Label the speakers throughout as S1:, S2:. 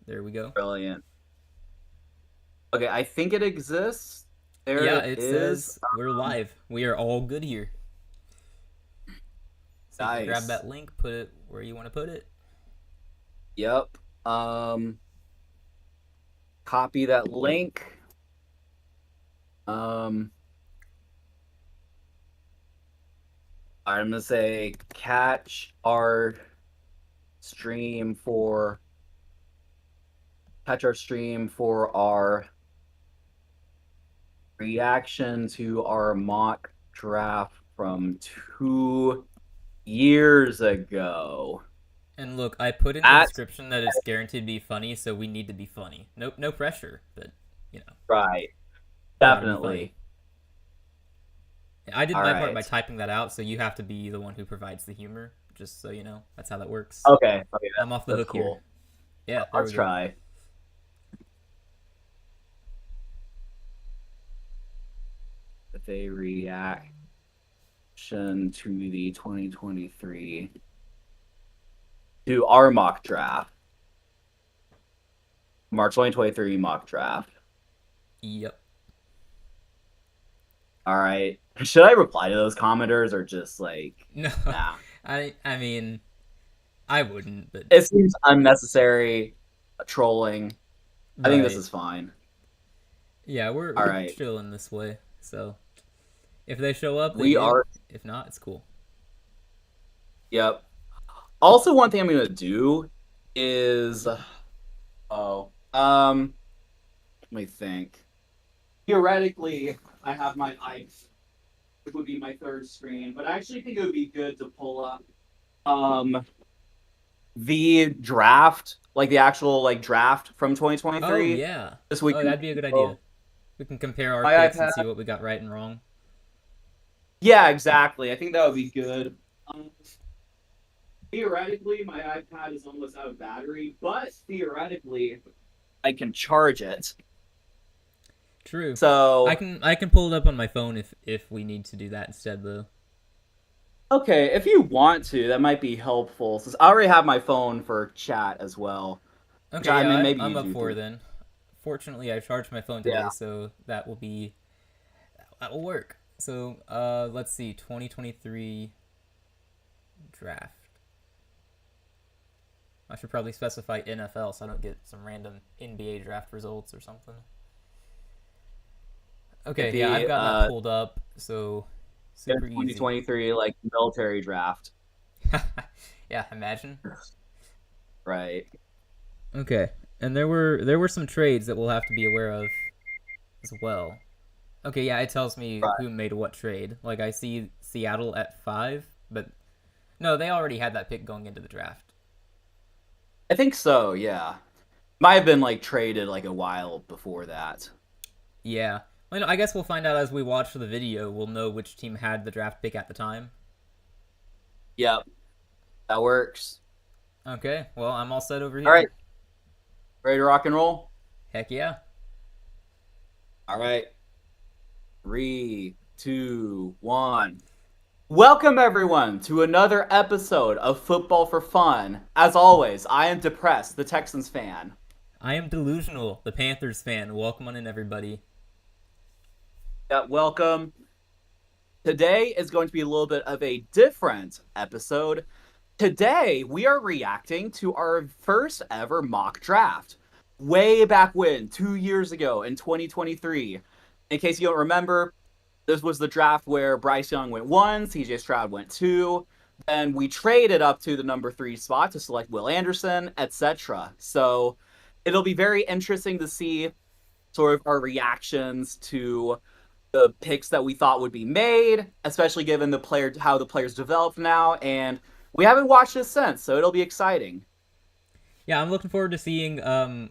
S1: There we go.
S2: Brilliant. Okay, I think it exists. There
S1: Yeah,
S2: it
S1: it
S2: is.
S1: says we're live. We are all good here. So you can grab
S2: Nice.
S1: that link, put it where you want to put it.
S2: Yep. Um, Copy that link. Um, I'm gonna say stream for catch our stream for our reaction to our mock draft from 2 years ago.
S1: And look, I put in the
S2: At
S1: description that it's guaranteed to be funny, so we need to be funny. Nope, no pressure, but you know,
S2: right,
S1: gotta be funny.
S2: definitely.
S1: I did
S2: All
S1: my part by
S2: right.
S1: typing that out, so you have to be the one who provides the humor. Just so you know, that's how that works.
S2: Okay. Okay,
S1: I'm off the
S2: that's
S1: hook here.
S2: cool.
S1: Yeah, there
S2: Let's
S1: we go.
S2: try. With a reaction to the 2023 to our mock draft, March 2023 mock draft.
S1: Yep.
S2: All right. Should I reply to those commenters or just like,
S1: No,
S2: nah?
S1: I mean, I wouldn't, but
S2: It seems unnecessary trolling. I think this
S1: right.
S2: is fine.
S1: Yeah, we're
S2: All
S1: we're
S2: right.
S1: chilling this way. So if they show up, they
S2: We
S1: do.
S2: are,
S1: If not, it's cool.
S2: yep. Also, one thing I'm going to do is, oh, let me think. Theoretically, I have my ice, which would be my third screen, but I actually think it would be good to pull up um the draft, like the actual like draft from
S1: Oh
S2: 2023.
S1: yeah.
S2: This week.
S1: Oh, that'd be a good idea.
S2: So
S1: We can compare our
S2: my
S1: picks and
S2: iPad.
S1: see what we got right and wrong.
S2: Yeah, exactly. I think that would be good. Theoretically, my iPad is almost out of battery, but theoretically, I can charge it.
S1: True. I
S2: So,
S1: can I can pull it up on my phone if we need to do that instead though.
S2: okay, if you want to, that might be helpful since I already have my phone for chat as well. Which
S1: Okay,
S2: I
S1: yeah,
S2: mean, maybe
S1: I'm
S2: you
S1: up
S2: do
S1: for
S2: too.
S1: it then. Fortunately, I charged my phone
S2: Yeah.
S1: today, so that will work. So, let's see, 2023 draft. I should probably specify NFL so I don't get some random NBA draft results or something.
S2: Get
S1: Okay, yeah, I've
S2: the
S1: got that pulled up, so
S2: their
S1: super easy.
S2: 2023 like military draft.
S1: Yeah, imagine.
S2: Right.
S1: Okay, and there were some trades that we'll have to be aware of as well. Okay, yeah, it tells me
S2: Right.
S1: who made what trade. Like I see Seattle at 5, but no, they already had that pick going into the draft.
S2: I think so, yeah. Might have been like traded like a while before that.
S1: Yeah. Well, I guess we'll find out as we watch the video. We'll know which team had the draft pick at the time.
S2: Yep, that works.
S1: Okay, well, I'm all set over
S2: All right,
S1: here.
S2: ready to rock and roll?
S1: Heck yeah.
S2: All right. 3, 2, 1. Welcome everyone to another episode of Football for Fun. As always, I am Depressed, the Texans fan.
S1: I am delusional, the Panthers fan. Welcome on in, everybody.
S2: Yeah, welcome. Today is going to be a little bit of a different episode. Today, we are reacting to our first ever mock draft. Way back when, 2 years ago in 2023. In case you don't remember, this was the draft where Bryce Young went 1, CJ Stroud went 2. Then we traded up to the number 3 spot to select Will Anderson, etc. So it'll be very interesting to see sort of our reactions to the picks that we thought would be made, especially given the player how the players develop now. And we haven't watched this since, so it'll be exciting.
S1: Yeah, I'm looking forward to seeing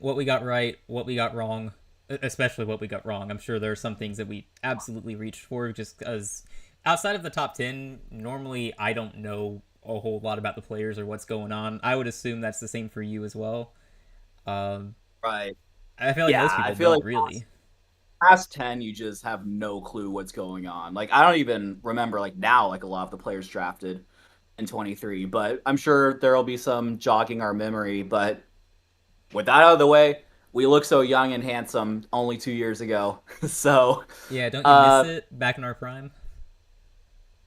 S1: what we got right, what we got wrong, especially what we got wrong. I'm sure there are some things that we absolutely reached for just because outside of the top 10, normally I don't know a whole lot about the players or what's going on. I would assume that's the same for you as well. Um,
S2: Right.
S1: I feel like
S2: Yeah,
S1: most
S2: I
S1: people
S2: feel
S1: don't
S2: like
S1: really.
S2: past 10 you just have no clue what's going on. Like I don't even remember like now like a lot of the players drafted in 23, but I'm sure there'll be some jogging our memory, but with that out of the way, we look so young and handsome only 2 years ago. So,
S1: Yeah, don't you miss
S2: uh,
S1: it? Back in our prime.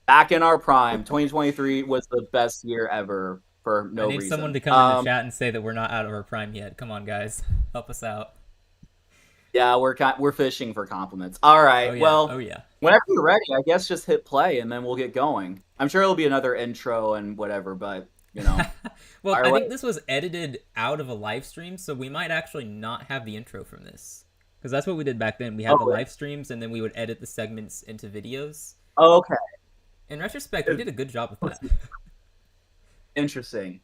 S2: back in our prime, 2023 was the best year ever for
S1: I
S2: no
S1: need someone
S2: reason.
S1: to come in the chat and say that we're not out of our prime yet. Come on, guys, help us out.
S2: Yeah, we're fishing for compliments. All
S1: Oh
S2: right.
S1: yeah, oh
S2: Well,
S1: yeah.
S2: whenever you're ready, I guess just hit play and then we'll get going. I'm sure it'll be another intro and whatever, but
S1: Well,
S2: fire
S1: I
S2: away.
S1: think this was edited out of a live stream, so we might actually not have the intro from this. Because that's what we did back then. We had the
S2: Okay.
S1: live streams, and then we would edit the segments into videos.
S2: Okay.
S1: In retrospect, we did a good job with that.
S2: Interesting.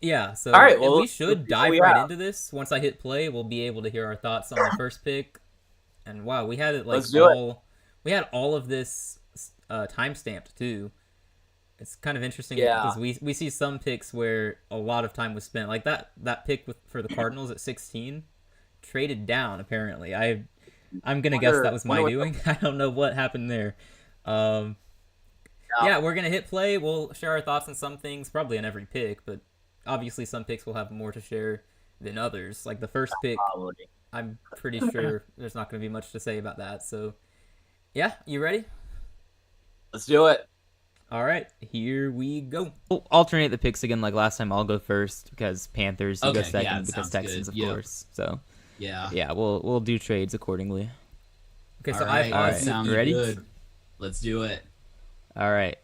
S1: Yeah, so
S2: All right. Well,
S1: we
S2: let's
S1: should
S2: see what
S1: dive
S2: we
S1: right
S2: have.
S1: into this. Once I hit play, we'll be able to hear our thoughts on the first pick. And wow, we had it like
S2: Let's do it.
S1: we had all of this time stamped too. It's kind of interesting
S2: Yeah.
S1: because we see some picks where a lot of time was spent. Like that pick for the Cardinals at 16 traded down apparently. I'm gonna guess that was my doing. I don't know what happened there. Yeah, we're gonna hit play. We'll share our thoughts on some things, probably on every pick, but obviously some picks will have more to share than others. Like the first pick,
S2: Probably.
S1: I'm pretty sure there's not gonna be much to say about that. So yeah, you ready?
S2: Let's do it.
S1: All right, here we go. We'll alternate the picks again like last time. I'll go first because Panthers, you go
S3: Okay,
S1: second
S3: yeah,
S1: because
S3: sounds
S1: Texans,
S3: good.
S1: of
S3: Yep.
S1: course. So
S3: Yeah.
S1: yeah, we'll do trades accordingly. Okay, so
S3: All right.
S1: I
S3: Sounds
S1: ready?
S3: good. Let's do it.
S1: All right.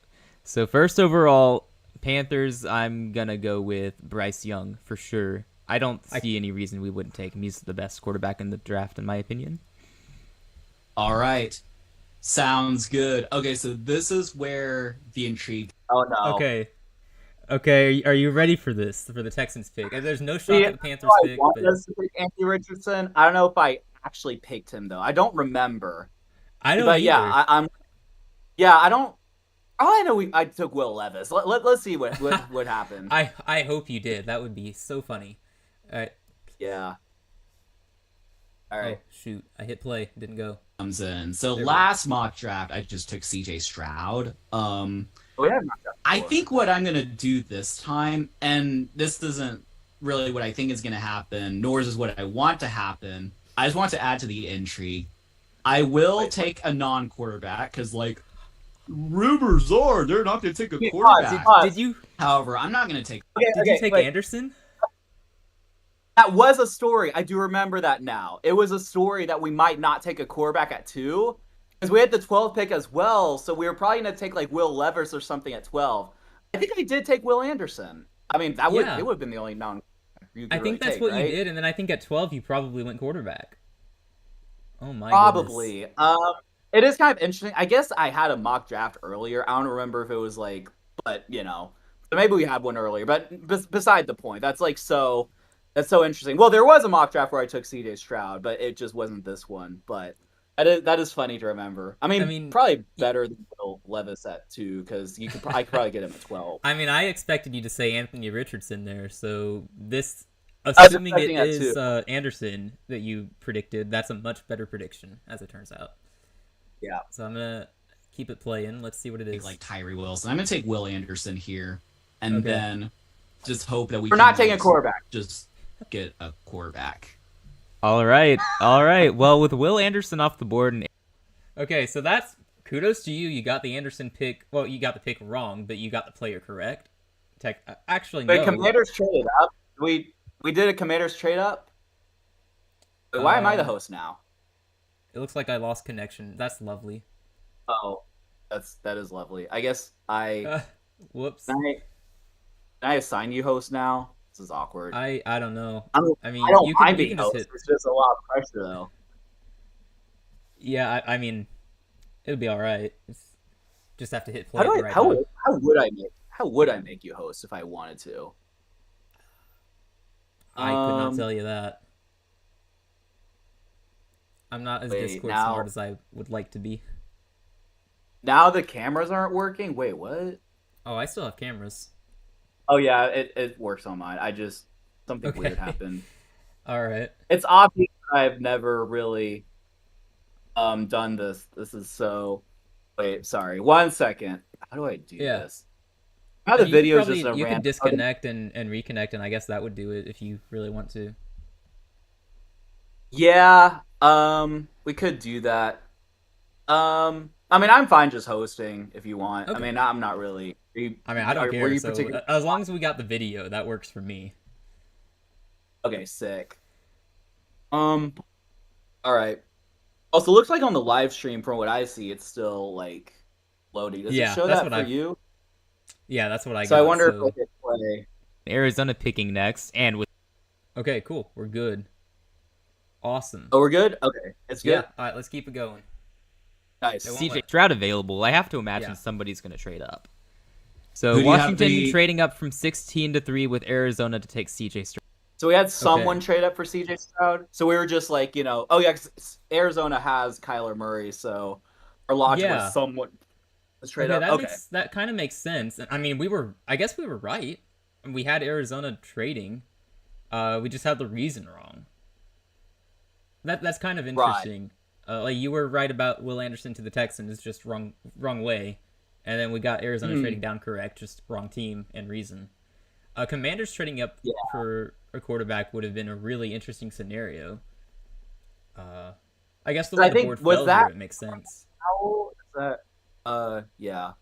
S1: So first overall, Panthers, I'm gonna go with Bryce Young for sure. I don't see any reason we wouldn't take him. He's the best quarterback in the draft, in my opinion.
S3: All right. Sounds good. Okay, so this is where the intrigue.
S2: Oh no.
S1: Okay. Are you ready for this? For the Texans pick? There's no shock
S2: See,
S1: at the Panthers
S2: I
S1: pick,
S2: want
S1: but
S2: us to pick Anthony Richardson. I don't know if I actually picked him though. I don't remember.
S1: I don't
S2: But
S1: either.
S2: yeah, I'm. Yeah, I don't. Oh, I know. I took Will Levis. Let's see what happened.
S1: I hope you did. That would be so funny. All right.
S2: Yeah. All
S1: Oh
S2: right.
S1: shoot! I hit play. Didn't go.
S3: Comes in. So
S1: There we
S3: last mock draft, I just took CJ Stroud.
S2: Oh, yeah.
S3: I think what I'm gonna do this time, and this isn't really what I think is gonna happen, nor is this what I want to happen. I just want to add to the intrigue. I will take a non-quarterback because, like, rumors are they're not gonna take a quarterback.
S1: Did you
S3: However, I'm not gonna take.
S1: did you take
S2: wait.
S1: Anderson?
S2: That was a story. I do remember that now. It was a story that we might not take a quarterback at 2 because we had the 12th pick as well. So we were probably going to take like Will Levis or something at 12. I think I did take Will Anderson. I mean, it would have been the only non.
S1: I think that's what you did, and then I think at 12 you probably went quarterback. Oh my
S2: Probably.
S1: goodness.
S2: It is kind of interesting. I guess I had a mock draft earlier. I don't remember if it was like, but so maybe we had one earlier. But beside the point, that's so interesting. Well, there was a mock draft where I took CJ Stroud, but it just wasn't this one. But that is funny to remember. I mean probably better than Will Levis at 2 because I could probably get him at 12.
S1: I mean, I expected you to say Anthony Richardson there, so this,
S2: was
S1: assuming it
S2: expecting that
S1: is
S2: too.
S1: Anderson that you predicted, that's a much better prediction, as it turns out.
S2: Yeah.
S1: So I'm gonna keep it playing. Let's see what it is.
S3: Like Tyree Wilson. I'm gonna take Will Anderson here, and
S1: Okay.
S3: then just hope that
S2: We're not taking a quarterback.
S3: Just get a quarterback.
S1: All right. Well, with Will Anderson off the board, okay, so that's kudos to you. You got the Anderson pick. Well, you got the pick wrong, but you got the player correct. Actually,
S2: Wait,
S1: no.
S2: Commanders traded up. We did a Commanders trade up. Wait, why am I the host now?
S1: It looks like I lost connection. That's lovely.
S2: Oh, that is lovely. I guess I
S1: Whoops.
S2: can I assign you host now? This is awkward.
S1: I don't know.
S2: I
S1: mean,
S2: I don't
S1: you
S2: mind
S1: can
S2: being
S1: just
S2: host.
S1: hit.
S2: It's just a lot of pressure though.
S1: Yeah, I mean, it'll be all right. Just have to hit play
S2: How
S1: at
S2: do
S1: the
S2: I
S1: right
S2: how
S1: time.
S2: would I make you host if I wanted to?
S1: I could not tell you that. I'm not as
S2: Wait,
S1: Discord
S2: now-
S1: smart as I would like to be.
S2: Now the cameras aren't working. Wait, what?
S1: Oh, I still have cameras.
S2: Oh yeah, it works on mine. Something
S1: Okay.
S2: weird happened.
S1: All right.
S2: It's obvious I've never really done this. This is so. Wait, sorry. 1 second. How do I do this? Now the
S1: You
S2: video is
S1: probably-
S2: just a
S1: you can
S2: random.
S1: disconnect and reconnect, and I guess that would do it if you really want to.
S2: Yeah, we could do that. I mean, I'm fine just hosting if you want. I
S1: Okay.
S2: mean, I'm not really.
S1: I mean, I don't
S2: Were
S1: care.
S2: you
S1: So
S2: particular?
S1: as long as we got the video, that works for me.
S2: Okay, sick. Um, all right. Also, looks like on the live stream, from what I see, it's still like loading. Does it
S1: Yeah,
S2: show
S1: that's
S2: that
S1: what
S2: for
S1: I've.
S2: you?
S1: Yeah, that's what I
S2: So I
S1: got.
S2: wonder if I
S1: So
S2: could play.
S1: Arizona picking next, and with. Okay, cool. We're good. Awesome.
S2: Oh, we're good. Okay, it's
S1: Yeah.
S2: good.
S1: All right, let's keep it going.
S2: Nice.
S1: It won't
S4: CJ
S1: let-
S4: Stroud available. I have to imagine
S1: Yeah.
S4: somebody's going to trade up. So
S3: Who do you have
S4: Washington
S3: the-
S4: trading up from 16 to 3 with Arizona to take CJ Stroud.
S2: So we had someone trade up for CJ Stroud. So we were just like, oh yeah, 'cause Arizona has Kyler Murray, so our logic
S1: Yeah.
S2: was somewhat let's trade
S1: Okay,
S2: up.
S1: that kind of makes sense. I mean, I guess we were right. We had Arizona trading. We just had the reason wrong. That's kind of interesting. Like you were right about Will Anderson to the Texans, just wrong way, and then we got Arizona trading down correct, just wrong team and reason. Commanders trading up for a quarterback would have been a really interesting scenario. I guess the way
S2: I
S1: the
S2: think
S1: board
S2: was
S1: fell
S2: that-
S1: here, it makes sense.
S2: How is that? Yeah.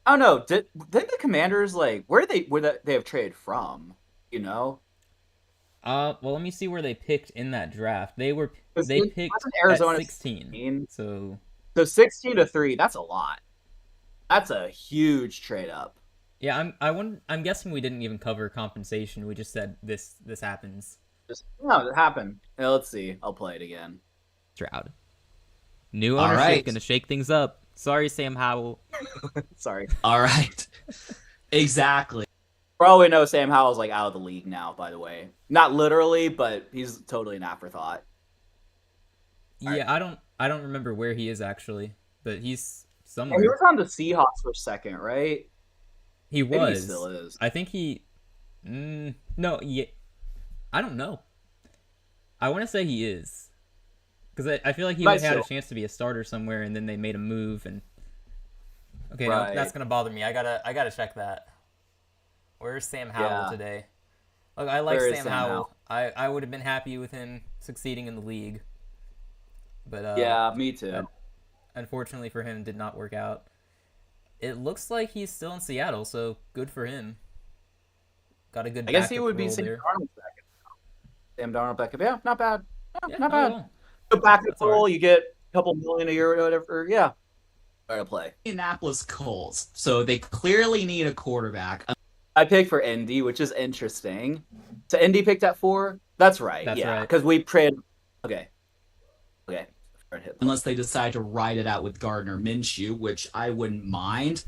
S2: I don't know. Did the Commanders like where they have traded from? You know,
S1: Well, let me see where they picked in that draft. They
S2: Wasn't
S1: picked
S2: Arizona
S1: at 16.
S2: 16?
S1: So
S2: So 16 to 3. That's a lot. That's a huge trade up.
S1: yeah, I'm guessing we didn't even cover compensation. We just said this happens.
S2: Just no, it happened. Now, let's see. I'll play it again.
S4: Stroud. New
S3: All
S4: ownership
S3: right.
S4: going to shake things up. Sorry, Sam Howell.
S2: Sorry.
S3: All right. Exactly.
S2: For all we know, Sam Howell's like out of the league now. By the way, not literally, but he's totally an afterthought.
S1: Yeah, I don't remember where he is actually, but he's
S2: And
S1: somewhere.
S2: he was on the Seahawks for a second, right?
S1: He
S2: Maybe
S1: was.
S2: he still is.
S1: I think he. No, yeah. I don't know. I want to say he is, because I feel like he
S2: Might
S1: would have had a
S2: still.
S1: chance to be a starter somewhere, and then they made a move and. Okay, no,
S2: Right.
S1: that's gonna bother me. I gotta check that. Where's Sam Howell
S2: Yeah.
S1: today? Look, I like
S2: Where is
S1: Sam
S2: Sam
S1: Howell. I would have been happy with him succeeding in the league, but
S2: Yeah, me too.
S1: unfortunately for him, did not work out. It looks like he's still in Seattle, so good for him. Got a good.
S2: I guess he
S1: backup
S2: would be
S1: role
S2: Sam
S1: there.
S2: Darnold's backup now. Sam Darnold backup. Yeah, not bad.
S1: Yeah,
S2: not
S1: oh,
S2: bad.
S1: well.
S2: Good backup
S1: That's all
S2: role.
S1: right.
S2: You get a couple million a year or whatever. Yeah. Try to play.
S3: Indianapolis Colts. So they clearly need a quarterback.
S2: I picked for Indy, which is interesting. So Indy picked at 4. That's right.
S1: That's
S2: yeah,
S1: right.
S2: because we traded. Okay. Okay.
S3: Unless they decide to ride it out with Gardner Minshew, which I wouldn't mind.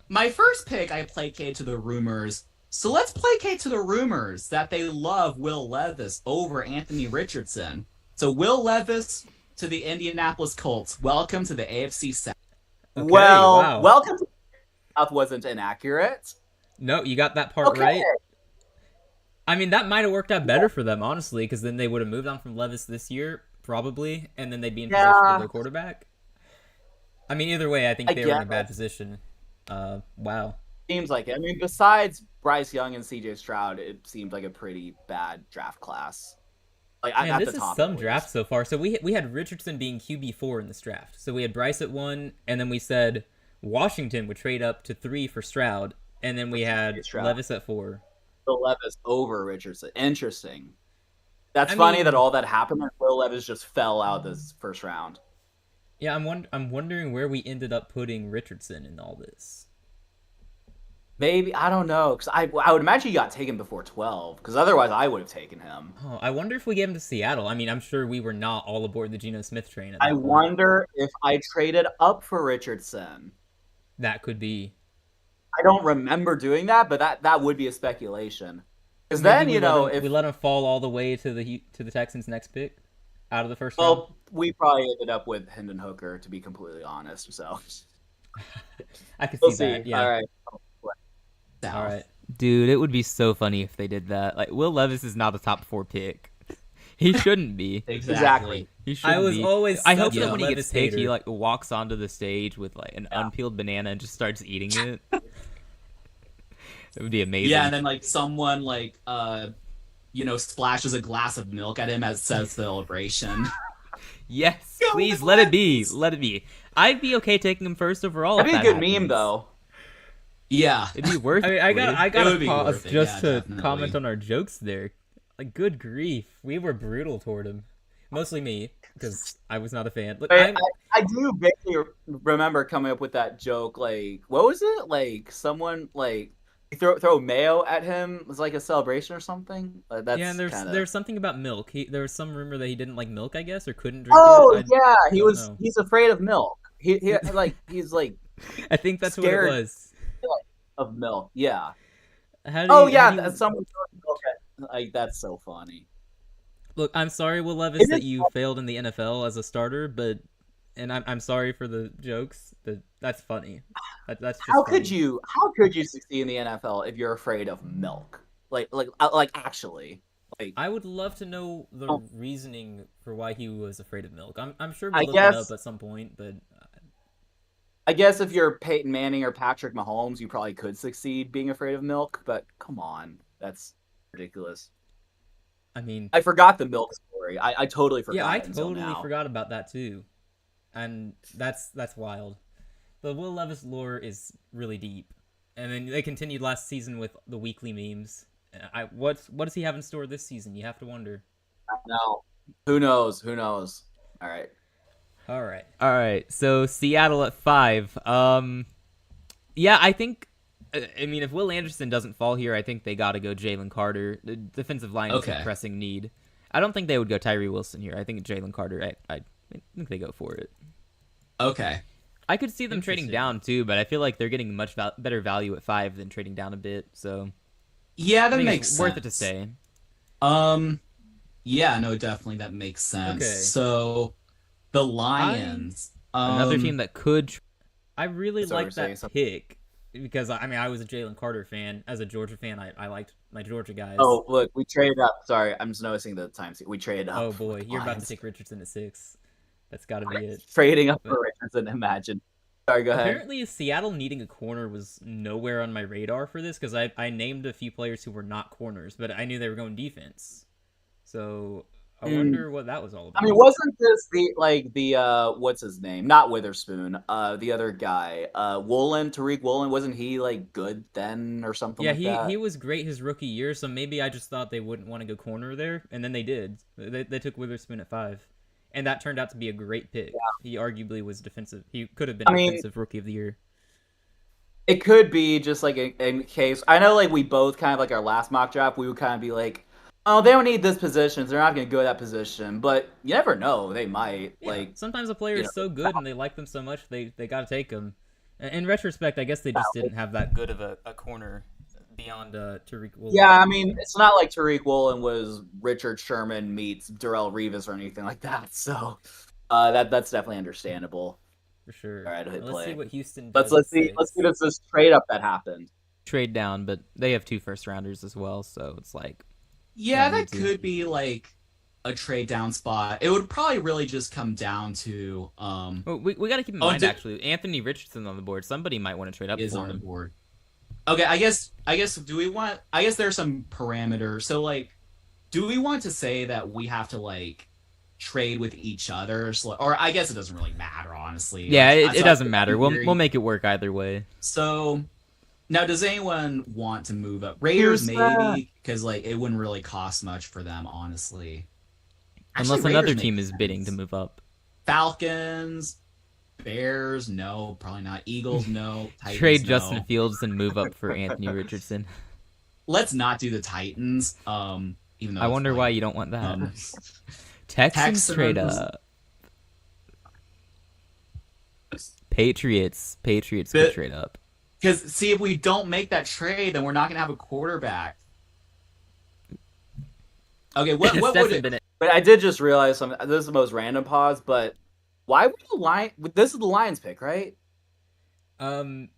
S3: My first pick, I placate to the rumors. So let's placate to the rumors that they love Will Levis over Anthony Richardson. So Will Levis to the Indianapolis Colts. Welcome to the AFC South.
S1: Okay,
S2: Well,
S1: wow.
S2: welcome to South wasn't inaccurate.
S1: No, you got that part
S2: Okay.
S1: right. I mean, that might have worked out better for them, honestly, because then they would have moved on from Levis this year, probably, and then they'd be in position
S2: Yeah.
S1: for their quarterback. I mean, either way, I think
S2: I
S1: they were in a
S2: guess.
S1: bad position. Wow.
S2: Seems like it. I mean, besides Bryce Young and CJ Stroud, it seemed like a pretty bad draft class. Like
S1: Man,
S2: at
S1: this
S2: the
S1: is
S2: top.
S1: some
S2: at least.
S1: draft so far. So we had Richardson being QB4 in this draft. So we had Bryce at 1, and then we said Washington would trade up to 3 for Stroud, and then we had
S2: Stroud.
S1: Levis at 4.
S2: Will Levis over Richardson. Interesting. That's
S1: I
S2: funny
S1: mean-
S2: that all that happened and Will Levis just fell out this first round.
S1: Yeah, I'm wondering where we ended up putting Richardson in all this.
S2: Maybe I don't know because I would imagine he got taken before 12 because otherwise I would have taken him.
S1: Oh, I wonder if we gave him to Seattle. I mean, I'm sure we were not all aboard the Geno Smith train. At that
S2: I
S1: point.
S2: wonder if I traded up for Richardson.
S1: That could be.
S2: I don't remember doing that, but that would be a speculation. Because
S1: Maybe
S2: then
S1: we
S2: you know
S1: let him,
S2: if
S1: we let him fall all the way to the Texans' next pick, out of the first round.
S2: well we probably ended up with Hendon Hooker to be completely honest. So
S1: I could
S2: we'll
S1: see
S2: see.
S1: that. Yeah.
S2: All right.
S3: South.
S1: All right.
S4: Dude, it would be so funny if they did that. Like, Will Levis is not a top 4 pick. He shouldn't be.
S2: Exactly.
S4: He shouldn't
S1: I was
S4: be.
S1: always.
S4: I hope
S1: such
S4: that
S1: a
S4: when he
S1: Levis
S4: gets picked, he
S1: hater.
S4: like walks onto the stage with like an unpeeled banana and just starts eating it. It would be amazing.
S3: Yeah, and then like someone splashes a glass of milk at him as says celebration.
S4: Yes,
S3: Go
S4: please let it be.
S3: Lens!
S4: Let it be. I'd be okay taking him first overall.
S2: That'd be
S4: if
S2: a
S4: that
S2: good meme,
S4: happens.
S2: though.
S3: Yeah.
S4: It'd be worth
S1: I mean,
S4: it.
S1: I
S3: It
S1: gotta
S3: would be
S1: pause
S3: worth it,
S1: just
S3: yeah,
S1: to
S3: definitely.
S1: comment on our jokes there. Like, good grief, we were brutal toward him. Mostly me, because I was not a fan. Look,
S2: I do basically remember coming up with that joke. Like, what was it? Like, someone like throw mayo at him. It was like a celebration or something. That's
S1: yeah, and
S2: kinda...
S1: there's something about milk. There was some rumor that he didn't like milk, I guess, or couldn't drink
S2: Oh
S1: it.
S2: yeah,
S1: don't know.
S2: he's afraid of milk. He's like
S1: I think that's
S2: scared.
S1: what it was.
S2: of milk. Yeah.
S1: How do
S2: Oh
S1: you,
S2: yeah,
S1: how do you-
S2: someone like that's so funny.
S1: Look, I'm sorry, Will Levis,
S2: Is it-
S1: that you failed in the NFL as a starter, and I'm sorry for the jokes, but that's funny. That's just
S2: How
S1: funny.
S2: could you succeed in the NFL if you're afraid of milk? Like actually. Like
S1: I would love to know the
S2: Oh.
S1: reasoning for why he was afraid of milk. I'm sure
S2: I
S1: we'll look it
S2: guess-
S1: up at some point, but
S2: I guess if you're Peyton Manning or Patrick Mahomes, you probably could succeed being afraid of milk, but come on. That's ridiculous.
S1: I mean,
S2: I forgot the milk story. I totally forgot.
S1: yeah, I
S2: it until
S1: totally
S2: now.
S1: forgot about that too, and that's wild. The Will Levis lore is really deep, and then they continued last season with the weekly memes. What does he have in store this season? You have to wonder.
S2: No. Who knows? Who knows? All right.
S1: All right.
S4: All right, so Seattle at 5. Yeah, I think. I mean, if Will Anderson doesn't fall here, I think they got to go Jalen Carter. The defensive line is
S3: Okay.
S4: a pressing need. I don't think they would go Tyree Wilson here. I think Jalen Carter. I think they go for it.
S3: Okay.
S4: I could see them trading
S1: Interesting.
S4: down too, but I feel like they're getting much better value at 5 than trading down a bit. So
S3: Yeah,
S4: I
S3: that
S4: think
S3: makes
S4: it's
S3: sense.
S4: worth it to stay.
S3: Yeah, no, definitely that makes sense.
S1: Okay.
S3: So the Lions.
S4: Another team that could.
S1: I really
S2: Sorry,
S1: like
S2: saying
S1: that
S2: something.
S1: pick because I was a Jalen Carter fan. As a Georgia fan, I liked my Georgia guys.
S2: Oh, look, we traded up. Sorry, I'm just noticing the time. We traded up.
S1: Oh boy,
S2: with
S1: you're about to
S2: Lions.
S1: take Richardson at 6. That's got to be it.
S2: Trading up for Richardson. Imagine. Sorry, go ahead.
S1: Apparently, Seattle needing a corner was nowhere on my radar for this because I named a few players who were not corners, but I knew they were going defense. So I wonder what that was all about.
S2: I mean, wasn't this the what's his name? Not Witherspoon. The other guy, Woolen, Tariq Woolen. Wasn't he like good then or something?
S1: yeah,
S2: like that?
S1: he was great his rookie year, so maybe I just thought they wouldn't want to go corner there, and then they did. They took Witherspoon at 5, and that turned out to be a great pick. He arguably was defensive. He could have been defensive rookie of the year.
S2: It could be just like in case. I know, like we both kind of like our last mock draft, we would kind of be like, oh, they don't need this position, so they're not going to go to that position. But you never know; they might.
S1: Yeah,
S2: Like
S1: sometimes a player is so good and they like them so much they got to take them. In retrospect, I guess they just didn't have that good of a corner beyond Tariq Woolen.
S2: yeah, I mean, it's not like Tariq Woolen was Richard Sherman meets Darrell Revis or anything like that. So that's definitely understandable.
S1: for sure.
S2: All right, hit
S1: Let's
S2: play.
S1: see what Houston does.
S2: Let's
S1: at
S2: see. Let's
S1: 6.
S2: see this trade up that happened.
S4: Trade down, but they have 2 first rounders as well, so it's like
S3: Yeah,
S4: Yeah, me
S3: that
S4: too.
S3: could be like a trade down spot. It would probably really just come down to
S4: well, we got to keep in
S3: Oh,
S4: mind
S3: did-
S4: actually Anthony Richardson on the board. Somebody might want to trade up
S3: is
S4: for
S3: on the
S4: him.
S3: board. Okay, I guess do we want I guess there's some parameters. So like do we want to say that we have to like trade with each other or I guess it doesn't really matter honestly.
S4: Yeah,
S3: Like,
S4: it
S3: so
S4: doesn't
S3: I-
S4: matter. We'll make it work either way.
S3: So now, does anyone want to move up? Raiders,
S2: Here's
S3: maybe, because like it wouldn't really cost much for them, honestly. Actually,
S4: Unless another
S3: Raiders
S4: team
S3: make
S4: is bidding to
S3: sense.
S4: move up.
S3: Falcons, Bears, no, probably not. Eagles, no. Titans,
S4: Trade
S3: no.
S4: Justin Fields and move up for Anthony Richardson.
S3: Let's not do the Titans. Even though
S4: I
S3: it's
S4: wonder
S3: like,
S4: why you don't want that.
S3: um,
S4: Texans trade
S3: Texans.
S4: up. Patriots could
S3: But-
S4: trade up.
S3: Because see, if we don't make that trade, then we're not gonna have a quarterback. Okay, what
S1: It's
S3: would
S1: definitely
S3: it?
S1: been
S2: But I did just realize something. This is the most random pause, but why would the Lion? This is the Lions pick, right?
S1: Um,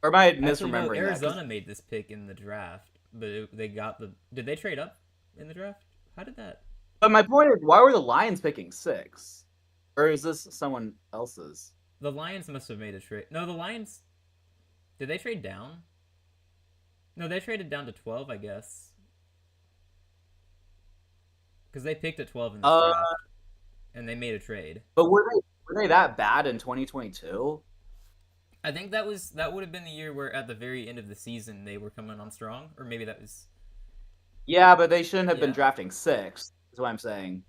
S2: Or am I
S1: actually, no,
S2: misremembering that? 'Cause-
S1: Arizona made this pick in the draft, but they got the. Did they trade up in the draft? How did that?
S2: But my point is, why were the Lions picking 6? Or is this someone else's?
S1: The Lions must have made a trade. No, the Lions. Did they trade down? No, they traded down to 12, I guess. because they picked at 12 in this
S2: Uh,
S1: draft, and they made a trade.
S2: but were they that bad in 2022?
S1: I think that would have been the year where at the very end of the season they were coming on strong, or maybe that was.
S2: Yeah, but they shouldn't have been
S1: Yeah.
S2: drafting 6th. Is what I'm saying.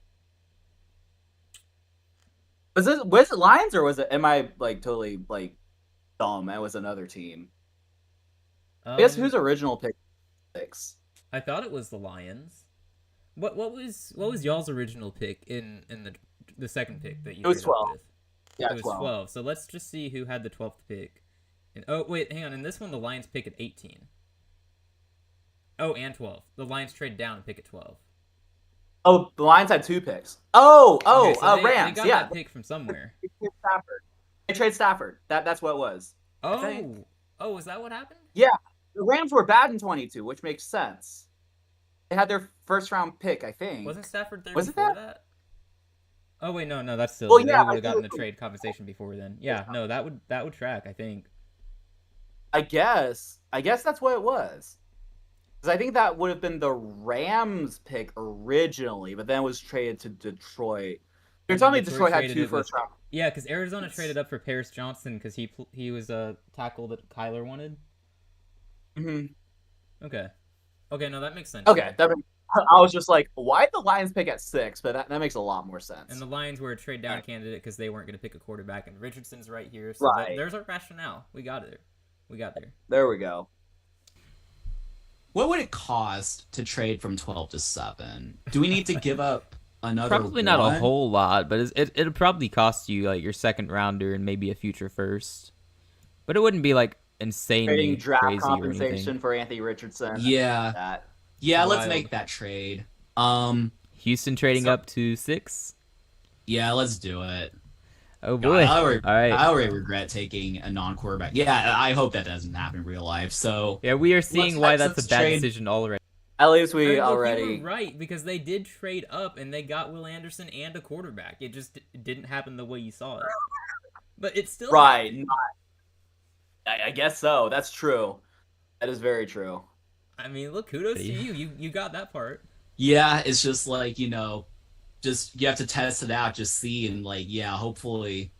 S2: Was it Lions or was it? Am I like totally like dumb? It was another team. I guess whose original pick? 6.
S1: I thought it was the Lions. What was y'all's original pick in the second pick that you?
S2: It was
S1: traded up
S2: 12.
S1: with?
S2: Yeah,
S1: It was 12. So let's just see who had the 12th pick. And oh wait, hang on. In this one, the Lions pick at 18. Oh, and 12. The Lions trade down and pick at 12.
S2: Oh, the Lions had 2 picks. Oh,
S1: Okay, so they
S2: Rams.
S1: got
S2: Yeah,
S1: that pick from somewhere.
S2: they trade Stafford. They trade Stafford. That's what it was. think.
S1: Oh, is that what happened?
S2: The Rams were bad in 22, which makes sense. They had their first round pick, I think.
S1: Wasn't Stafford there
S2: Was it
S1: before that? Oh wait, no, that's silly.
S2: Well,
S1: They
S2: yeah,
S1: would
S2: I
S1: have gotten
S2: do.
S1: the trade compensation before then. Yeah, no, that would track. I think.
S2: I guess that's what it was. Because I think that would have been the Rams pick originally, but then was traded to Detroit. You're telling me Detroit had
S1: traded
S2: 2
S1: it
S2: first round.
S1: Yeah, because Arizona traded up for Paris Johnson because he was a tackle that Kyler wanted.
S2: Mm-hmm.
S1: Okay, no, that makes sense.
S2: Okay, I was just like, why did the Lions pick at 6? But that makes a lot more sense.
S1: And the Lions were a trade down candidate because they weren't going to pick a quarterback, and Richardson's right here. So
S2: Right.
S1: there's our rationale. We got there.
S2: There we go.
S3: What would it cost to trade from 12 to 7? Do we need to give up another
S4: Probably not a
S3: one?
S4: whole lot, but it'll probably cost you like your second rounder and maybe a future first. But it wouldn't be like insanely
S2: Trading draft
S4: crazy or
S2: compensation
S4: anything.
S2: for Anthony Richardson.
S3: Yeah.
S2: That.
S3: Yeah, let's
S1: Wild.
S3: make that trade.
S4: Houston trading up to 6.
S3: Yeah, let's do it.
S4: Oh
S3: God,
S4: boy!
S3: I
S4: All right.
S3: already regret taking a non-quarterback. Yeah, I hope that doesn't happen in real life. So
S4: Yeah, we are seeing
S3: Let's
S4: why
S3: have
S4: that's a
S3: some
S4: bad
S3: trade.
S4: decision already.
S2: At least we
S1: Look, you
S2: already.
S1: were right because they did trade up and they got Will Anderson and a quarterback. It just didn't happen the way you saw it. But it's still
S2: Right. I guess so. That's true. That is very true.
S1: I mean, look, kudos to you. You got that part.
S3: yeah, it's just like, just you have to test it out, just see, and like, yeah, hopefully.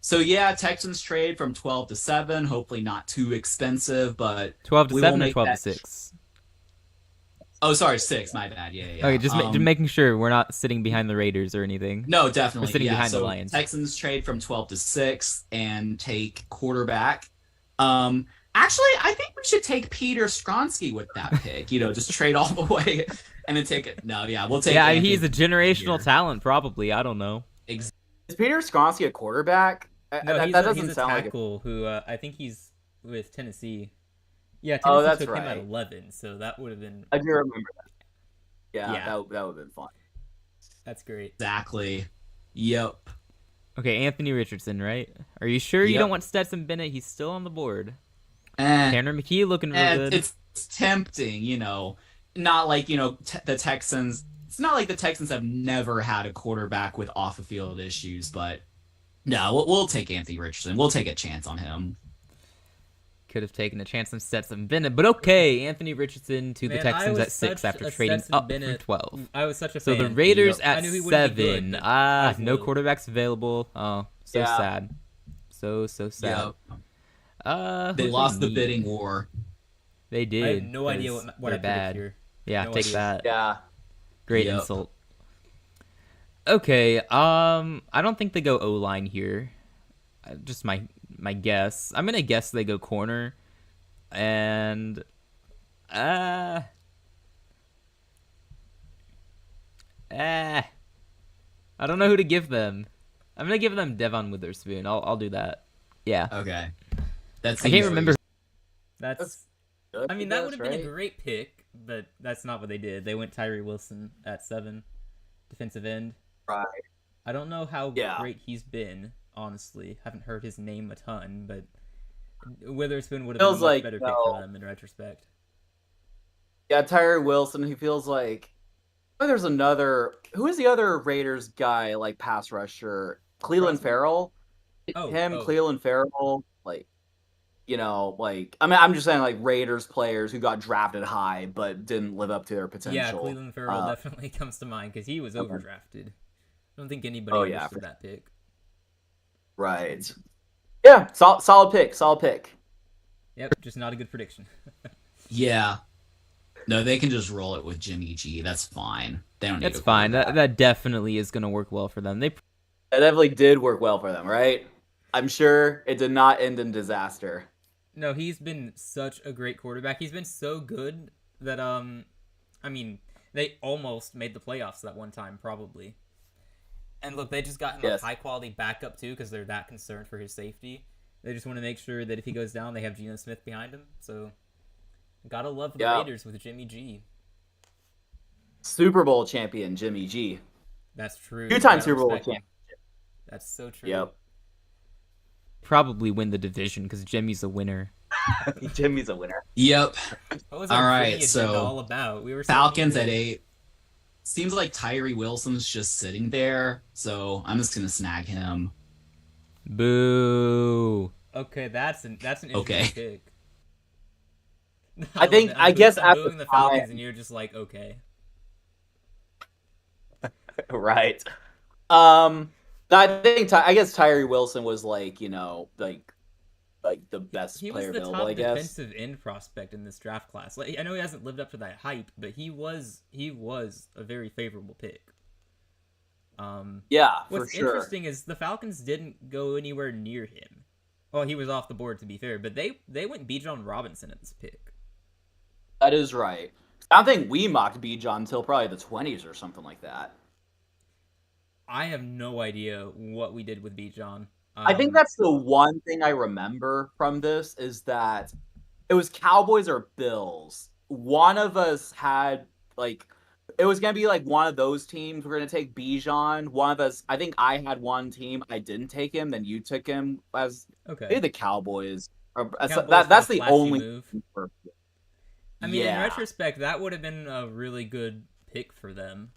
S3: So yeah, Texans trade from 12 to 7. Hopefully not too expensive, but
S4: 12 to
S3: we will
S4: 7 or
S3: make
S4: 12 to
S3: that-
S4: 6.
S3: Oh, sorry, 6. My bad. Yeah.
S4: Okay, just making sure we're not sitting behind the Raiders or anything.
S3: No, definitely.
S4: We're sitting
S3: yeah.
S4: behind the
S3: So
S4: Lions.
S3: Texans trade from 12 to 6 and take quarterback. Actually, I think we should take Peter Skronsky with that pick. Just trade all the way and then take it. No, yeah, we'll take.
S4: Yeah,
S3: Anthony
S4: he's a generational
S3: here.
S4: talent, probably. I don't know.
S2: Is Peter Skronsky a quarterback?
S1: No,
S2: that
S1: he's
S2: doesn't
S1: a
S2: sound like.
S1: tackle who I think he's with Tennessee. Yeah,
S2: Oh,
S1: Tennessee
S2: that's
S1: took him at
S2: right.
S1: 11, so that would have been.
S2: I do remember that. Yeah,
S1: Yeah.
S2: that would have been fun.
S1: That's great.
S3: Exactly. Yep.
S4: Okay, Anthony Richardson, right? Are you sure you
S3: Yep.
S4: don't want Stetson Bennett? He's still on the board.
S3: Eh,
S4: Tanner McKee looking real good.
S3: it's tempting, Not like the Texans. It's not like the Texans have never had a quarterback with off the field issues, but no, we'll take Anthony Richardson. We'll take a chance on him.
S4: Could have taken a chance on Stetson Bennett, but okay, Anthony Richardson to the
S1: Man, I
S4: Texans
S1: was
S4: at 6
S1: such
S4: after
S1: a
S4: trading
S1: Stetson
S4: up
S1: Bennett-
S4: from 12.
S1: I was such a
S4: So
S1: fan.
S4: the Raiders
S1: I
S4: at
S1: knew he wouldn't be good,
S4: 7.
S1: but
S4: Ah,
S1: I was
S4: no
S1: low.
S4: quarterbacks available. Oh, so
S2: Yeah.
S4: sad. So sad.
S3: Yep.
S4: Who
S3: They lost the
S4: need?
S3: bidding war.
S4: They did.
S1: I have no idea
S4: 'cause
S1: what I
S4: they're
S1: predicted
S4: bad.
S1: here.
S4: Yeah,
S1: No
S4: take
S1: idea.
S4: that.
S2: Yeah.
S4: Great
S3: Yep.
S4: insult. Okay, I don't think they go O-line here. Just my guess. I'm gonna guess they go corner, and I don't know who to give them. I'm gonna give them Devon Witherspoon. I'll do that. Yeah.
S3: Okay. That's
S4: I can't remember.
S1: That's.
S2: Good,
S1: I mean,
S2: I
S1: that
S2: guess,
S1: would have been a
S2: right?
S1: great pick, but that's not what they did. They went Tyree Wilson at 7, defensive end.
S2: Right.
S1: I don't know how
S2: Yeah.
S1: great he's been, honestly. Haven't heard his name a ton, but Witherspoon would have been a
S2: Feels
S1: much
S2: like,
S1: better pick
S2: no.
S1: for them in retrospect.
S2: Yeah, Tyree Wilson. He feels like. Oh, there's another. Who is the other Raiders guy like pass rusher? Cleveland
S1: Crosby?
S2: Farrell.
S1: Oh,
S2: Him,
S1: oh.
S2: Cleveland Farrell. Like, like I'm just saying like Raiders players who got drafted high but didn't live up to their potential.
S1: Yeah, Cleveland Farrell definitely comes to mind because he was overdrafted. I don't think anybody understood that pick.
S2: Right. Yeah, solid pick. Solid pick.
S1: Yep, just not a good prediction.
S3: Yeah. No, they can just roll it with Jimmy G. That's fine. They don't need.
S4: That's fine. That definitely is going to work well for them.
S2: That definitely did work well for them, right? I'm sure it did not end in disaster.
S1: No, he's been such a great quarterback. He's been so good that I mean, they almost made the playoffs that one time, probably. And look, they just got him a high-quality backup, too, because they're that concerned for his safety. They just want to make sure that if he goes down, they have Geno Smith behind him. So, gotta love the Raiders with Jimmy G.
S2: Super Bowl champion Jimmy G.
S1: That's true.
S2: 2-time Super Bowl champion.
S1: That's so true.
S2: Yep.
S4: Probably win the division because Jimmy's a winner.
S2: Jimmy's a winner.
S3: Yep.
S1: What was
S3: all right,
S1: so all about? We were
S3: Falcons at 8. Seems like Tyree Wilson's just sitting there, so I'm just gonna snag him.
S4: Boo.
S1: Okay, that's an interesting pick.
S2: I guess
S1: I'm booing the Falcons and you're just like, okay.
S2: Right. I guess Tyree Wilson was like the best player available, I guess.
S1: He was the top defensive end prospect in this draft class. Like, I know he hasn't lived up to that hype, but he was a very favorable pick.
S2: Yeah,
S1: what's interesting is the Falcons didn't go anywhere near him. Well, he was off the board to be fair, but they went Bijan Robinson at this pick.
S2: That is right. I don't think we mocked Bijan until probably the 20s or something like that.
S1: I have no idea what we did with Bijan.
S2: I think that's the one thing I remember from this is that it was Cowboys or Bills. One of us had it was gonna be like one of those teams. We're gonna take Bijan. One of us, I think I had one team. I didn't take him. Then you took him as maybe the Cowboys. That's the only
S1: move. I mean, in retrospect, that would have been a really good pick for them.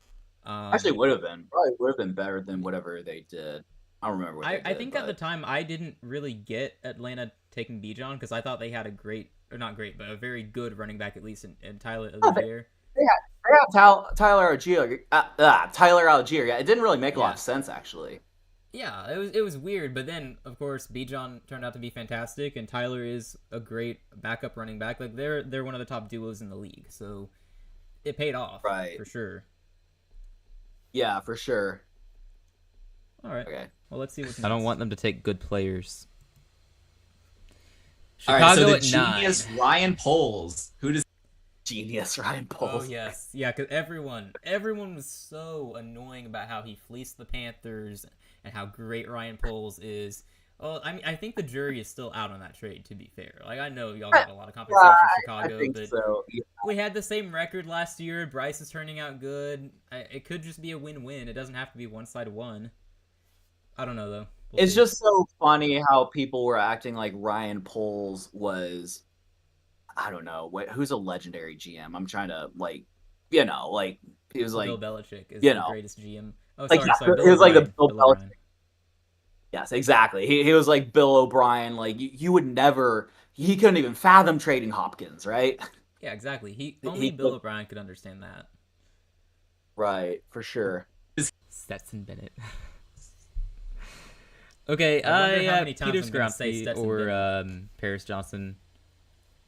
S2: Actually, would have been better than whatever they did. I don't remember.
S1: I think at the time I didn't really get Atlanta taking Bijan because I thought they had a very good running back at least in Tyler Algier.
S2: They had Tyler Algier. Tyler Algier. Yeah, it didn't really make a lot of sense actually.
S1: Yeah, it was weird, but then of course Bijan turned out to be fantastic, and Tyler is a great backup running back. Like they're one of the top duos in the league, so it paid off, for sure.
S2: Yeah, for sure.
S1: All right.
S2: Okay.
S1: Well, let's see what's next.
S4: I don't want them to take good players.
S3: Chicago all right, so the genius 9. Ryan Poles. Who does
S2: genius Ryan Poles?
S1: Oh yes, yeah. Because everyone was so annoying about how he fleeced the Panthers and how great Ryan Poles is. Well, I mean, I think the jury is still out on that trade. To be fair, like I know y'all got a lot of compensation in Chicago, but
S2: so. Yeah.
S1: We had the same record last year. Bryce is turning out good. It could just be a win-win. It doesn't have to be one side one. I don't know though.
S2: It's just so funny how people were acting like Ryan Poles was, I don't know, who's a legendary GM. I'm trying to he was like
S1: Bill Belichick is the greatest GM. Oh, sorry,
S2: it was like the Bill Belichick. Yes, exactly. He was like Bill O'Brien. Like you would never. He couldn't even fathom trading Hopkins, right?
S1: Yeah, exactly. Only Bill O'Brien could understand that.
S2: Right, for sure.
S4: Stetson Bennett.
S1: Okay,
S4: Peter Skoronski or Paris Johnson.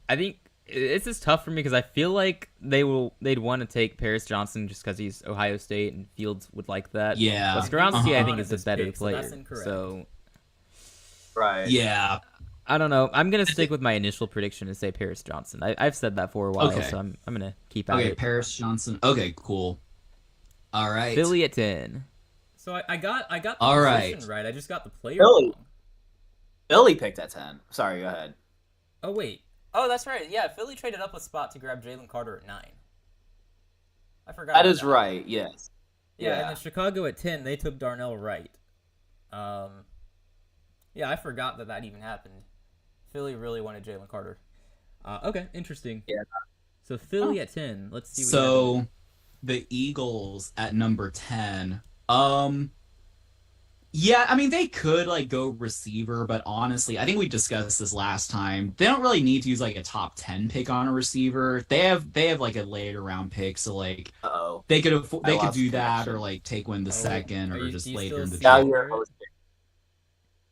S4: I think this is tough for me because I feel like they'd want to take Paris Johnson just because he's Ohio State and Fields would like that.
S3: Yeah,
S4: but Skoronski I think is a better player.
S1: So
S2: right.
S3: Yeah.
S4: I don't know. I'm gonna stick with my initial prediction and say Paris Johnson. I've said that for a while, so I'm gonna keep at it.
S3: Okay, Paris Johnson. Okay, cool. All right.
S4: Philly at 10.
S1: So I got the
S3: all
S1: position right. I just got the player wrong.
S2: Philly picked at 10. Sorry, go ahead.
S1: Oh wait. Oh, that's right. Yeah, Philly traded up a spot to grab Jalen Carter at 9. I forgot.
S2: That is right. Yes.
S1: Yeah, and then Chicago at 10, they took Darnell Wright. Yeah, I forgot that even happened. Philly really wanted Jalen Carter. Okay, interesting.
S2: Yeah.
S1: So Philly at 10. Let's see.
S3: So the Eagles at number 10. Yeah, I mean they could like go receiver, but honestly, I think we discussed this last time. They don't really need to use like a top 10 pick on a receiver. They have like a later round pick, so like
S2: Uh-oh.
S3: they could
S2: I
S3: they could
S2: lost
S3: do that
S2: connection.
S3: or like take one the second
S1: Are
S3: or
S1: you-
S3: just
S1: do you
S3: later
S1: still
S3: in the
S1: see
S2: Now
S1: it?
S3: draft.
S2: you're hosting.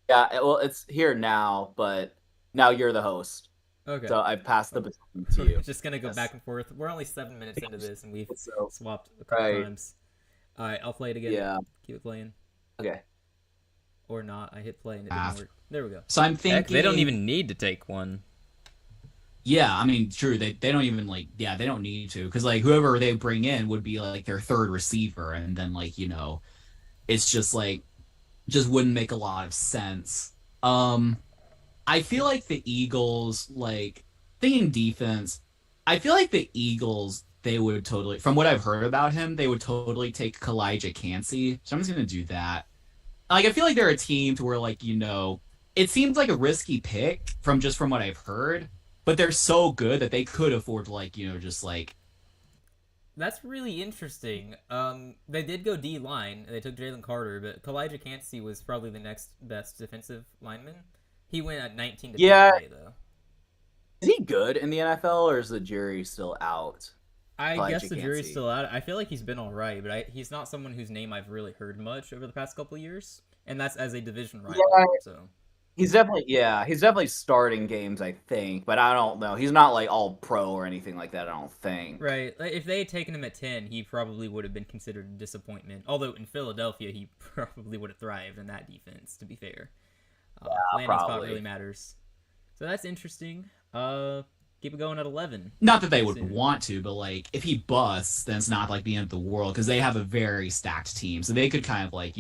S2: Yeah, well, it's here now, but now you're the host.
S1: Okay.
S2: So I've passed the baton to you.
S1: Just gonna go
S2: Yes.
S1: back and forth. We're only 7 minutes into this, and we've
S2: So,
S1: swapped a couple
S2: right.
S1: times. All right, I'll play it again.
S2: yeah.
S1: Keep it playing,
S2: Okay.
S1: or not. I hit play and it didn't work. There we go.
S3: So I'm thinking
S4: Heck, they don't even need to take one.
S3: Yeah, I mean, true. They don't even like. Yeah, they don't need to because like whoever they bring in would be like their third receiver, and then like it's just like just wouldn't make a lot of sense. I feel like the Eagles like thinking defense. I feel like the Eagles they would totally, from what I've heard about him, they would totally take Kalijah Cansey. So I'm just gonna do that. Like I feel like they're a team to where like it seems like a risky pick from what I've heard. But they're so good that they could afford to, like, just like.
S1: That's really interesting. They did go D line. They took Jalen Carter, but Kalijah Cansey was probably the next best defensive lineman. He went at 19 to 10 today, though.
S2: Is he good in the NFL, or is the jury still out?
S1: I
S2: Kalijah
S1: guess the jury's
S2: Cansey.
S1: still out. I feel like he's been all right, but he's not someone whose name I've really heard much over the past couple of years, and that's as a division rival.
S2: Yeah.
S1: So
S2: He's definitely starting games, I think, but I don't know. He's not like all pro or anything like that, I don't think.
S1: right, like, if they had taken him at 10, he probably would have been considered a disappointment. Although in Philadelphia, he probably would have thrived in that defense. To be fair, landing spot
S2: probably.
S1: really matters. So that's interesting. Keep it going at 11.
S3: Not that they would
S1: Soon.
S3: want to, but like if he busts, then it's not like the end of the world because they have a very stacked team, so they could kind of like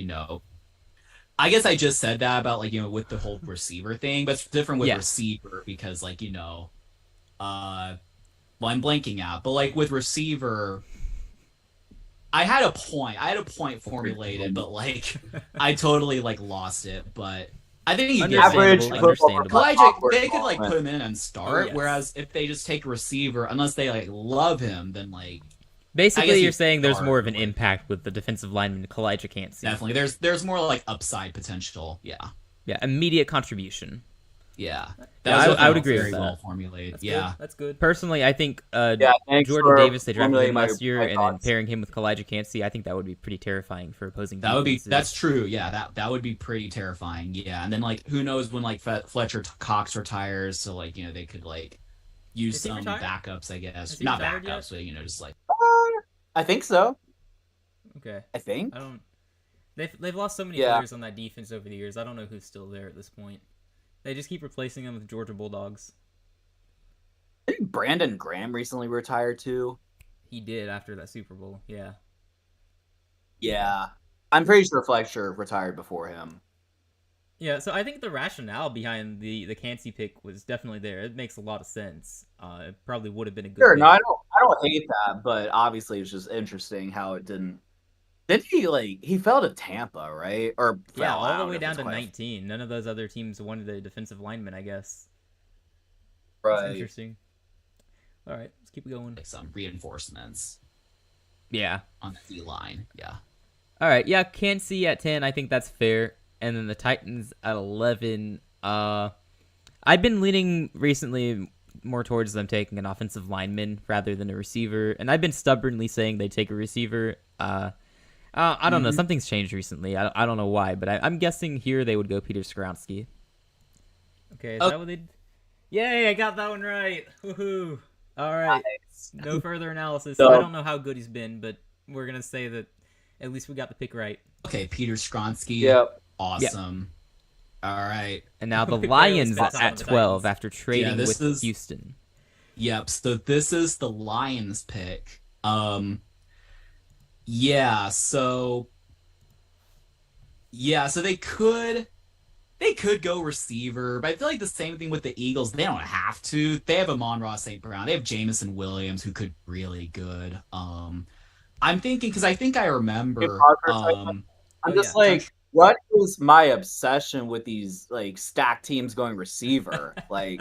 S3: I guess I just said that about like with the whole receiver thing, but it's different with
S4: Yeah.
S3: receiver because like well I'm blanking out, but like with receiver, I had a point formulated, but like I totally like lost it. But I think he did.
S2: Average
S3: Like,
S4: Understandable.
S3: Kalijah, they could like put him in and start.
S1: Oh, yes.
S3: Whereas if they just take a receiver, unless they like love him, then like
S4: Basically,
S3: guess
S4: you're
S3: you
S4: saying there's
S3: start,
S4: more of an
S3: like-
S4: impact with the defensive lineman Kalijah Cansey.
S3: definitely there's more like upside potential. Yeah,
S4: Yeah, immediate contribution.
S3: yeah.
S4: Yeah,
S3: was
S4: I would agree
S3: very
S4: with
S3: well
S4: that.
S3: formulated.
S1: That's
S3: Yeah.
S1: good. That's good.
S4: Personally, I think
S2: Yeah, thanks
S4: Jordan
S2: for
S4: Davis, they drafted
S2: formulating
S4: him
S2: my-
S4: last year,
S2: my
S4: and then
S2: thoughts.
S4: pairing him with Kalijah Cansey, I think that would be pretty terrifying for opposing
S3: That would be
S4: defenses.
S3: that's true. Yeah, that would be pretty terrifying. Yeah, and then like who knows when like Fletcher Cox retires, so like they could like use
S1: Is he
S3: some
S1: retired?
S3: backups, I guess.
S1: Is he
S3: Not
S1: retired
S3: backups,
S1: yet?
S3: but just like
S2: I think so.
S1: Okay.
S2: I think.
S1: I don't. They've lost so many
S2: Yeah.
S1: players on that defense over the years. I don't know who's still there at this point. They just keep replacing them with Georgia Bulldogs.
S2: I think Brandon Graham recently retired too.
S1: He did after that Super Bowl. Yeah.
S2: Yeah. I'm pretty sure Fletcher retired before him.
S1: Yeah, so I think the rationale behind the Cansey pick was definitely there. It makes a lot of sense. It probably would have been a good
S2: Sure,
S1: pick.
S2: no, I don't hate that, but obviously it's just interesting how it didn't. Didn't he fell to Tampa, right? Or
S1: Yeah,
S2: fell, I
S1: all the
S2: don't
S1: way
S2: know if
S1: down
S2: it's
S1: to
S2: quite-
S1: 19. None of those other teams wanted a defensive lineman, I guess. That's
S2: Right.
S1: interesting. All right, let's keep it going.
S3: like some reinforcements
S4: Yeah.
S3: on the D line. Yeah.
S4: All right. Yeah, Cansey at 10. I think that's fair. And then the Titans at 11. I've been leaning recently more towards them taking an offensive lineman rather than a receiver, and I've been stubbornly saying they take a receiver. I don't know. Something's changed recently. I don't know why, but I'm guessing here they would go Peter Skronsky.
S1: Okay, is that what they... Yay, I got that one right. Woohoo. All right.
S2: Nice.
S1: No further analysis.
S2: So-
S1: I don't know how good he's been, but we're going to say that at least we got the pick right.
S3: Okay, Peter Skronsky.
S2: Yep.
S3: Awesome. All right.
S4: And now the
S1: We barely
S4: Lions
S1: spent time on
S4: at
S1: the
S4: 12
S1: Titans.
S4: after trading
S3: this
S4: with
S3: is-
S4: Houston.
S3: Yep. So this is the Lions pick. Yeah. So they could go receiver, but I feel like the same thing with the Eagles. They don't have to. They have Amon-Ra St. Brown. They have Jamison Williams, who could be really good. I'm thinking because I think I remember.
S2: Hey, Parker,
S3: Um,
S2: I'm
S1: Oh,
S2: just
S1: yeah,
S2: like, what is my obsession with these like stacked teams going receiver? Like,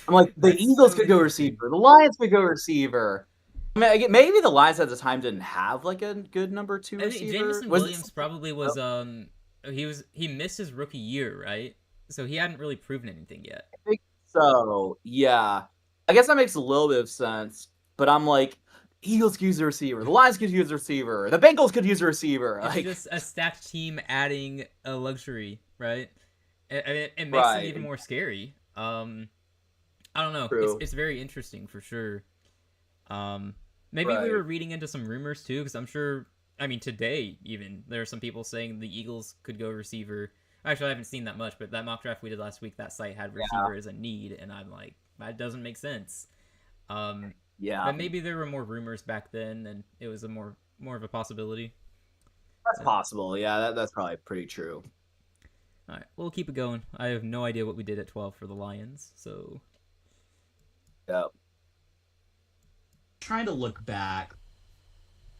S2: I'm like, the
S1: That's
S2: Eagles
S1: so
S2: could go
S1: interesting.
S2: receiver, the Lions could go receiver. I mean, maybe the Lions at the time didn't have like a good number two
S1: I think
S2: receiver.
S1: Jameson
S2: Was it-
S1: Williams probably was he missed his rookie year, right? So he hadn't really proven anything yet.
S2: I think so, yeah. I guess that makes a little bit of sense, but I'm like, Eagles could use a receiver, the Lions could use a receiver, the Bengals could use a receiver.
S1: It's
S2: Like,
S1: just a stacked team adding a luxury, right? It makes
S2: Right.
S1: it even more scary. I don't know.
S2: True.
S1: It's very interesting for sure. Maybe we
S2: Right.
S1: were reading into some rumors too, because I'm sure. I mean, today even there are some people saying the Eagles could go receiver. Actually, I haven't seen that much, but that mock draft we did last week, that site had receiver as a need, and I'm like, that doesn't make sense.
S2: yeah,
S1: But maybe there were more rumors back then, and it was a more of a possibility.
S2: that's possible. Yeah, that's probably pretty true.
S1: All right, we'll keep it going. I have no idea what we did at 12 for the Lions, so
S2: Yeah.
S3: Trying to look back.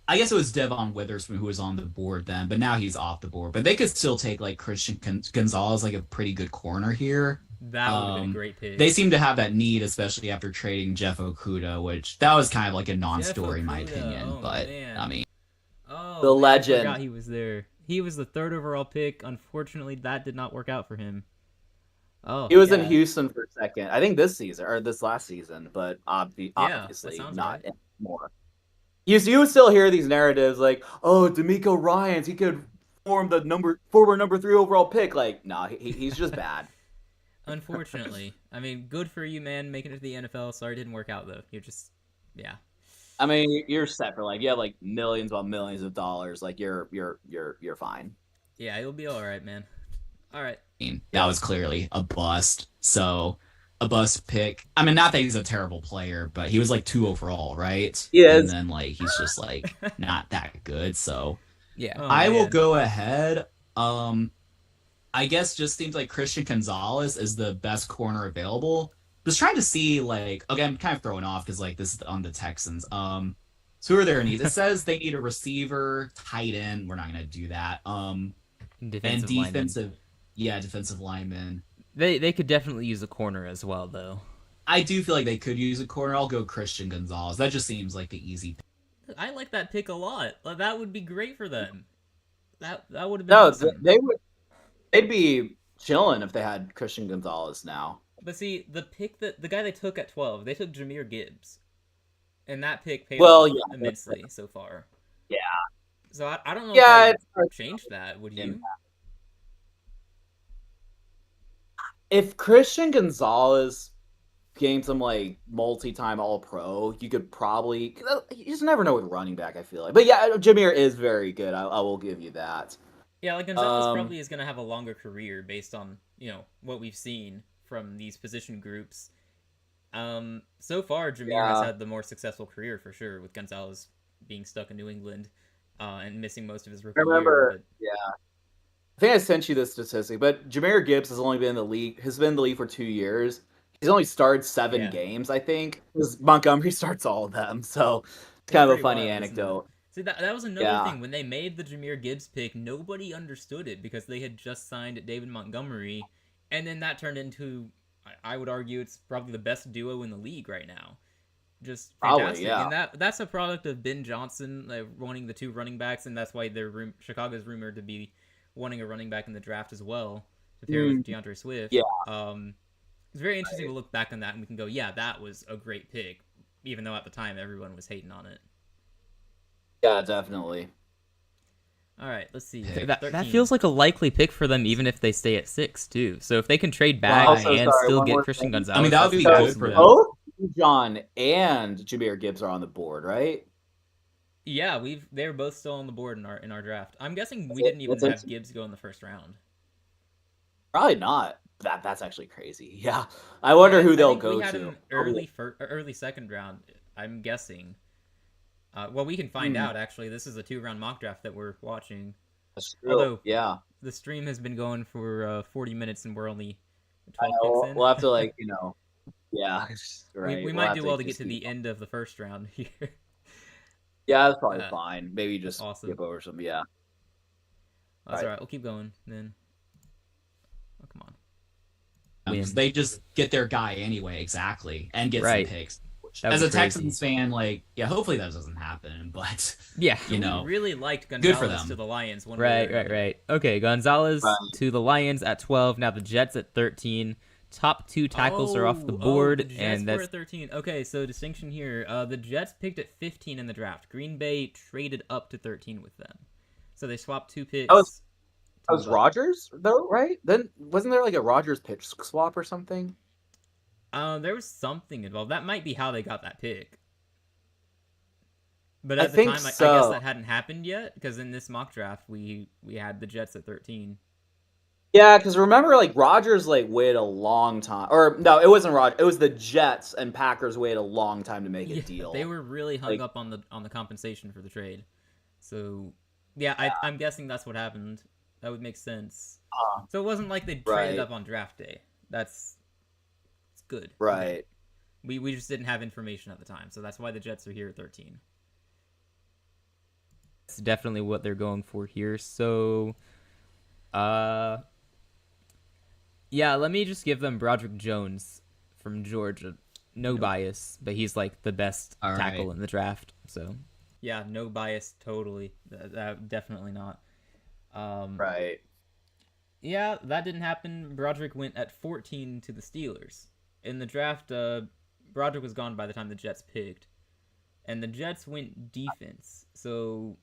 S3: I guess it was Devon Witherspoon who was on the board then, but now he's off the board. But they could still take like Christian Gonzalez, like a pretty good corner here.
S1: that would have been a great pick.
S3: They seem to have that need, especially after trading Jeff Okuda, which that was kind of like a non-story in my
S1: Okuda,
S3: opinion.
S1: oh,
S3: But
S1: man.
S3: I mean,
S1: Oh,
S2: The
S1: man,
S2: legend.
S1: I forgot he was there. He was the 3rd overall pick. Unfortunately, that did not work out for him. Oh,
S2: He was
S1: yeah.
S2: in Houston for a second. I think this season or this last season, but
S1: that
S2: obviously
S1: sounds
S2: not
S1: right.
S2: anymore. You still hear these narratives like, "Oh, D'Amico Ryans, he could form the former number 3 overall pick." Like, no, he's just bad.
S1: Unfortunately, I mean, good for you, man, making it to the NFL. Sorry, it didn't work out though. You're just, yeah.
S2: I mean, you're set for like you have like millions upon millions of dollars. Like you're fine.
S1: Yeah, you'll be all right, man. All right.
S3: that was clearly a bust. So a bust pick. I mean, not that he's a terrible player, but he was like 2 overall, right?
S2: He is.
S3: And then like he's just like not that good. So
S4: Yeah.
S1: Oh,
S3: I will
S1: man.
S3: go ahead. I guess just seems like Christian Gonzalez is the best corner available. Just trying to see like, okay, I'm kind of throwing off because like this is on the Texans. So who are their needs? It says they need a receiver, tight end. We're not gonna do that. And
S4: Defensive
S3: defensive, defensive lineman.
S4: They could definitely use a corner as well, though.
S3: I do feel like they could use a corner. I'll go Christian Gonzalez. That just seems like the easy pick.
S1: I like that pick a lot. Like, that would be great for them. That would have been
S2: No,
S1: awesome.
S2: they'd be chilling if they had Christian Gonzalez now.
S1: But see, the guy they took at 12, they took Jahmyr Gibbs, and that pick paid
S2: Well,
S1: off
S2: yeah,
S1: immensely so far.
S2: Yeah.
S1: So I don't know
S2: Yeah,
S1: if
S2: it's hard
S1: I'd change that. Would you?
S2: If Christian Gonzalez gained some like multi-time All-Pro, you could probably. You just never know with running back. I feel like, but yeah, Jameer is very good. I will give you that.
S1: Yeah, like Gonzalez
S2: Um,
S1: probably is going to have a longer career based on what we've seen from these position groups. So far, Jameer has
S2: Yeah.
S1: had the more successful career for sure, with Gonzalez being stuck in New England and missing most of his rookie
S2: I remember.
S1: year.
S2: Yeah. I think I sent you this statistic, but Jameer Gibbs has only been in the league. Has been in the league for 2 years. He's only started 7
S1: Yeah.
S2: games, I think. 'Cause Montgomery starts all of them, so it's kind of a
S1: pretty
S2: funny
S1: wild, isn't it?
S2: anecdote.
S1: See, that was another
S2: Yeah.
S1: thing. When they made the Jahmyr Gibbs pick, nobody understood it because they had just signed David Montgomery, and then that turned into, I would argue, it's probably the best duo in the league right now. Just
S2: Probably,
S1: fantastic.
S2: yeah.
S1: And that's a product of Ben Johnson wanting the 2 running backs, and that's why Chicago's rumored to be wanting a running back in the draft as well to pair with DeAndre Swift.
S2: Yeah.
S1: It's very interesting to look back on that, and we can go, yeah, that was a great pick, even though at the time everyone was hating on it.
S2: Yeah, definitely.
S1: All right, let's see.
S4: That
S1: 13.
S4: feels like a likely pick for them, even if they stay at 6 too. So if they can trade back
S2: also,
S4: and
S2: sorry,
S4: still
S2: one
S4: get
S2: more
S4: Christian
S2: thing.
S4: Gonzalez,
S3: I mean, that would
S4: that's
S3: be
S4: awesome
S3: good for
S4: them.
S2: Both John and Jameer Gibbs are on the board, right?
S1: Yeah, they're both still on the board in our draft. I'm guessing we
S2: That's it.
S1: didn't even
S2: That's
S1: have Gibbs go in the first round.
S2: Probably not. That's actually crazy. Yeah, I wonder who
S1: I
S2: they'll
S1: think
S2: go
S1: we had
S2: to.
S1: him early second round. I'm guessing. Well, we can find out. Actually, this is a 2-round mock draft that we're watching.
S2: That's true.
S1: Although-
S2: yeah,
S1: The stream has been going for 40 minutes, and we're only
S2: I
S1: 12
S2: know.
S1: picks in.
S2: We'll have to yeah, right.
S1: we
S2: We'll
S1: might
S2: have
S1: do well to get
S2: just
S1: to the end of the first round here.
S2: Yeah, that's probably
S1: Uh,
S2: fine. Maybe just
S1: awesome.
S2: skip over some. Yeah.
S1: That's
S2: Right.
S1: all right. We'll keep going then. Oh, come on.
S4: Win.
S3: They just get their guy anyway, exactly, and get
S4: Right.
S3: some picks. as a
S4: crazy.
S3: Texans fan, like, yeah, hopefully that doesn't happen. But
S4: Yeah.
S3: you know,
S1: We really liked
S3: good for
S1: Gonzalez
S3: them.
S1: to the Lions.
S4: Right. Okay, Gonzalez
S2: Right.
S4: to the Lions at 12. Now the Jets at 13. Top 2 tackles are off the board,
S1: the Jets
S4: and
S1: were
S4: that's
S1: at 13. Okay, so distinction here. The Jets picked at 15 in the draft. Green Bay traded up to 13 with them, so they swapped 2 picks.
S2: That was Rodgers, though, right? Then wasn't there like a Rodgers pitch swap or something?
S1: There was something involved. That might be how they got that pick. But
S2: I
S1: at the
S2: think
S1: time, I
S2: so.
S1: guess that hadn't happened yet, because in this mock draft, we had the Jets at 13.
S2: Yeah, because remember, like Rodgers like waited a long time, or no, it wasn't Rodgers. It was the Jets and Packers waited a long time to make a deal.
S1: They were really hung up on the compensation for the trade. So yeah. I'm guessing that's what happened. That would make sense. So it wasn't like they traded up on draft day. It's good.
S2: Right.
S1: We just didn't have information at the time, so that's why the Jets are here at 13.
S4: It's definitely what they're going for here. So, yeah, let me just give them Broderick Jones from Georgia. No bias, but he's like the best tackle in the draft. So
S1: yeah, no bias, totally. Definitely not.
S2: Right.
S1: Yeah, that didn't happen. Broderick went at 14 to the Steelers. In the draft, Broderick was gone by the time the Jets picked. And the Jets went defense. So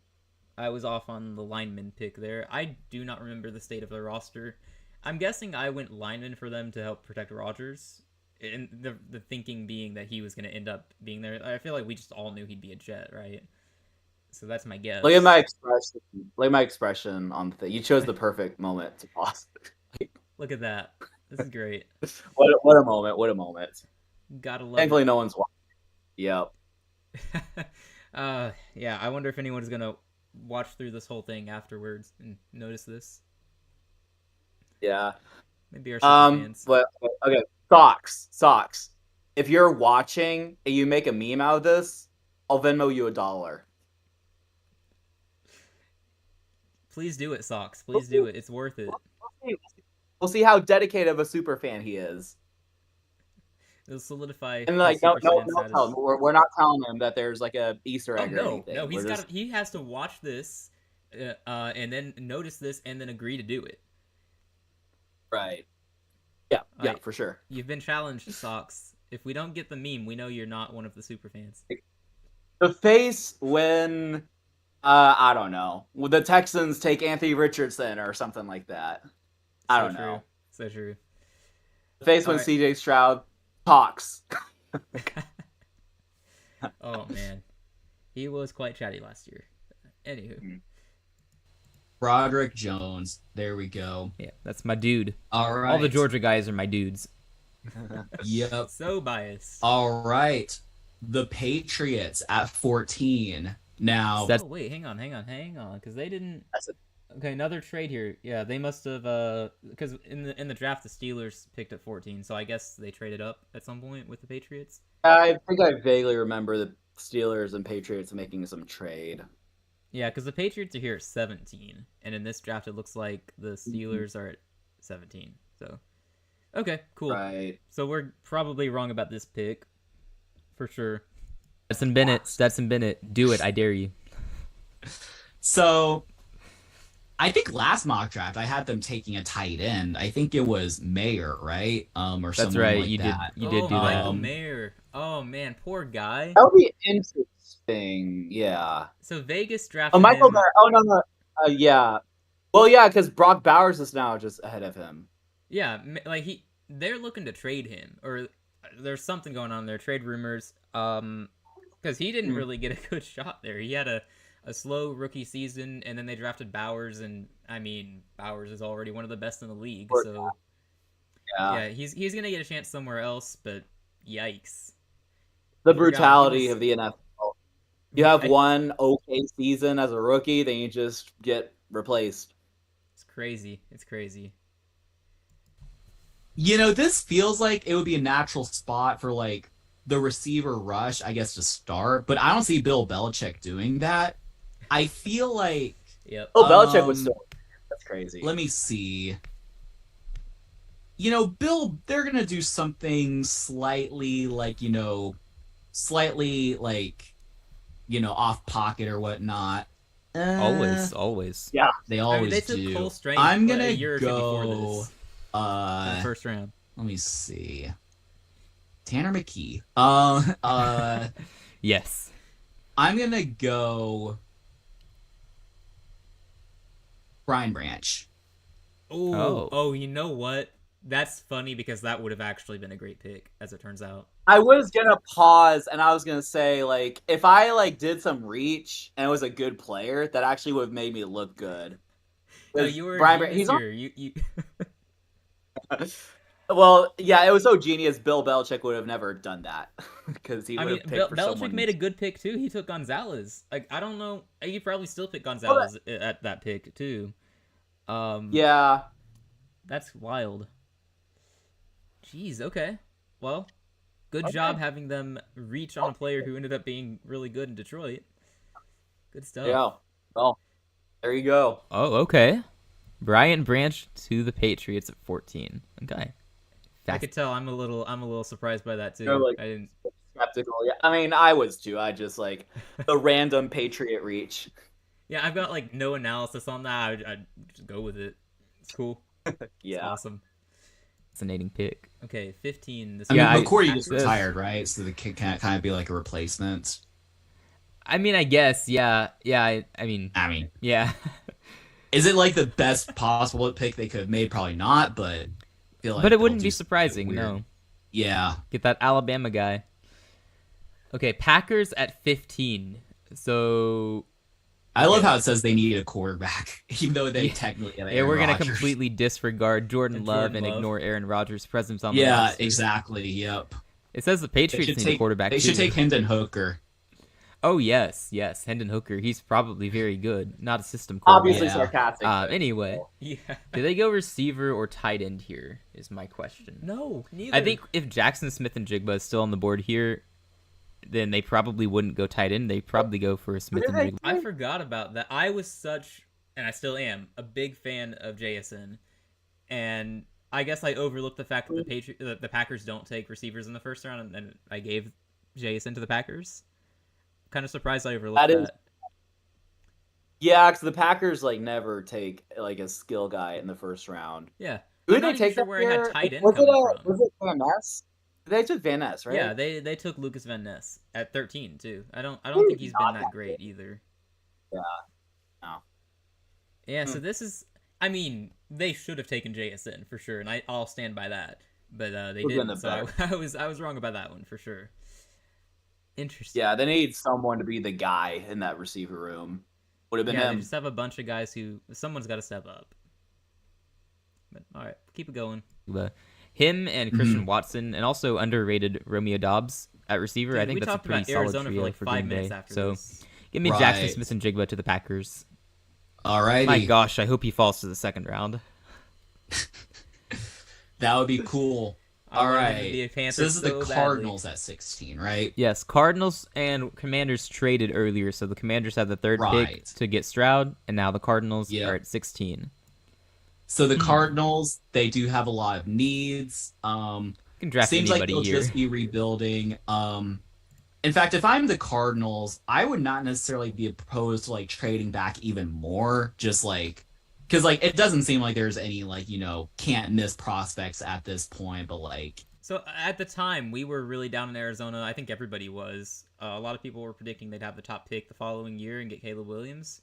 S1: I was off on the lineman pick there. I do not remember the state of their roster. I'm guessing I went lineman for them to help protect Rodgers. And the thinking being that he was going to end up being there. I feel like we just all knew he'd be a Jet, right? So that's my guess.
S2: Look at my expression. Look at my expression on the thing. You chose the perfect moment to pause.
S1: Look at that. This is great.
S2: What a moment. What a moment.
S1: Gotta love
S2: Thankfully,
S1: it.
S2: no one's watching. Yep.
S1: Yeah, I wonder if anyone's going to watch through this whole thing afterwards and notice this.
S2: Yeah.
S1: Maybe our super fans.
S2: But okay, socks. If you're watching and you make a meme out of this, I'll Venmo you $1.
S1: Please do it, Socks. Please do it. It's worth it.
S2: We'll see how dedicated of a super fan he is.
S1: It'll solidify.
S2: And like,
S1: his
S2: no,
S1: Super
S2: tell
S1: Saiyan
S2: him.
S1: status.
S2: We're not telling him that there's like a Easter
S1: Oh
S2: egg or
S1: no,
S2: anything.
S1: no,
S2: We're just-
S1: he has to watch this, and then notice this, and then agree to do it.
S2: right. Yeah, yeah,
S1: Alright.
S2: for sure.
S1: You've been challenged, Socks. If we don't get the meme, we know you're not one of the super fans.
S2: The face when I don't know, when the Texans take Anthony Richardson or something like that. I don't know.
S1: So true.
S2: The face when
S1: Alright.
S2: CJ Stroud talks.
S1: Oh man, he was quite chatty last year. Anywho,
S3: Broderick Jones. There we go.
S4: yeah, that's my dude.
S3: All right.
S4: All the Georgia guys are my dudes.
S3: Yep.
S1: so biased.
S3: All right. The Patriots at 14. Now,
S4: That's-
S1: Oh wait, hang on, because they didn't.
S2: That's it.
S1: Okay, another trade here. Yeah, they must have because in the draft the Steelers picked at 14, so I guess they traded up at some point with the Patriots.
S2: I think I vaguely remember the Steelers and Patriots making some trade.
S1: Yeah, because the Patriots are here at 17, and in this draft it looks like the Steelers are at 17. So, okay, cool.
S2: Right.
S1: So we're probably wrong about this pick, for sure.
S4: Stetson Bennett, do it, I dare you.
S3: so I think last mock draft I had them taking a tight end. I think it was Mayer, right? Or
S4: That's
S3: someone
S4: right.
S3: like
S4: You
S3: that.
S4: did do that.
S1: Michael Mayer. Oh man, poor guy.
S2: That would be interesting. Yeah.
S1: So Vegas drafted
S2: Oh, Michael
S1: him.
S2: Mayer. Oh no. Yeah. Well, yeah, because Brock Bowers is now just ahead of him.
S1: Yeah, like they're looking to trade him, or there's something going on there. Trade rumors. Because he didn't really get a good shot there. He had a slow rookie season, and then they drafted Bowers, and I mean Bowers is already one of the best in the league. So yeah, he's gonna get a chance somewhere else. But yikes,
S2: The
S1: Forgot
S2: brutality
S1: he was-
S2: of the NFL. You have one okay season as a rookie, then you just get replaced.
S1: It's crazy. It's crazy.
S3: You know, this feels like it would be a natural spot for like the receiver rush, I guess, to start. But I don't see Bill Belichick doing that. I feel like
S1: Yep.
S2: Oh, Belichick was still. That's crazy.
S3: let me see. You know, they're gonna do something slightly like, you know, slightly like, off pocket or whatnot.
S4: Always.
S2: Yeah.
S3: They
S1: I
S3: always
S1: mean, they took
S3: do.
S1: Cole Strange
S3: I'm
S1: a
S3: gonna
S1: year or two before
S3: go.
S1: this, in the first round.
S3: Let me see. Tanner McKee.
S4: Yes.
S3: I'm gonna go Brian Branch.
S1: Oh, you know what? That's funny because that would have actually been a great pick, as it turns out.
S2: I was gonna pause and I was gonna say, like, if I like did some reach and it was a good player, that actually would have made me look good.
S1: No, you were
S2: Brian
S1: genius
S2: he's on.
S1: here. You
S2: Well, yeah, it was so genius. Bill Belichick would have never done that because he
S1: I
S2: would
S1: mean,
S2: have picked for
S1: Belichick
S2: someone.
S1: made a good pick too. He took Gonzalez. Like, I don't know. You probably still pick Gonzalez at that pick too.
S2: Yeah,
S1: That's wild. Jeez. Okay. Well, good
S2: Okay.
S1: job having them reach on a player who ended up being really good in Detroit. Good stuff.
S2: yeah. Well, there you go.
S4: Oh, okay. Brian Branch to the Patriots at 14. Okay.
S1: I could tell. I'm a little surprised by that too.
S2: You're, like,
S1: I didn't.
S2: skeptical. Yeah, I mean, I was too. I just like the random Patriot reach.
S1: Yeah, I've got like no analysis on that. I'd just go with it. It's cool. It's
S2: Yeah.
S1: awesome.
S4: Fascinating pick.
S1: Okay, 15. This
S3: I mean,
S4: Yeah,
S3: McCourty just
S4: this-
S3: retired, right? So they can kind of be like a replacement.
S4: I mean, I guess, yeah. I mean,
S3: I mean,
S4: yeah.
S3: is it like the best possible pick they could have made? Probably not, but I feel like
S4: But it
S3: they'll
S4: wouldn't
S3: do
S4: be
S3: something
S4: surprising,
S3: weird.
S4: no.
S3: Yeah.
S4: Get that Alabama guy. Okay, Packers at 15. So
S3: I love how it says they need a quarterback, even though they
S4: Yeah.
S3: technically have
S4: yeah,
S3: Aaron
S4: we're gonna
S3: Rodgers.
S4: completely disregard Jordan
S1: And
S4: Love
S1: Jordan
S4: and
S1: Love.
S4: ignore Aaron Rodgers' presence on the
S3: Yeah,
S4: roster.
S3: exactly. Yep.
S4: It says the
S3: They
S4: Patriots
S3: should
S4: need
S3: take
S4: a quarterback
S3: They should
S4: too.
S3: take Hendon Hooker.
S4: Oh yes, Hendon Hooker. He's probably very good. Not a system quarterback.
S2: Obviously
S3: Yeah.
S2: sarcastic. but-
S4: Anyway,
S1: Yeah.
S4: do they go receiver or tight end here? Is my question.
S1: No, neither.
S4: I think if Jackson Smith and Jigba is still on the board here, then they probably wouldn't go tight end. They probably go for Smith and
S2: they-
S4: Jigba.
S1: I forgot about that. I was such, and I still am, a big fan of JSN, and I guess I overlooked the fact that the Packers don't take receivers in the first round, and I gave JSN to the Packers. Kind of surprised I overlooked
S2: That
S1: that.
S2: is- Yeah, because the Packers like never take like a skill guy in the first round.
S1: Yeah.
S2: Who
S1: I'm
S2: did
S1: not
S2: they take
S1: even sure
S2: that
S1: where I had
S2: year?
S1: tight end
S2: Was it
S1: coming from.
S2: was it Van Ness? They took Van Ness, right?
S1: Yeah, they took Lucas Van Ness at 13 too. I don't
S2: Ooh,
S1: think he's been
S2: not
S1: that
S2: that
S1: great either.
S2: Yeah. No.
S1: Yeah, so this is, I mean, they should have taken JSN for sure, and I'll stand by that. But they
S2: Would've been
S1: didn't,
S2: the
S1: so I was wrong about that one for sure. Interesting.
S2: Yeah, they need someone to be the guy in that receiver room. Would have been
S1: Yeah, they
S2: him.
S1: just have a bunch of guys who someone's got to step up. But all right, keep it going.
S4: Him and Christian Watson, and also underrated Romeo Dobbs at receiver. I
S1: Dude,
S4: think
S1: we
S4: that's a
S1: talked
S4: pretty
S1: about
S4: solid
S1: Arizona
S4: trio
S1: for like
S4: for
S1: 5
S4: Green
S1: minutes
S4: Bay.
S1: after
S4: So
S1: this.
S4: give me Jackson
S3: Right.
S4: Smith and Jigba to the Packers.
S3: Alrighty.
S4: My gosh, I hope he falls to the second round.
S3: That would be cool.
S1: I
S3: All
S1: wanted him to be a
S3: right.
S1: Panther
S3: So this is the
S1: so badly.
S3: Cardinals at 16, right?
S4: Yes, Cardinals and Commanders traded earlier, so the Commanders had the third pick
S3: Right.
S4: to get Stroud, and now the Cardinals
S3: Yeah.
S4: are at 16.
S3: So the Cardinals, they do have a lot of needs.
S4: You can draft
S3: Seems like
S4: anybody
S3: they'll
S4: here.
S3: just be rebuilding. In fact, if I'm the Cardinals, I would not necessarily be opposed to like trading back even more. Just like, because like it doesn't seem like there's any like can't miss prospects at this point. But like,
S1: So at the time, we were really down in Arizona. I think everybody was. A lot of people were predicting they'd have the top pick the following year and get Caleb Williams.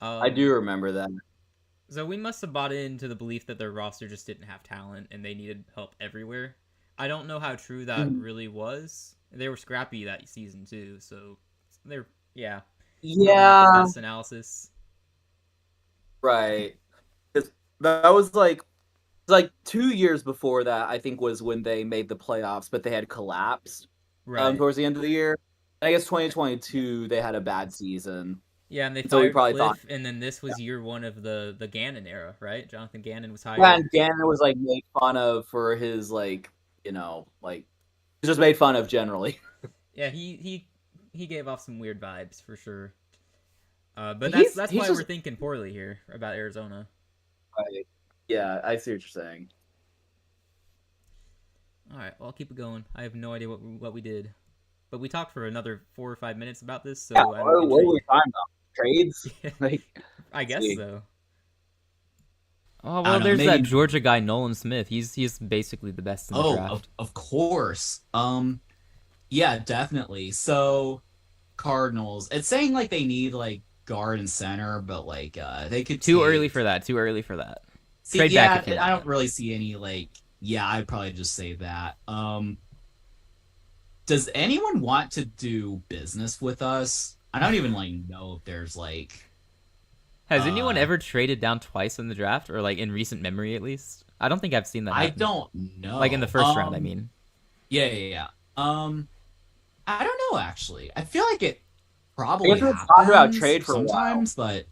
S2: I do remember that.
S1: So we must have bought into the belief that their roster just didn't have talent and they needed help everywhere. I don't know how true that really was. They were scrappy that season too, so they're probably not
S2: Yeah,
S1: the best analysis.
S2: right. 'Cause that was like 2 years before that. I think was when they made the playoffs, but they had collapsed
S1: Right.
S2: towards the end of the year. I guess 2022 they had a bad season.
S1: Yeah, and they
S2: So we
S1: fired
S2: probably
S1: Cliff,
S2: thought-
S1: and then this was year one of the Gannon era, right? Jonathan Gannon was hired.
S2: Yeah, and Gannon was like made fun of for his like just made fun of generally.
S1: Yeah, he gave off some weird vibes for sure. But
S2: He's-
S1: that's
S2: he's
S1: why
S2: just-
S1: we're thinking poorly here about Arizona.
S2: Right. Yeah, I see what you're saying.
S1: All right, well, I'll keep it going. I have no idea what we did. but we talked for another 4 or 5 minutes about this, so
S2: Yeah,
S1: I'm
S2: what were we
S1: intrigued.
S2: talking about? Trades? Like,
S1: I guess
S2: see.
S1: so.
S4: Oh
S3: I
S4: well,
S3: don't know,
S4: there's that
S3: maybe-
S4: Georgia guy Nolan Smith. He's basically the best in the
S3: Oh,
S4: draft.
S3: of course. Yeah, definitely. So Cardinals, it's saying like they need like guard and center, but like they could
S4: Too
S3: take...
S4: early for that. Too early for that.
S3: See,
S4: Trade
S3: yeah,
S4: back if you
S3: I
S4: want.
S3: don't really see any like. Yeah, I'd probably just say that. Does anyone want to do business with us? I don't even like know if there's like.
S4: Has anyone
S3: Uh,
S4: ever traded down twice in the draft, or like in recent memory at least? I don't think I've seen that.
S3: I
S4: happen.
S3: don't know.
S4: Like in the first round, I mean.
S3: Yeah. I don't know actually. I feel like it probably
S2: I guess we're talking about
S3: happens
S2: trade for a while.
S3: sometimes, but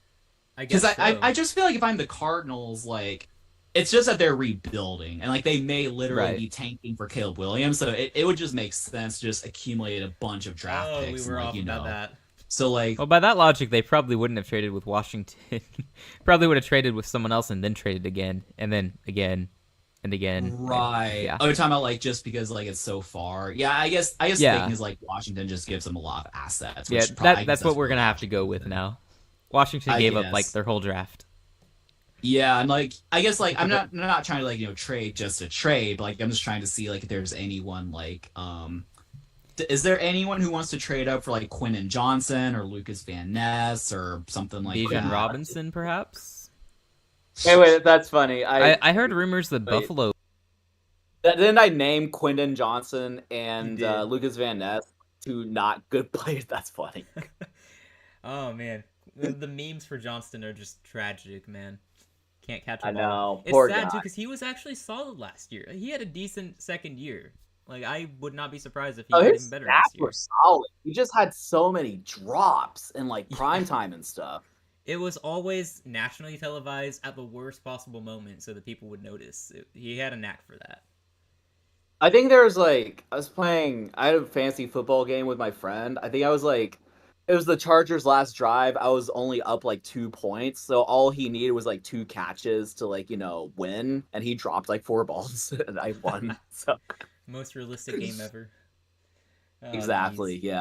S1: I guess
S3: because
S1: so.
S3: I just feel like if I'm the Cardinals, like it's just that they're rebuilding and like they may literally
S4: Right.
S3: be tanking for Caleb Williams, so it would just make sense to just accumulate a bunch of draft
S1: Oh,
S3: picks.
S1: we were
S3: and, like,
S1: off
S3: you
S1: about
S3: know.
S1: that.
S3: So like
S4: Well, by that logic, they probably wouldn't have traded with Washington. Probably would have traded with someone else and then traded again, and then again, and again. and-
S3: right.
S4: yeah.
S3: Oh, you're talking about like just because like it's so far. Yeah, I guess
S4: Yeah.
S3: the thing is like Washington just gives them a lot of assets.
S4: Yeah,
S3: Which I guess
S4: that's what we're
S3: really
S4: gonna have to go with now. Washington
S3: I
S4: gave up
S3: guess.
S4: like their whole draft.
S3: Yeah, and like I guess like I'm not trying to like trade just to trade, but like I'm just trying to see like if there's anyone like is there anyone who wants to trade up for like Quentin Johnson or Lucas Van Ness or something like
S4: Bijan
S3: that?
S4: Robinson, perhaps.
S2: Hey, wait, that's funny.
S4: I heard rumors that
S2: Wait.
S4: Buffalo.
S2: Didn't I name Quentin Johnson and
S1: You did.
S2: Lucas Van Ness two not good players? That's funny.
S1: Oh man, the memes for Johnston are just tragic, man. Can't catch a
S2: I
S1: ball.
S2: know.
S1: It's
S2: Poor
S1: sad
S2: guy.
S1: too because he was actually solid last year. He had a decent second year. Like I would not be surprised if he
S2: Oh,
S1: got
S2: his
S1: even better
S2: stats
S1: this year.
S2: were solid. He just had so many drops in like prime time and stuff.
S1: It was always nationally televised at the worst possible moment, so that people would notice. He had a knack for that.
S2: I think there was like I had a fantasy football game with my friend. I think I was like it was the Chargers' last drive. I was only up like 2 points, so all he needed was like 2 catches to like win, and he dropped like 4 balls and I won. So
S1: Most realistic game ever. Oh,
S2: exactly,
S1: jeez.
S2: yeah.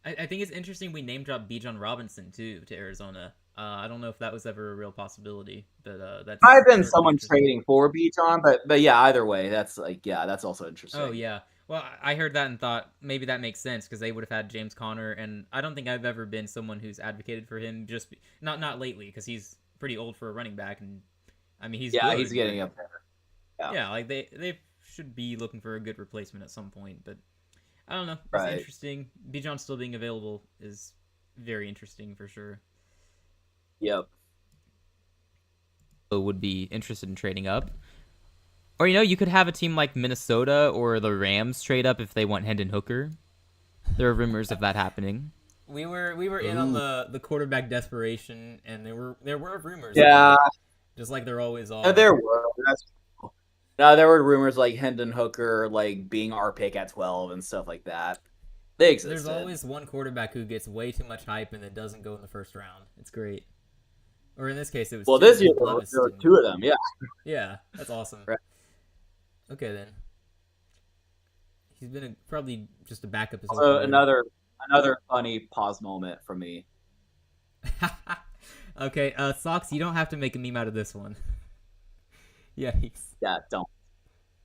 S1: I think it's interesting we name dropped Bijan Robinson too to Arizona. I don't know if that was ever a real possibility, but that's
S2: Might have been
S1: certainly
S2: someone
S1: interesting.
S2: trading for Bijan, but yeah, either way, that's like that's also interesting.
S1: Oh yeah. Well, I heard that and thought maybe that makes sense because they would have had James Conner, and I don't think I've ever been someone who's advocated for him. Not lately because he's pretty old for a running back, and I mean he's good,
S2: he's getting
S1: but-
S2: up there.
S1: Yeah, like they should be looking for a good replacement at some point, but I don't know. It's
S2: Right.
S1: interesting. Bijan still being available is very interesting for sure.
S2: Yep.
S4: Would be interested in trading up. Or you could have a team like Minnesota or the Rams trade up if they want Hendon Hooker. There are rumors of that happening.
S1: We were in on the quarterback desperation, and there were rumors.
S2: Yeah,
S1: just like there always are.
S2: no, there were. That's true. No, there were rumors like Hendon Hooker like being our pick at 12 and stuff like that. They existed.
S1: There's always one quarterback who gets way too much hype and then doesn't go in the first round. It's great. Or in this case, it was.
S2: Well,
S1: two.
S2: this year
S1: Levis
S2: there were
S1: didn't-
S2: 2 of them. Yeah.
S1: Yeah, that's awesome.
S2: Right.
S1: Okay then. He's been probably just a backup his whole
S2: So
S1: career.
S2: another funny pause moment from me.
S1: Okay, Socks, you don't have to make a meme out of this one. Yikes.
S2: Yeah, don't.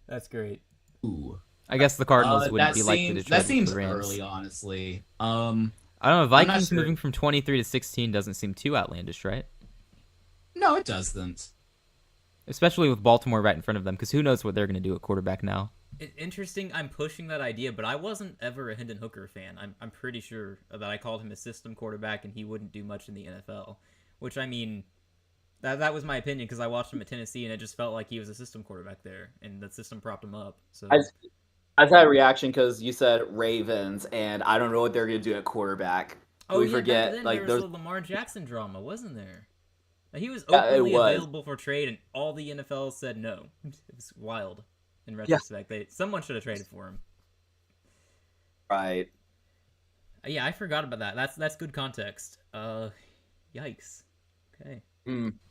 S1: That's great.
S3: Ooh.
S4: I guess the Cardinals wouldn't be likely to trade
S3: that
S4: with
S3: seems
S4: the Rams.
S3: early, honestly.
S4: I don't know.
S3: not
S4: Vikings
S3: sure.
S4: moving from 23 to 16 doesn't seem too outlandish, right?
S3: No, it doesn't.
S4: Especially with Baltimore right in front of them, because who knows what they're going to do at quarterback now.
S1: Interesting. I'm pushing that idea, but I wasn't ever a Hendon Hooker fan. I'm pretty sure that I called him a system quarterback, and he wouldn't do much in the NFL. Which I mean, that was my opinion because I watched him at Tennessee, and it just felt like he was a system quarterback there, and the system propped him up. So
S2: I had a reaction because you said Ravens, and I don't know what they're gonna do at quarterback.
S1: oh
S2: we
S1: yeah,
S2: forget
S1: back then,
S2: like
S1: there was
S2: there's
S1: the Lamar Jackson drama, wasn't there? Like, he was
S2: Yeah, it
S1: openly
S2: was.
S1: available for trade, and all the NFL said no. It was wild. In retrospect, someone should have traded for him.
S2: right.
S1: Yeah, I forgot about that. That's good context. Yikes. Okay.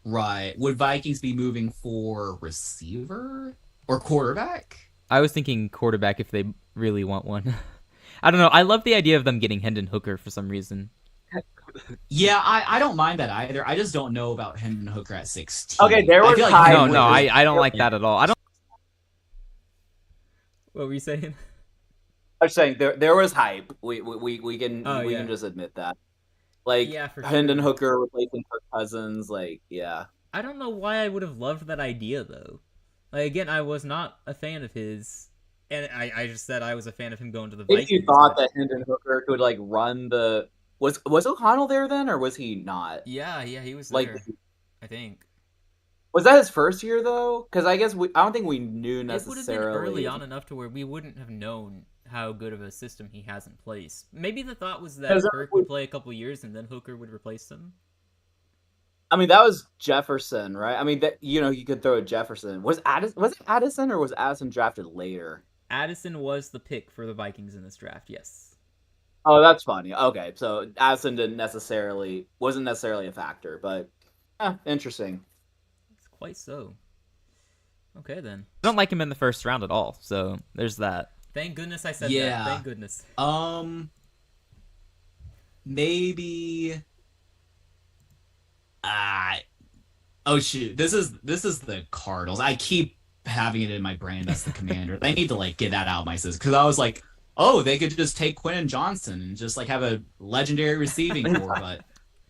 S3: Right. Would Vikings be moving for receiver or quarterback?
S4: I was thinking quarterback if they really want one. I don't know. I love the idea of them getting Hendon Hooker for some reason.
S3: Yeah, I don't mind that either. I just don't know about Hendon Hooker at 16.
S2: Okay, there
S3: I
S2: was
S3: feel
S2: high-
S3: Hendon
S4: No,
S3: Hooker-
S4: I don't like that at all. I don't.
S1: What were you saying?
S2: I'm saying there was hype. We can
S1: Oh,
S2: we
S1: yeah.
S2: can just admit that. Like
S1: Yeah, for
S2: Hendon
S1: sure.
S2: Hooker replacing Kirk Cousins, like yeah.
S1: I don't know why I would have loved that idea though. Like again, I was not a fan of his, and I just said I was a fan of him going to the Vikings.
S2: If you thought that Hendon Hooker could like run the was O'Connell there then, or was he not?
S1: Yeah, he was
S2: Like,
S1: there. I think
S2: was that his first year though? Because I guess I don't think we knew
S1: it would have been
S2: necessarily.
S1: early on enough to where we wouldn't have known how good of a system he has in place. Maybe the thought was that
S2: 'Cause
S1: Kirk would play a couple years and then Hooker would replace him.
S2: I mean, that was Jefferson, right? I mean, that you could throw a Jefferson. Was it Addison or was Addison drafted later?
S1: Addison was the pick for the Vikings in this draft. Yes.
S2: Oh, that's funny. Okay, so Addison wasn't necessarily a factor, but interesting.
S1: It's quite so. Okay then.
S4: I don't like him in the first round at all. So there's that.
S1: Thank goodness I said
S3: Yeah.
S1: that. Thank goodness.
S3: Maybe. Oh shoot! This is the Cardinals. I keep having it in my brain. That's the Commander. They need to like get that out of my system because I was like, oh, they could just take Quentin Johnson and just like have a legendary receiving core. But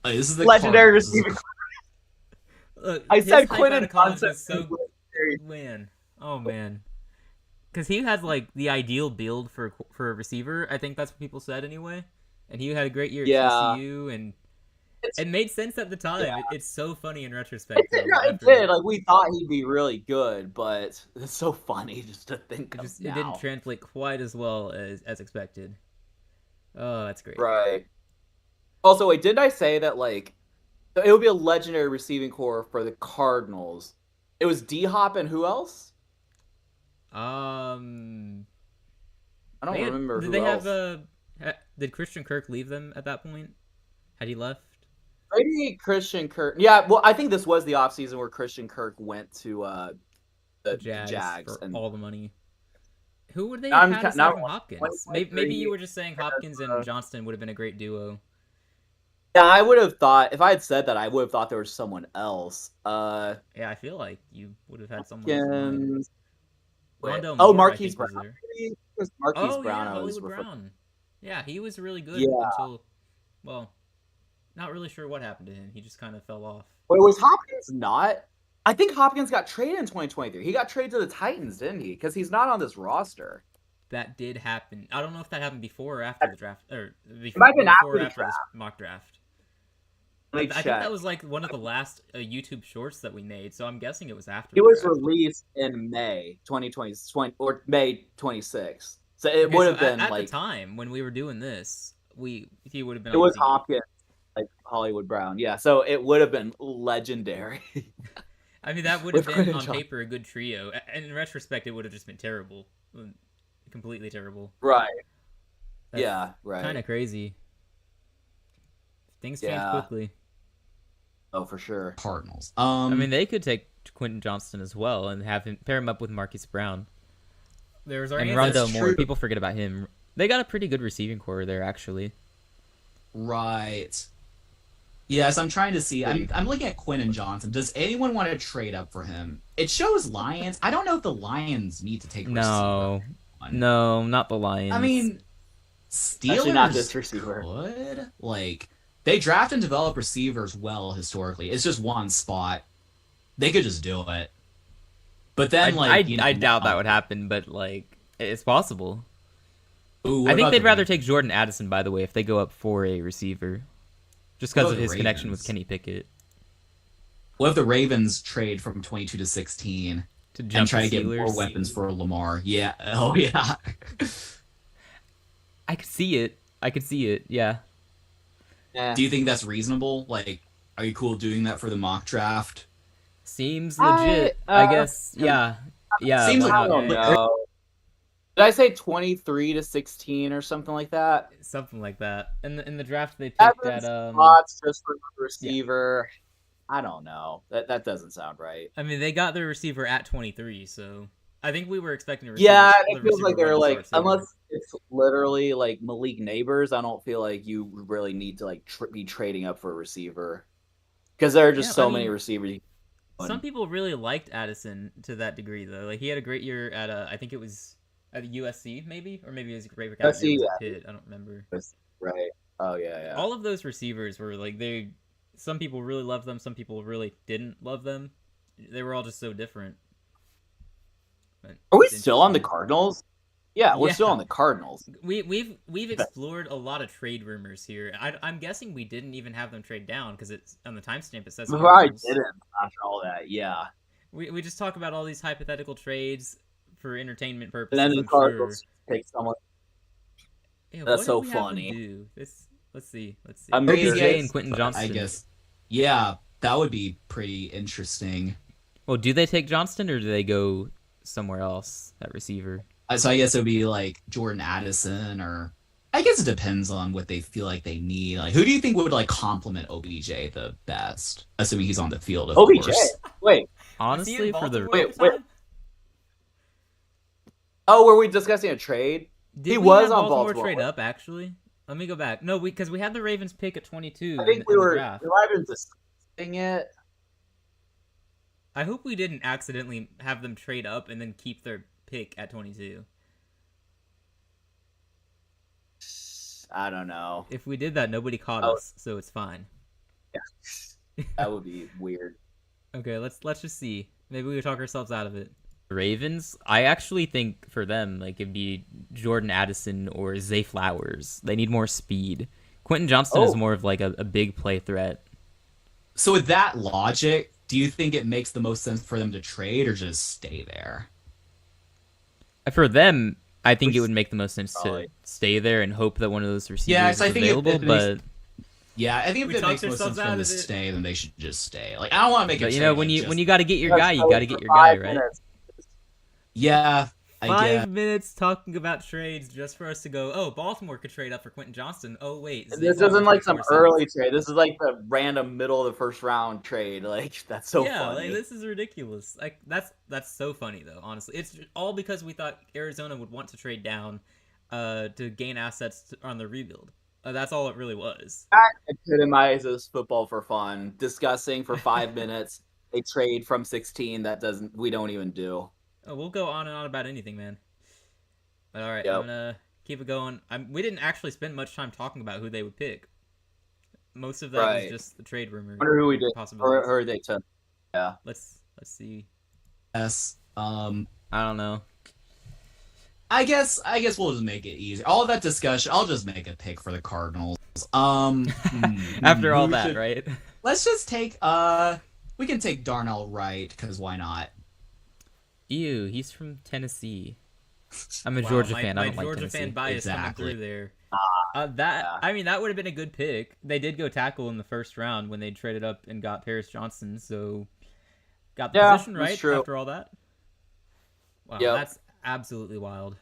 S3: this is the
S2: Legendary
S3: Cardinals.
S2: receiving.
S1: Look,
S2: I
S1: his
S2: said
S1: hype
S2: Quentin
S1: out of college
S2: Johnson.
S1: was so man. Oh man. Because he had like the ideal build for a receiver. I think that's what people said anyway. And he had a great year at
S2: Yeah.
S1: TCU, and it made sense at the time.
S2: Yeah.
S1: It's so funny in retrospect. though,
S2: It
S1: after-
S2: did. Like we thought he'd be really good, but it's so funny just to think
S1: It
S2: of
S1: just
S2: now.
S1: it didn't translate quite as well as expected. Oh, that's great.
S2: Right. Also, wait, didn't I say that like it would be a legendary receiving core for the Cardinals? It was D Hop and who else?
S1: I
S2: I don't remember
S1: Did
S2: who
S1: they
S2: else.
S1: have did Christian Kirk leave them at that point? Had he left?
S2: Maybe Christian Kirk. Yeah, well, I think this was the offseason where Christian Kirk went to the Jags
S1: for
S2: and
S1: all the money. Who would they
S2: Now
S1: have
S2: I'm
S1: had
S2: ca-
S1: aside
S2: now
S1: from Hopkins?
S2: 2023
S1: Maybe you were just saying Hopkins and Johnston would have been a great duo.
S2: yeah, I would have thought if I had said that I would have thought there was someone else.
S1: Yeah, I feel like you would have had someone. else in mind.
S2: Hopkins.
S1: Rondale
S2: Oh,
S1: Moore, I
S2: Marquise
S1: think, was
S2: Brown.
S1: there.
S2: It was Marquise
S1: Oh
S2: Brown.
S1: yeah,
S2: I was
S1: Hollywood
S2: referring.
S1: Brown. Yeah, he was really good
S2: Yeah.
S1: until, well, not really sure what happened to him. He just kind of fell off.
S2: Wait, was Hopkins not? I think Hopkins got traded in 2023. He got traded to the Titans, didn't he? Because he's not on this roster.
S1: That did happen. I don't know if that happened before or after the draft, or before,
S2: might have been after
S1: before or
S2: the
S1: after this mock draft.
S2: Let me
S1: I think
S2: check.
S1: that was like one of the last YouTube shorts that we made, so I'm guessing it was after.
S2: He
S1: the
S2: was
S1: draft.
S2: released in May 2020 or May 26th. So it
S1: Okay,
S2: would
S1: so
S2: have been
S1: at
S2: like
S1: the time when we were doing this, he would have been.
S2: it
S1: on
S2: was
S1: the team.
S2: Hopkins, like Hollywood Brown. Yeah, so it would have been legendary.
S1: I mean, that would have
S2: With
S1: been
S2: Quentin
S1: on
S2: Johnson.
S1: paper a good trio, and in retrospect, it would have just been terrible, completely terrible.
S2: Right.
S1: That's
S2: Yeah, right.
S1: Kind of crazy. Things change
S2: Yeah.
S1: quickly.
S2: Oh, for sure.
S3: Cardinals.
S4: I mean, they could take Quentin Johnston as well and have him pair him up with Marquise Brown
S1: There's our
S4: and
S1: answer.
S3: That's
S4: Rondale Moore.
S3: true.
S4: People forget about him. They got a pretty good receiving core there, actually.
S3: Right. Yes, I'm trying to see. I'm looking at Quentin Johnson. Does anyone want to trade up for him? It shows Lions. I don't know if the Lions need to take
S4: No,
S3: receiver.
S4: no, not the Lions.
S3: I mean, Steelers
S2: Actually, not this receiver.
S3: could. Like, they draft and develop receivers well historically. It's just one spot. They could just do it. But then,
S4: I doubt that would happen, but like, it's possible.
S3: Ooh, what
S4: I think
S3: about
S4: they'd
S3: the
S4: rather
S3: Ravens?
S4: take Jordan Addison, by the way, if they go up for a receiver, just
S3: What
S4: because
S3: about
S4: of his
S3: the
S4: connection with
S3: Ravens?
S4: Kenny Pickett
S3: What if the Ravens trade from 22 to 16
S4: to
S3: and
S4: jump
S3: try to
S4: the
S3: get more
S4: Steelers.
S3: weapons for Lamar? Yeah. Oh, yeah.
S4: I could see it. I could see it. Yeah.
S2: Yeah.
S3: Do you think that's reasonable? Like, are you cool doing that for the mock draft?
S4: Seems legit. I guess. Yeah. Yeah.
S3: Seems
S4: why
S3: like-
S2: I
S4: not?
S2: don't know. Did I say 23 to 16 or something like that?
S1: Something like that. In the draft, they picked
S2: Evans
S1: at
S2: spots just for the receiver. I don't know. That doesn't sound right.
S1: I mean, they got their receiver at 23, so I think we were expecting a
S2: Yeah,
S1: the
S2: it feels like
S1: receiver
S2: they're
S1: one to
S2: like,
S1: start sooner.
S2: unless it's literally like Malik Neighbors, I don't feel like you really need to like be trading up for a receiver because there are just
S1: Yeah,
S2: so
S1: I
S2: many
S1: mean,
S2: receivers.
S1: some people really liked Addison to that degree, though. Like he had a great year at I think it was at USC, maybe, or maybe it was a great year
S2: USC,
S1: at Pitt. I don't remember.
S2: Right. Oh yeah, yeah.
S1: All of those receivers were like they. Some people really loved them. Some people really didn't love them. They were all just so different. But
S2: Are we
S1: it's
S2: still on the
S1: interesting.
S2: Cardinals? Yeah, we're still
S1: Yeah.
S2: on the Cardinals.
S1: We've explored a lot of trade rumors here. I'm guessing we didn't even have them trade down because it's on the timestamp. It says
S2: Before I
S1: Cardinals.
S2: didn't after all that, yeah.
S1: We just talk about all these hypothetical trades for entertainment
S2: And
S1: purposes.
S2: then the
S1: I'm
S2: Cardinals
S1: sure.
S2: take someone.
S1: Yeah,
S2: That's
S1: what
S2: so
S1: did we have them
S2: funny.
S1: do? Let's see.
S2: I'm sure
S4: OBJ
S2: it's-
S4: and Quentin Johnston.
S3: I guess. Yeah, that would be pretty interesting.
S4: Well, do they take Johnston or do they go somewhere else at receiver?
S3: So I guess it would be like Jordan Addison, or I guess it depends on what they feel like they need. Like, who do you think would like complement OBJ the best? Assuming he's on the field, of
S2: OBJ.
S3: course.
S2: Wait.
S1: Is he
S4: Honestly,
S1: in
S4: for the
S1: Baltimore at the
S2: Wait.
S1: time?
S2: Oh, were we discussing a trade?
S1: Did
S2: He
S1: we
S2: was
S1: have
S2: on
S1: Baltimore
S2: Baltimore.
S1: trade up actually? Let me go back. No, because we had the Ravens pick at 22
S2: I think
S1: in
S2: we were.
S1: the draft.
S2: We might have been discussing it.
S1: I hope we didn't accidentally have them trade up and then keep their pick at 22.
S2: I don't know.
S1: If we did that, nobody caught
S2: Oh.
S1: us, so it's fine.
S2: That would be weird.
S1: Okay, let's just see. Maybe we talk ourselves out of it.
S4: Ravens, I actually think for them, like it'd be Jordan Addison or Zay Flowers. They need more speed. Quentin Johnston is
S2: Oh.
S4: more of like a big play threat.
S3: So with that logic, do you think it makes the most sense for them to trade or just stay there?
S4: For them, I think it would make the most sense
S2: Probably.
S4: to stay there and hope that one of those receivers
S3: Yeah,
S4: is
S3: so I think it
S4: available.
S3: makes-
S4: but
S3: Yeah, I think if
S1: We
S3: it
S1: talked
S3: makes most sense
S1: ourselves
S3: for them
S1: out
S3: to
S1: of it.
S3: stay, then they should just stay. Like, I don't want to make
S4: but
S3: it.
S4: you know when you got to get your guy, you got to get your guy, right?
S3: Yeah, I guess.
S1: 5 minutes talking about trades just for us to go, oh, Baltimore could trade up for Quentin Johnston. Oh, wait. Zay
S2: This
S1: Flowers
S2: isn't like
S1: makes
S2: some
S1: more sense.
S2: early trade. This is like the random middle of the first round trade. Like that's so
S1: yeah,
S2: funny.
S1: like this is ridiculous. Like that's so funny though. Honestly, it's all because we thought Arizona would want to trade down, to gain assets on the rebuild. That's all it really was.
S2: That epitomizes football for fun. Discussing for 5 minutes a trade from 16 that we don't even do.
S1: Oh, we'll go on and on about anything, man. But all right,
S2: Yep.
S1: I'm gonna keep it going. We didn't actually spend much time talking about who they would pick. Most of that
S2: Right.
S1: was just the trade rumor.
S2: Wonder who we did.
S1: Possibilities.
S2: Or they took.
S1: Let's see.
S3: Yes.
S4: I don't know.
S3: I guess we'll just make it easy. All of that discussion, I'll just make a pick for the Cardinals.
S4: After all
S3: who
S4: that,
S3: should-
S4: right?
S3: Let's just take we can take Darnell Wright, because why not?
S4: Ew, he's from Tennessee. I'm a
S1: Wow,
S4: Georgia
S1: my,
S4: fan.
S1: My
S4: I don't like
S1: Georgia
S4: Tennessee.
S1: fan bias
S3: Exactly.
S1: coming through there.
S2: yeah.
S1: I mean, that would have been a good pick. They did go tackle in the first round when they traded up and got Paris Johnson, so got the
S2: Yeah,
S1: position
S2: that's
S1: right
S2: true.
S1: after all that. Wow,
S2: Yep.
S1: that's absolutely wild.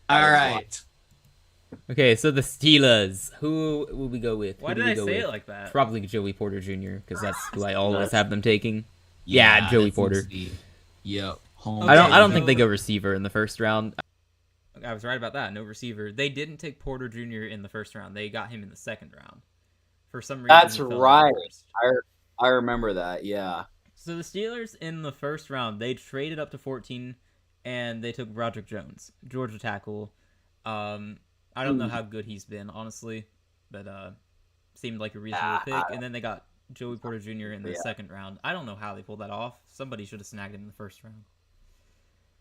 S3: All right.
S4: Okay, so the Steelers. Who will we go with?
S1: Why
S4: Who do
S1: did
S4: we
S1: I
S4: go
S1: say
S4: with?
S1: it like that?
S4: Probably Joey Porter Jr. because that's who I always have them taking. Yeah,
S3: Yeah,
S4: Joey
S3: that seems
S4: Porter.
S3: to be- Yep. Home
S1: Okay,
S4: I don't think
S1: so-
S4: they go receiver in the first round.
S1: I was right about that. No receiver. They didn't take Porter Jr. in the first round. They got him in the second round. For some reason,
S2: That's
S1: he fell in the
S2: right.
S1: first.
S2: I remember that. Yeah.
S1: So the Steelers in the first round, they traded up to 14, and they took Roderick Jones, Georgia tackle. I don't know how good he's been, honestly, but seemed like a reasonable pick. And then they got Joey Porter Jr. in the second round. I don't know how they pulled that off. Somebody should have snagged him in the first round.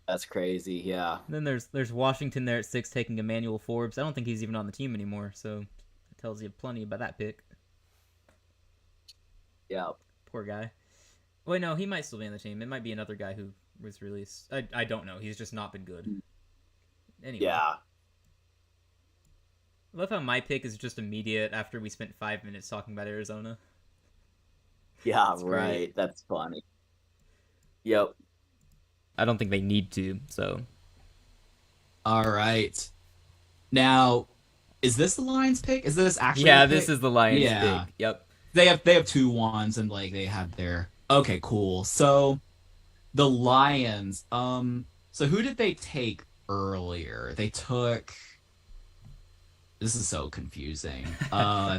S2: That's crazy. Yeah.
S1: And then there's Washington there at 6 taking Emmanuel Forbes. I don't think he's even on the team anymore, so it tells you plenty about that pick.
S2: Yeah.
S1: Poor guy. Wait, no, he might still be on the team. It might be another guy who was released. I don't know. He's just not been good. Anyway.
S2: Yeah.
S1: I love how my pick is just immediate after we spent 5 minutes talking about Arizona.
S2: Yeah.
S1: That's great.
S2: Right. That's funny. Yep.
S4: I don't think they need to. So
S3: All right. Now, is this the Lions pick? Is this actually?
S4: yeah,
S3: the
S4: this
S3: pick?
S4: is the Lions
S3: Yeah.
S4: pick. Yep.
S3: They have 2 ones and like they have their. Okay, cool. So The Lions. So who did they take earlier? They took. This is so confusing.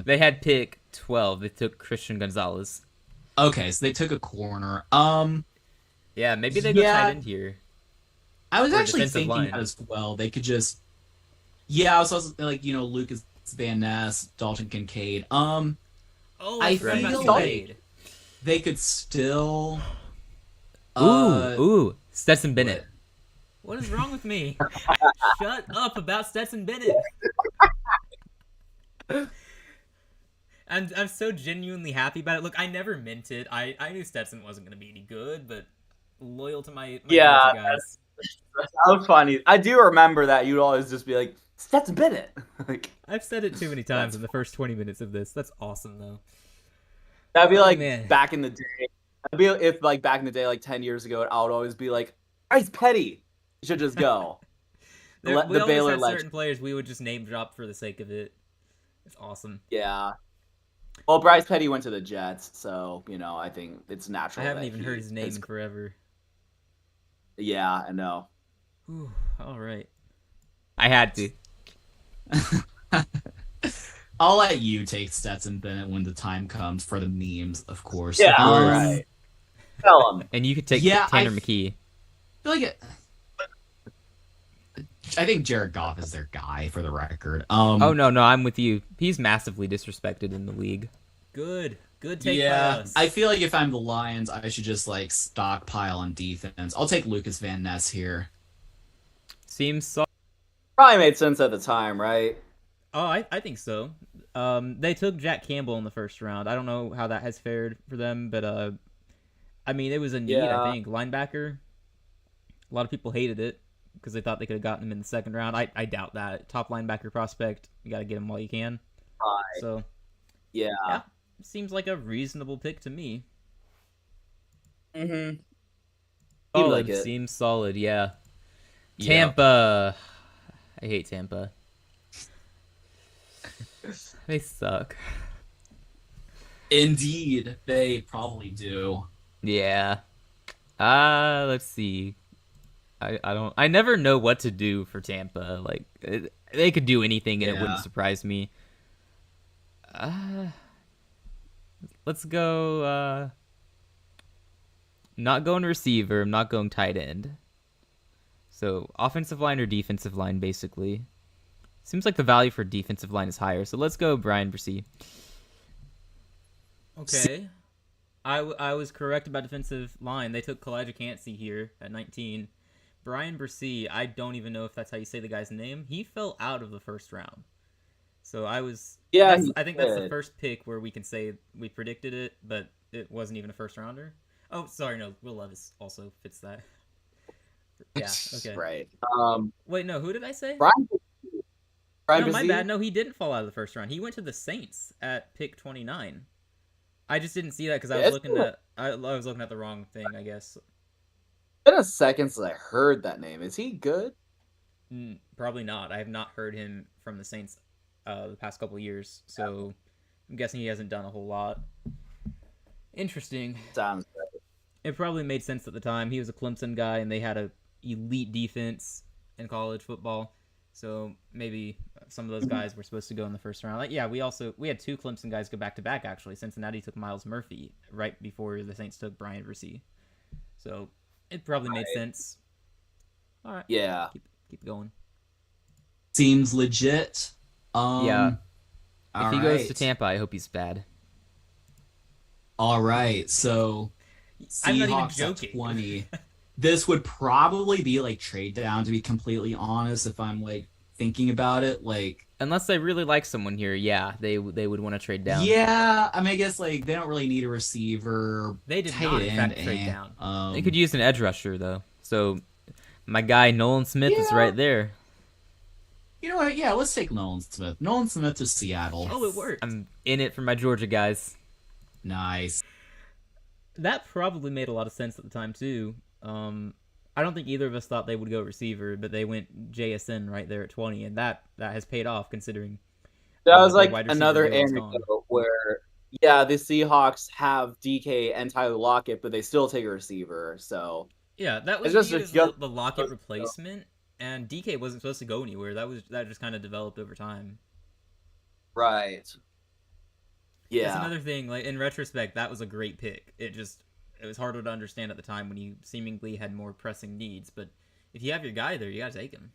S4: They had pick 12. They took Christian Gonzalez.
S3: Okay, so they took a corner.
S4: Yeah, maybe they go tight end here.
S3: I was
S4: Or
S3: actually
S4: defensive
S3: thinking
S4: line.
S3: that as well. They could just. Yeah, I was also like, Lucas Van Ness, Dalton Kincaid.
S1: Oh,
S3: I
S1: forgot about
S3: feel
S1: Kincaid.
S3: They could still.
S4: Ooh, Stetson Bennett.
S1: What is wrong with me? Shut up about Stetson Bennett. I'm so genuinely happy about it. Look, I never meant it. I knew Stetson wasn't going to be any good, but loyal to my
S2: Yeah,
S1: guys.
S2: That was funny. I do remember that you'd always just be like, Stetson Bennett. Like,
S1: I've said it too many times in the first 20 minutes of this. That's awesome, though.
S2: that'd be
S1: Oh,
S2: like
S1: man.
S2: back in the day. That'd be if like back in the day, like 10 years ago, I would always be like, Bryce Petty should just go.
S1: We
S2: the
S1: always
S2: Baylor
S1: had
S2: legend.
S1: certain players we would just name drop for the sake of it. It's awesome.
S2: Yeah. Well, Bryce Petty went to the Jets, so I think it's
S1: I
S2: natural.
S1: haven't
S2: that
S1: even
S2: he
S1: heard his name
S2: is-
S1: in forever.
S2: Yeah, I know.
S1: Whew, all right.
S4: I had to.
S3: I'll let you take Stetson Bennett when the time comes for the memes, of course.
S2: Yeah,
S3: Um,
S2: all right. Tell him.
S4: And you could take
S3: Yeah,
S4: Tanner
S3: I-
S4: McKee.
S3: I feel like I think Jared Goff is their guy for the record.
S4: Oh no, I'm with you. He's massively disrespected in the league.
S1: Good take by
S3: yeah.
S1: us.
S3: I feel like if I'm the Lions, I should just like stockpile on defense. I'll take Lucas Van Ness here.
S4: Seems so.
S2: Probably made sense at the time, right?
S1: Oh, I think so. They took Jack Campbell in the first round. I don't know how that has fared for them, but I mean, it was a need.
S2: Yeah.
S1: I think linebacker. A lot of people hated it because they thought they could have gotten him in the second round. I doubt that. Top linebacker prospect. You got to get him while you can.
S2: Right.
S1: So
S2: Yeah.
S1: yeah, seems like a reasonable pick to me.
S2: Mm-hmm.
S4: Solid.
S2: like it.
S4: Seems solid. Yeah.
S3: Yeah.
S4: Tampa. I hate Tampa. They suck.
S3: Indeed, they probably do.
S4: Yeah. Let's see. I never know what to do for Tampa. Like they could do anything and it wouldn't
S3: Yeah.
S4: surprise me. Let's go not going receiver, I'm not going tight end. So, offensive line or defensive line basically. Seems like the value for defensive line is higher. So, let's go Brian Bresee.
S1: Okay. I was correct about defensive line. They took Kalijah Cansey here at 19. Brian Bresee, I don't even know if that's how you say the guy's name. He fell out of the first round. So
S2: Yeah,
S1: I think that's the
S2: did.
S1: first pick where we can say we predicted it, but it wasn't even a first rounder. Oh, sorry, no, Will Levis also fits that. Yeah, okay.
S2: Right.
S1: Wait, no, who did I say?
S2: Brian
S1: No, my
S2: Bresee?
S1: bad. No, he didn't fall out of the first round. He went to the Saints at pick 29. I just didn't see that because I was
S2: Yeah,
S1: looking at I was looking at the wrong thing, I guess.
S2: It's been a second since I heard that name. Is he good?
S1: Probably not. I have not heard him from the Saints the past couple years, so I'm guessing he hasn't done a whole lot. Interesting.
S2: Sounds good.
S1: It probably made sense at the time. He was a Clemson guy, and they had a elite defense in college football. So maybe some of those guys were supposed to go in the first round. Like, yeah, we had two Clemson guys go back to back. Actually, Cincinnati took Miles Murphy right before the Saints took Brian Bresee. So it probably made sense. All right,
S2: Yeah.
S1: keep going.
S3: Seems legit.
S4: Yeah. If he goes to
S3: alright.
S4: Tampa, I hope he's bad.
S3: All right, so
S1: I'm not even
S3: Seahawks at
S1: joking.
S3: 20. This would probably be like trade down, to be completely honest, if I'm like thinking about it. Like,
S4: Unless they really like someone here, yeah, they would want to trade down.
S3: yeah, I mean, I guess like they don't really need a receiver.
S1: They did
S3: tight
S1: not, in
S3: end,
S1: fact, trade down.
S4: They could use an edge rusher though. So my guy Nolan Smith is
S3: Yeah.
S4: right there.
S3: You know what? Yeah, let's take Nolan Smith. Nolan Smith to Seattle.
S1: Oh, it worked.
S4: I'm in it for my Georgia guys.
S3: Nice.
S1: That probably made a lot of sense at the time too. I don't think either of us thought they would go receiver, but they went JSN right there at 20, and that has paid off considering.
S2: That was
S1: the
S2: like
S1: wide receiver
S2: another
S1: deal is gone.
S2: anecdote where, yeah, the Seahawks have DK and Tyler Lockett, but they still take a receiver. So
S1: Yeah, that was
S2: It's
S1: viewed
S2: just
S1: as the Lockett replacement, and DK wasn't supposed to go anywhere. That just kind of developed over time.
S2: right. Yeah,
S1: That's another thing. Like in retrospect, that was a great pick. It was harder to understand at the time when you seemingly had more pressing needs. But if you have your guy there, you gotta take him.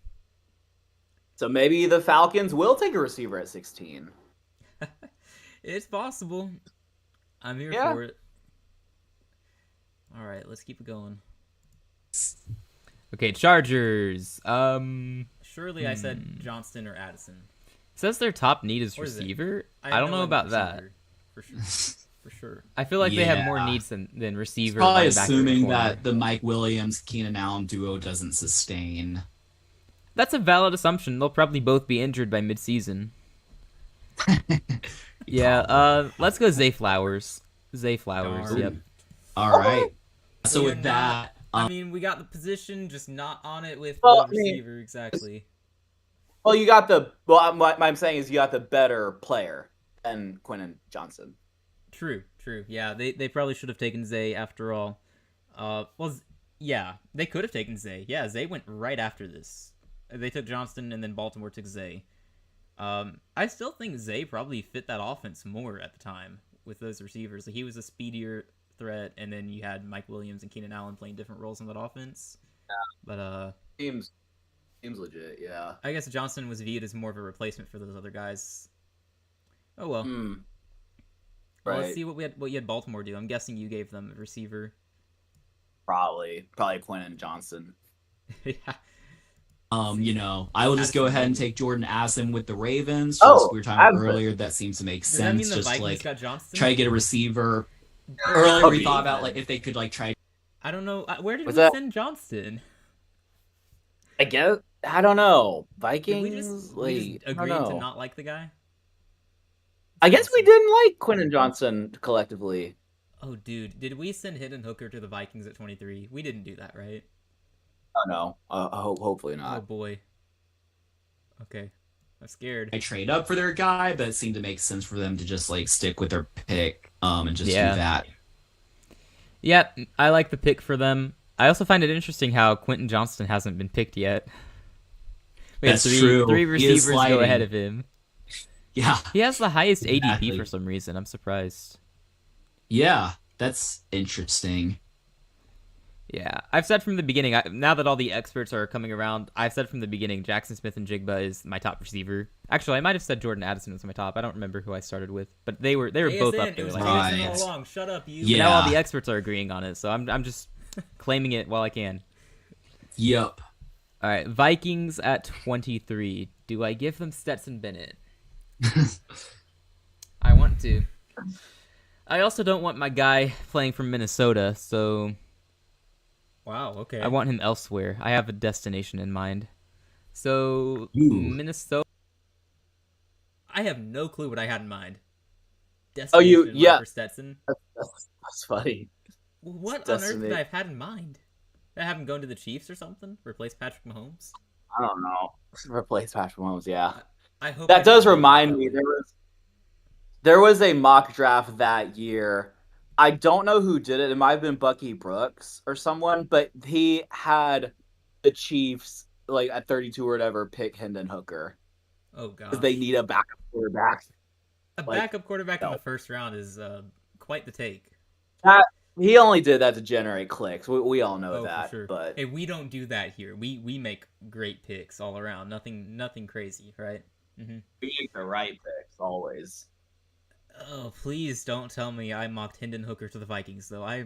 S2: so maybe the Falcons will take a receiver at 16.
S1: It's possible. I'm here
S2: Yeah.
S1: for it. All right, let's keep it going.
S4: Okay, Chargers.
S1: Surely I said Johnston or Addison.
S4: Says their top need is
S1: Or is it?
S4: receiver. I don't know about that.
S1: For sure. For sure.
S4: I feel like they have more
S3: Yeah.
S4: needs than receiver.
S3: Probably
S4: linebacker,
S3: assuming
S4: and corner.
S3: that the Mike Williams Keenan Allen duo doesn't sustain.
S4: That's a valid assumption. They'll probably both be injured by midseason. Yeah. Let's go Zay Flowers. Zay Flowers.
S1: Darn.
S4: Yep.
S3: All right. So
S1: We
S3: with
S1: are
S3: that,
S1: I mean, we got the position, just not on it with
S2: Well,
S1: the receiver exactly.
S2: Well, you got the. Well, what I'm saying is you got the better player than Quentin Johnson.
S1: True. Yeah, they probably should have taken Zay after all. Yeah, they could have taken Zay. Yeah, Zay went right after this. They took Johnston and then Baltimore took Zay. I still think Zay probably fit that offense more at the time with those receivers. Like, he was a speedier threat, and then you had Mike Williams and Keenan Allen playing different roles in that offense.
S2: Yeah.
S1: But
S2: Seems legit. Yeah.
S1: I guess Johnston was viewed as more of a replacement for those other guys. Oh well. Well,
S2: Right.
S1: let's see what you had Baltimore do. I'm guessing you gave them a receiver.
S2: Probably Quentin Johnson.
S1: Yeah.
S3: I will just go ahead and take Jordan Addison with the Ravens. Just
S2: Oh,
S3: we were talking about
S2: Addison.
S3: earlier. That seems to make
S1: Does that mean
S3: sense.
S1: the
S3: Just
S1: Vikings
S3: like
S1: got Johnston?
S3: try to get a receiver. Earlier we
S2: Maybe.
S3: thought about like if they could like try.
S1: I don't know. Where did
S2: Was
S1: we
S2: that-
S1: send Johnston?
S2: I guess I don't know.
S1: Did
S2: Vikings.
S1: we just
S2: I don't
S1: agreed
S2: know.
S1: to not like the guy?
S2: I guess we didn't like Quentin Johnson collectively.
S1: Oh, dude, did we send Hendon Hooker to the Vikings at 23? We didn't do that, right?
S2: Oh no. Hopefully
S1: Oh
S2: not.
S1: boy. Okay, I'm scared.
S3: I trade up for their guy, but it seemed to make sense for them to just like stick with their pick, and just
S4: Yeah.
S3: do that.
S4: Yeah, I like the pick for them. I also find it interesting how Quentin Johnston hasn't been picked yet. We had
S3: That's true.
S4: Three
S3: He is
S4: receivers go
S3: sliding.
S4: ahead of him.
S3: Yeah,
S4: He has the highest ADP
S3: Exactly.
S4: for some reason. I'm surprised.
S3: yeah, that's interesting.
S4: Yeah, I've said from the beginning. Now that all the experts are coming around, I've said from the beginning Jackson Smith and Jigba is my top receiver. Actually, I might have said Jordan Addison was my top. I don't remember who I started with, but they were both up
S1: It
S4: there.
S1: was
S4: Like,
S3: Right.
S1: JSN all along. Shut up, you.
S3: Yeah.
S4: Now all the experts are agreeing on it, so I'm just claiming it while I can.
S3: Yep.
S4: All right, Vikings at 23. Do I give them Stetson Bennett? I want to. I also don't want my guy playing from Minnesota, so
S1: Wow. Okay.
S4: I want him elsewhere. I have a destination in mind. So
S3: Ooh.
S4: Minnesota.
S1: I have no clue what I had in mind.
S2: Oh, you-
S1: Destination in mind
S2: yeah.
S1: For Stetson.
S2: That's funny.
S1: What on earth
S2: Destiny.
S1: did I have had in mind? Did I have him going to the Chiefs or something? Replace Patrick Mahomes?
S2: I don't know. Replace Patrick Mahomes. Yeah.
S1: I hope
S2: That
S1: I
S2: does
S1: didn't do
S2: remind
S1: that
S2: me
S1: way.
S2: there was a mock draft that year. I don't know who did it. It might have been Bucky Brooks or someone, but he had the Chiefs like at 32 or whatever pick Hendon Hooker
S1: Oh god.
S2: because they need a backup quarterback.
S1: A
S2: like,
S1: backup quarterback in
S2: no.
S1: the first round is quite the take.
S2: He only did that to generate clicks. We all know
S1: Oh,
S2: that.
S1: for sure.
S2: But
S1: Hey, we don't do that here. We make great picks all around. Nothing crazy, right? Mm-hmm.
S2: we make the right picks always.
S1: Oh, please don't tell me I mocked Hendon Hooker to the Vikings, though. I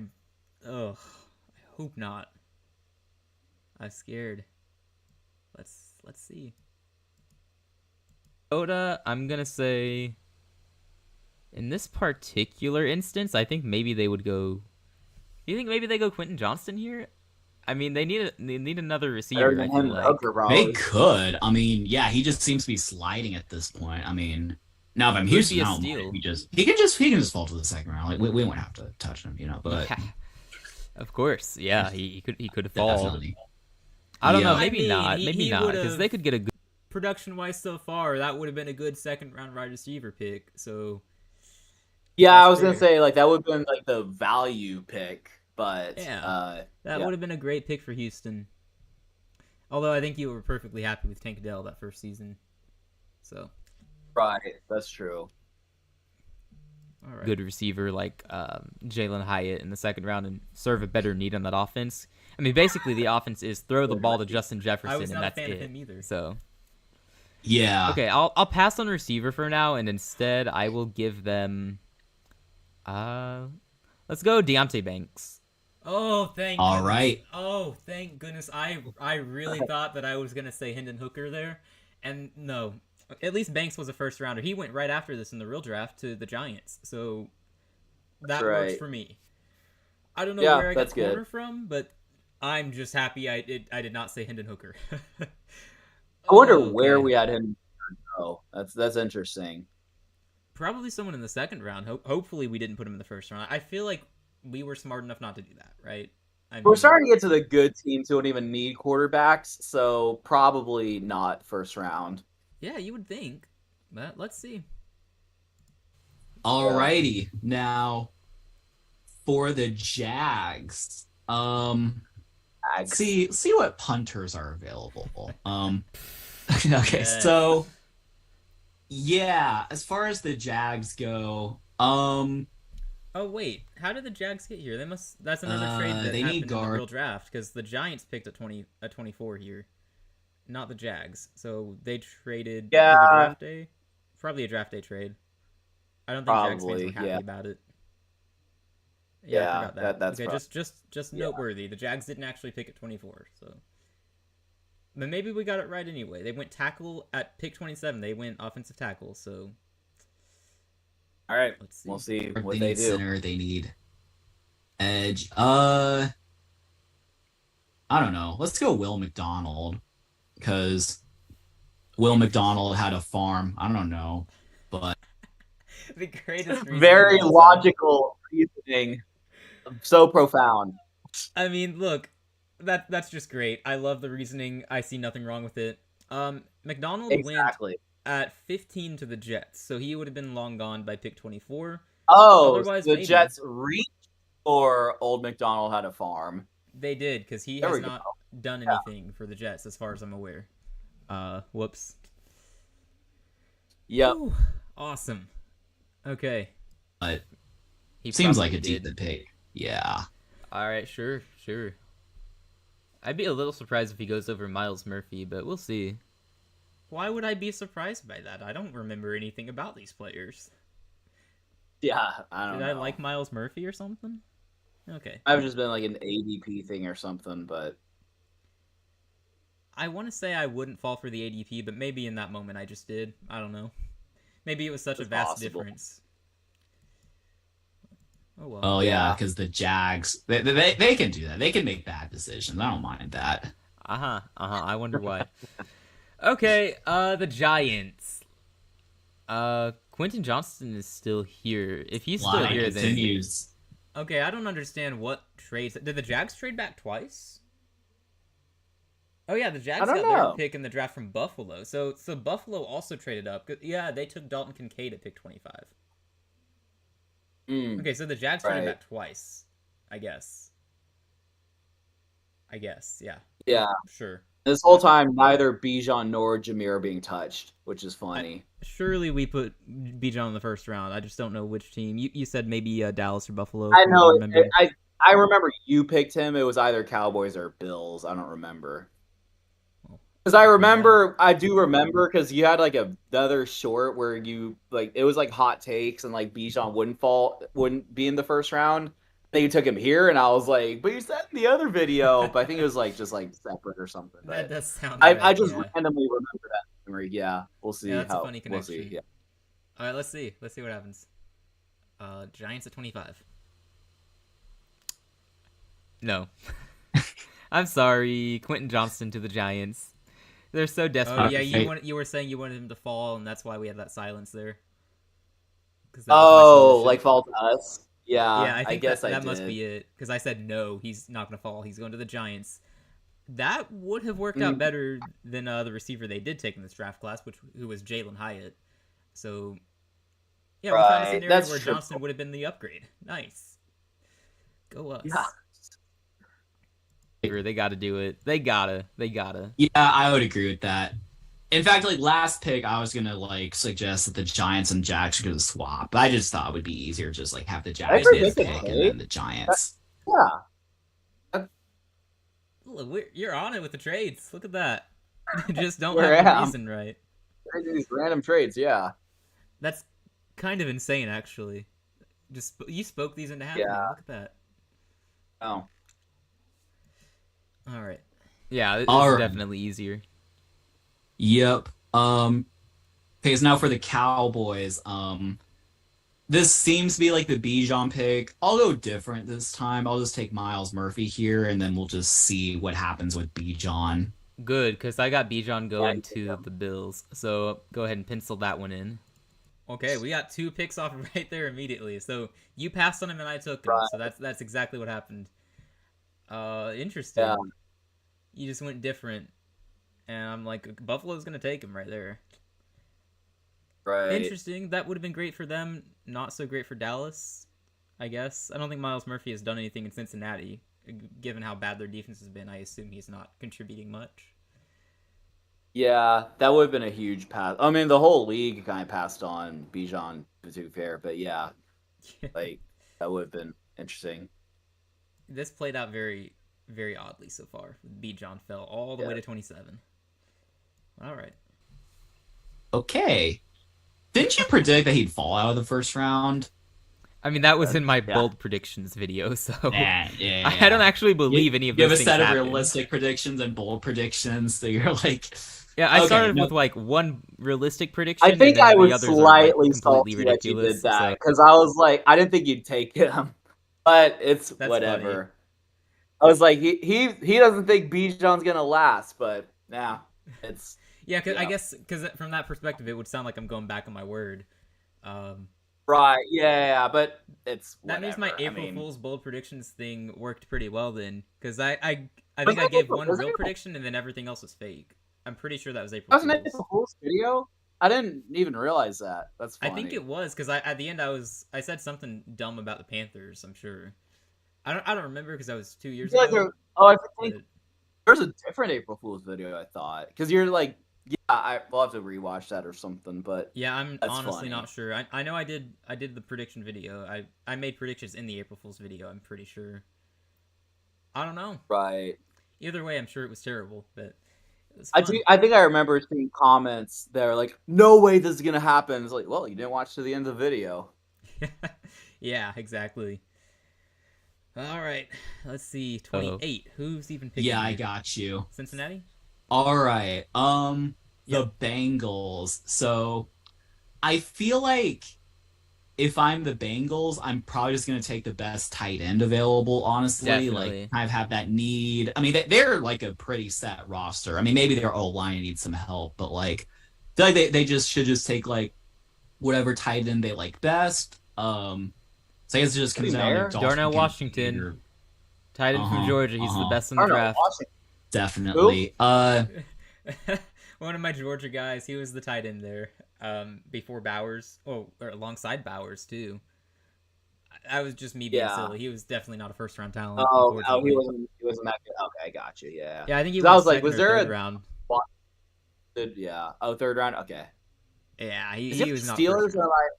S1: hope not. I'm scared. Let's see.
S4: Oda, I'm gonna say. In this particular instance, I think maybe they would go. You think maybe they go Quentin Johnston here? I mean, they need another receiver.
S2: Better
S4: I
S2: than
S4: feel
S2: Hendon
S4: like.
S2: Hooker, probably.
S3: They could. I mean, yeah, he just seems to be sliding at this point. I mean, now if I'm
S4: Would
S3: Houston,
S4: be a
S3: I don't
S4: steal.
S3: mind. he can just fall to the second round. Like we won't have to touch him, But
S4: Yeah. Of course, yeah, he could fall.
S3: definitely.
S4: I don't know,
S3: Yeah.
S4: maybe
S1: I mean,
S4: not,
S1: he
S4: maybe not, because
S1: would've-
S4: they could get a good.
S1: Production-wise so far, that would have been a good second-round wide receiver pick. So
S2: Yeah,
S1: That's
S2: I was gonna
S1: fair.
S2: say like that would have been like the value pick But
S1: that
S2: yeah.
S1: would have been a great pick for Houston. Although I think you were perfectly happy with Tank Dell that first season. So.
S2: Right, that's true.
S1: All right.
S4: Good receiver like Jalen Hyatt in the second round and serve a better need on that offense. I mean, basically the offense is throw the ball to Justin Jefferson,
S1: I was not
S4: and that's
S1: a fan
S4: it.
S1: of him either.
S4: So
S3: Yeah.
S4: okay, I'll pass on receiver for now, and instead I will give them. Let's go Deontay Banks.
S1: Oh, thank
S3: All
S1: goodness.
S3: right.
S1: Oh, thank goodness. I really thought that I was going to say Hendon Hooker there. And no. At least Banks was a first rounder. He went right after this in the real draft to the Giants. So that works for me. I don't know where I got the corner from, but I'm just happy I did not say Hendon Hooker.
S2: I wonder where we had him go. That's interesting.
S1: Probably someone in the second round. Hopefully we didn't put him in the first round. I feel like we were smart enough not to do that, right?
S2: We're starting to get to the good teams who don't even need quarterbacks, so probably not first round.
S1: Yeah, you would think. But let's see.
S3: Alrighty. Now, for the Jags, see what punters are available. Okay, so yeah, as far as the Jags go,
S1: oh wait, how did the Jags get here? That's another trade that
S3: they
S1: happened
S3: need
S1: in the
S3: guard.
S1: real draft because the Giants picked at 24 here, not the Jags. So they traded the draft day, probably a draft day trade. I don't think Jags fans were happy about it. Yeah, I forgot that.
S2: That's
S1: okay. Just noteworthy. The Jags didn't actually pick at 24, so. But maybe we got it right anyway. They went tackle at pick 27. They went offensive tackle, so.
S2: All right,
S1: let's see.
S2: We'll see what
S3: they
S2: they
S3: need
S2: do.
S3: Center, they need edge. I don't know. Let's go Will McDonald because Will McDonald had a farm. I don't know, but
S1: the greatest.
S2: Very logical reasoning. So profound.
S1: I mean, look, that's just great. I love the reasoning. I see nothing wrong with it. McDonald went at 15 to the Jets, so he would have been long gone by pick 24.
S2: Oh,
S1: otherwise,
S2: the Jets reached for Old McDonald had a farm.
S1: They did, because he has not done anything for the Jets, as far as I'm aware. Whoops.
S2: Yep.
S1: Ooh, awesome. Okay.
S3: But
S4: he
S3: seems like a decent pick. Yeah.
S4: All right, sure. I'd be a little surprised if he goes over Myles Murphy, but we'll see.
S1: Why would I be surprised by that? I don't remember anything about these players.
S2: Yeah, I don't know.
S1: Did I like Myles Murphy or something? Okay.
S2: I've just been like an ADP thing or something, but
S1: I want to say I wouldn't fall for the ADP, but maybe in that moment I just did. I don't know. Maybe it was such a vast difference. Oh well.
S3: Oh yeah, because the Jags, they can do that. They can make bad decisions. I don't mind that.
S4: I wonder why. Okay, the Giants. Quentin Johnston is still here. If he's still here, then
S1: okay, I don't understand what trades. Did the Jags trade back twice? Oh yeah, the Jags got their pick in the draft from Buffalo. So Buffalo also traded up. Yeah, they took Dalton Kincaid at pick 25. Okay, so the Jags traded back twice, I guess. Yeah.
S2: Yeah.
S1: Sure.
S2: This whole time, neither Bijan nor Jameer are being touched, which is funny.
S1: Surely we put Bijan in the first round. I just don't know which team. You said maybe Dallas or Buffalo.
S2: I know. I remember you picked him. It was either Cowboys or Bills. I don't remember. Because I do remember because you had like another short where you like it was like hot takes and like Bijan wouldn't be in the first round. Then you took him here, and I was like, but you said in the other video. But I think it was like just like separate or something.
S1: That does sound.
S2: I just randomly remember that memory. Yeah, we'll see.
S1: Yeah, that's a funny connection.
S2: We'll see. Yeah.
S1: All right, let's see. Let's see what happens. Giants at 25.
S4: No. I'm sorry, Quentin Johnston to the Giants. They're so desperate.
S1: Oh yeah, you were saying you wanted him to fall, and that's why we had that silence there.
S2: Like fall to us. Yeah,
S1: I think
S2: guess
S1: that must be it. Because I said no, he's not going to fall. He's going to the Giants. That would have worked out better than the receiver they did take in this draft class, who was Jalen Hyatt. So yeah, we found a scenario where Johnston would have been the upgrade. Nice. Go us.
S2: Yeah.
S4: receiver. They got to do it. They gotta.
S3: Yeah, I would agree with that. In fact, like last pick, I was gonna like suggest that the Giants and Jags should swap. I just thought it would be easier just like have the Jags
S2: agree
S3: get
S2: with
S3: pick
S2: it.
S3: and then the Giants.
S2: Yeah.
S1: Look, you're on it with the trades. Look at that. Just don't
S2: Where
S1: have the
S2: am?
S1: reason right.
S2: These random trades, yeah.
S1: That's kind of insane, actually. Just you spoke these into happening.
S2: Yeah.
S1: Look at that.
S2: Oh.
S1: All right.
S4: Yeah, this
S3: All
S4: is
S3: right.
S4: definitely easier.
S3: Yep. Okay, so now for the Cowboys. This seems to be like the Bijan pick. I'll go different this time. I'll just take Miles Murphy here, and then we'll just see what happens with Bijan.
S4: Good, because I got Bijan going
S2: Yeah.
S4: to the Bills. So go ahead and pencil that one in.
S1: Okay, we got 2 picks off right there immediately. So you passed on him and I took him.
S2: Right.
S1: So that's exactly what happened. Interesting.
S2: Yeah.
S1: You just went different, and I'm like, Buffalo's gonna take him right there.
S2: Right.
S1: Interesting. That would have been great for them. Not so great for Dallas, I guess. I don't think Miles Murphy has done anything in Cincinnati. Given how bad their defense has been, I assume he's not contributing much.
S2: Yeah, that would have been a huge pass. I mean, the whole league kind of passed on Bijan, to be fair, but yeah, like that would have been interesting.
S1: This played out very, very oddly so far. Bijan fell all the way to 27. All right.
S3: Okay. Didn't you predict that he'd fall out of the first round?
S4: I mean, that was in my
S2: Yeah.
S4: bold predictions video, so
S3: Yeah.
S4: I don't actually believe any of
S3: You have
S4: those
S3: a
S4: things
S3: set of
S4: happened.
S3: realistic predictions and bold predictions, so you're like,
S4: Yeah, I
S3: Okay,
S4: started
S3: no.
S4: with like one realistic prediction.
S2: I think
S4: and then
S2: I
S4: the
S2: was
S4: others are, like,
S2: slightly
S4: completely
S2: salty that you
S4: ridiculous.
S2: did that
S4: so-
S2: because I was like, I didn't think you'd take him, but it's
S1: That's
S2: whatever. I was like, he doesn't think Bijan's gonna last, but nah, it's
S1: Yeah, I
S2: Yeah.
S1: guess because from that perspective, it would sound like I'm going back on my word.
S2: right. Yeah, but it's
S1: That means my
S2: whatever.
S1: April
S2: I mean,
S1: Fool's bold predictions thing worked pretty well then, because I think
S2: Was
S1: I
S2: it
S1: gave
S2: April-
S1: one
S2: was it
S1: real
S2: April-
S1: prediction and then everything else was fake. I'm pretty sure that was April
S2: that was an
S1: Fool's.
S2: April Fool's video. I didn't even realize that. That's
S1: I
S2: funny.
S1: think it was because at the end I said something dumb about the Panthers. I'm sure. I don't remember because that was 2 years
S2: I feel like
S1: ago.
S2: there- oh, I think
S1: but-
S2: there's a different April Fool's video. I thought because you're like, yeah, we'll have to rewatch that or something. But
S1: Yeah, I'm
S2: That's
S1: honestly
S2: funny.
S1: not sure. I know I did the prediction video. I made predictions in the April Fool's video. I'm pretty sure. I don't know.
S2: right.
S1: Either way, I'm sure it was terrible, but it was
S2: I
S1: fun.
S2: do. I think I remember seeing comments that are like, "No way this is gonna happen." It's like, well, you didn't watch to the end of the video.
S1: Yeah, exactly. All right, let's see. 28. Who's even picking?
S3: yeah, I
S1: here?
S3: got you.
S1: Cincinnati.
S3: All right. The Bengals. So I feel like if I'm the Bengals, I'm probably just going to take the best tight end available, honestly.
S4: Definitely.
S3: Like, kind of have that need. I mean, they're like a pretty set roster. I mean, maybe their O-line needs some help, but like, I feel like they just should just take like whatever tight end they like best. So I guess it just comes down to
S2: Mayer?
S3: Dalton
S4: Darnell
S3: Kincaid
S4: Washington.
S3: or-
S4: Tight end from
S3: Uh-huh,
S4: Georgia. He's the
S3: uh-huh.
S4: best in the
S2: I don't know,
S4: draft.
S2: Washington.
S3: Definitely.
S1: One of my Georgia guys. He was the tight end there. Before Bowers. Oh, or alongside Bowers too. I was just me being
S2: Yeah.
S1: silly. He was definitely not a first round talent.
S2: Oh, he
S1: unfortunately.
S2: wasn't that good. Okay, I got you. Yeah.
S1: Yeah, I think he
S2: 'Cause I
S1: was
S2: was like,
S1: second
S2: was
S1: or
S2: there
S1: third
S2: a-
S1: round.
S2: Yeah. Oh, third round. Okay.
S1: Yeah,
S2: Is
S1: he
S2: it
S1: was
S2: the
S1: not
S2: Steelers
S1: first round.
S2: or am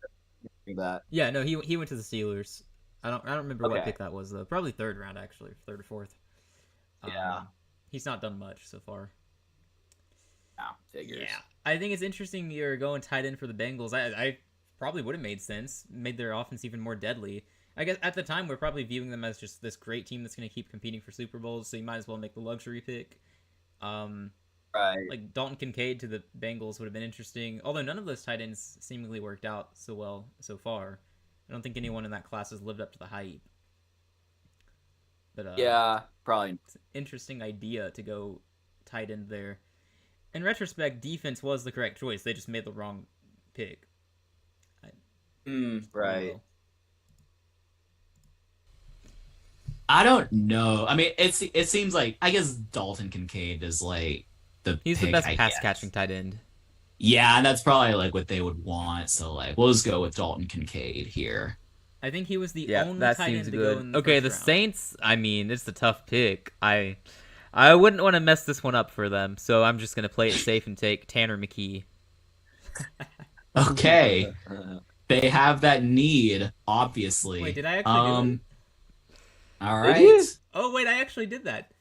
S2: I thinking that?
S1: Yeah, no, he went to the Steelers. I don't remember what
S2: Okay.
S1: pick that was though. Probably third round actually, third or fourth.
S2: Yeah.
S1: He's not done much so far.
S2: No, figures.
S1: Yeah, I think it's interesting you're going tight end for the Bengals. I probably would have made sense, made their offense even more deadly. I guess at the time we're probably viewing them as just this great team that's going to keep competing for Super Bowls, so you might as well make the luxury pick.
S2: Right.
S1: Like Dalton Kincaid to the Bengals would have been interesting, although none of those tight ends seemingly worked out so well so far. I don't think anyone in that class has lived up to the hype. But
S2: Yeah, probably.
S1: it's an interesting idea to go tight end there. In retrospect, defense was the correct choice. They just made the wrong pick.
S2: Right.
S1: Oh,
S3: I don't know. I mean, it seems like I guess Dalton Kincaid is like the
S4: He's the
S3: pick,
S4: best
S3: I
S4: pass
S3: guess.
S4: catching tight end.
S3: Yeah, and that's probably like what they would want. So like, we'll just go with Dalton Kincaid here.
S1: I think he was the
S4: Yeah,
S1: only
S4: that
S1: tight
S4: seems
S1: end to go
S4: good.
S1: in the
S4: Okay,
S1: first
S4: the
S1: round.
S4: Saints. I mean, it's a tough pick. I wouldn't want to mess this one up for them, so I'm just gonna play it safe and take Tanner McKee.
S3: Okay. They have that need, obviously.
S1: Wait, did I actually do it?
S3: All
S2: Did you?
S3: right.
S1: Oh wait, I actually did that.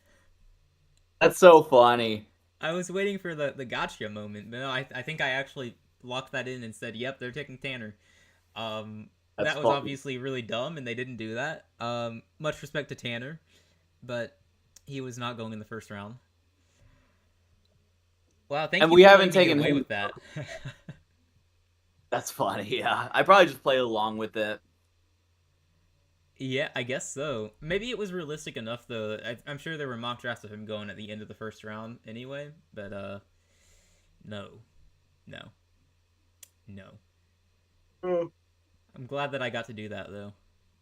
S2: That's so funny.
S1: I was waiting for the gotcha moment, but no, I think I actually locked that in and said, "Yep, they're taking Tanner."
S2: That's
S1: That was
S2: funny.
S1: obviously really dumb, and they didn't do that. Much respect to Tanner, but he was not going in the first round. Wow, thank
S2: And
S1: you
S2: we
S1: for
S2: haven't
S1: letting me get
S2: taken
S1: away
S2: him.
S1: with that.
S2: That's funny. Yeah, I probably just played along with it.
S1: Yeah, I guess so. Maybe it was realistic enough, though. I'm sure there were mock drafts of him going at the end of the first round anyway, but no. I'm glad that I got to do that, though.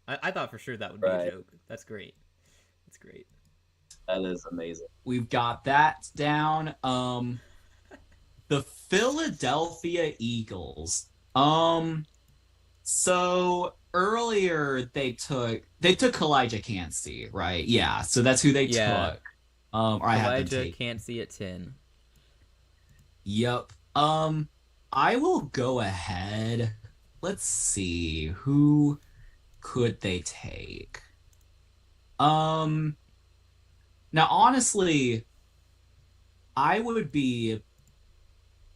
S1: I thought for sure that would be
S2: Right.
S1: a joke. That's great. That's great.
S2: That is amazing.
S3: We've got that down. The Philadelphia Eagles. So earlier they took Elijah Cansey, right? Yeah. So that's who they
S4: Yeah.
S3: took. Or I have them
S4: Elijah
S3: take.
S4: can't see at 10.
S3: Yep. I will go ahead. Let's see. Who could they take? Now honestly, I would be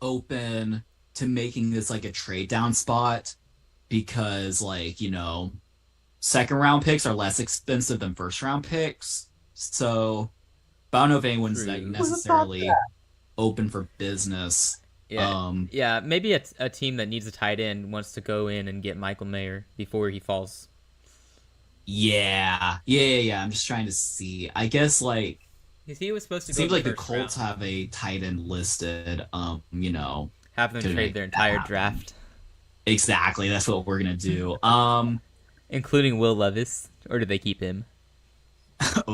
S3: open to making this like a trade down spot because like, you know, second round picks are less expensive than first round picks. So but I don't know if anyone's like
S4: True.
S3: necessarily open for business.
S4: Yeah, yeah. Maybe a team that needs a tight end wants to go in and get Michael Mayer before he falls.
S3: Yeah. I'm just trying to see. I guess like
S1: He was supposed to
S3: it
S1: go
S3: seems
S1: in
S3: like the
S1: first
S3: Colts
S1: round.
S3: have a tight end listed. You know,
S4: Have them
S3: to
S4: trade
S3: make
S4: their
S3: that
S4: entire
S3: happen.
S4: draft,
S3: Exactly. That's what we're gonna do.
S4: including Will Levis, or do they keep him?
S3: Tough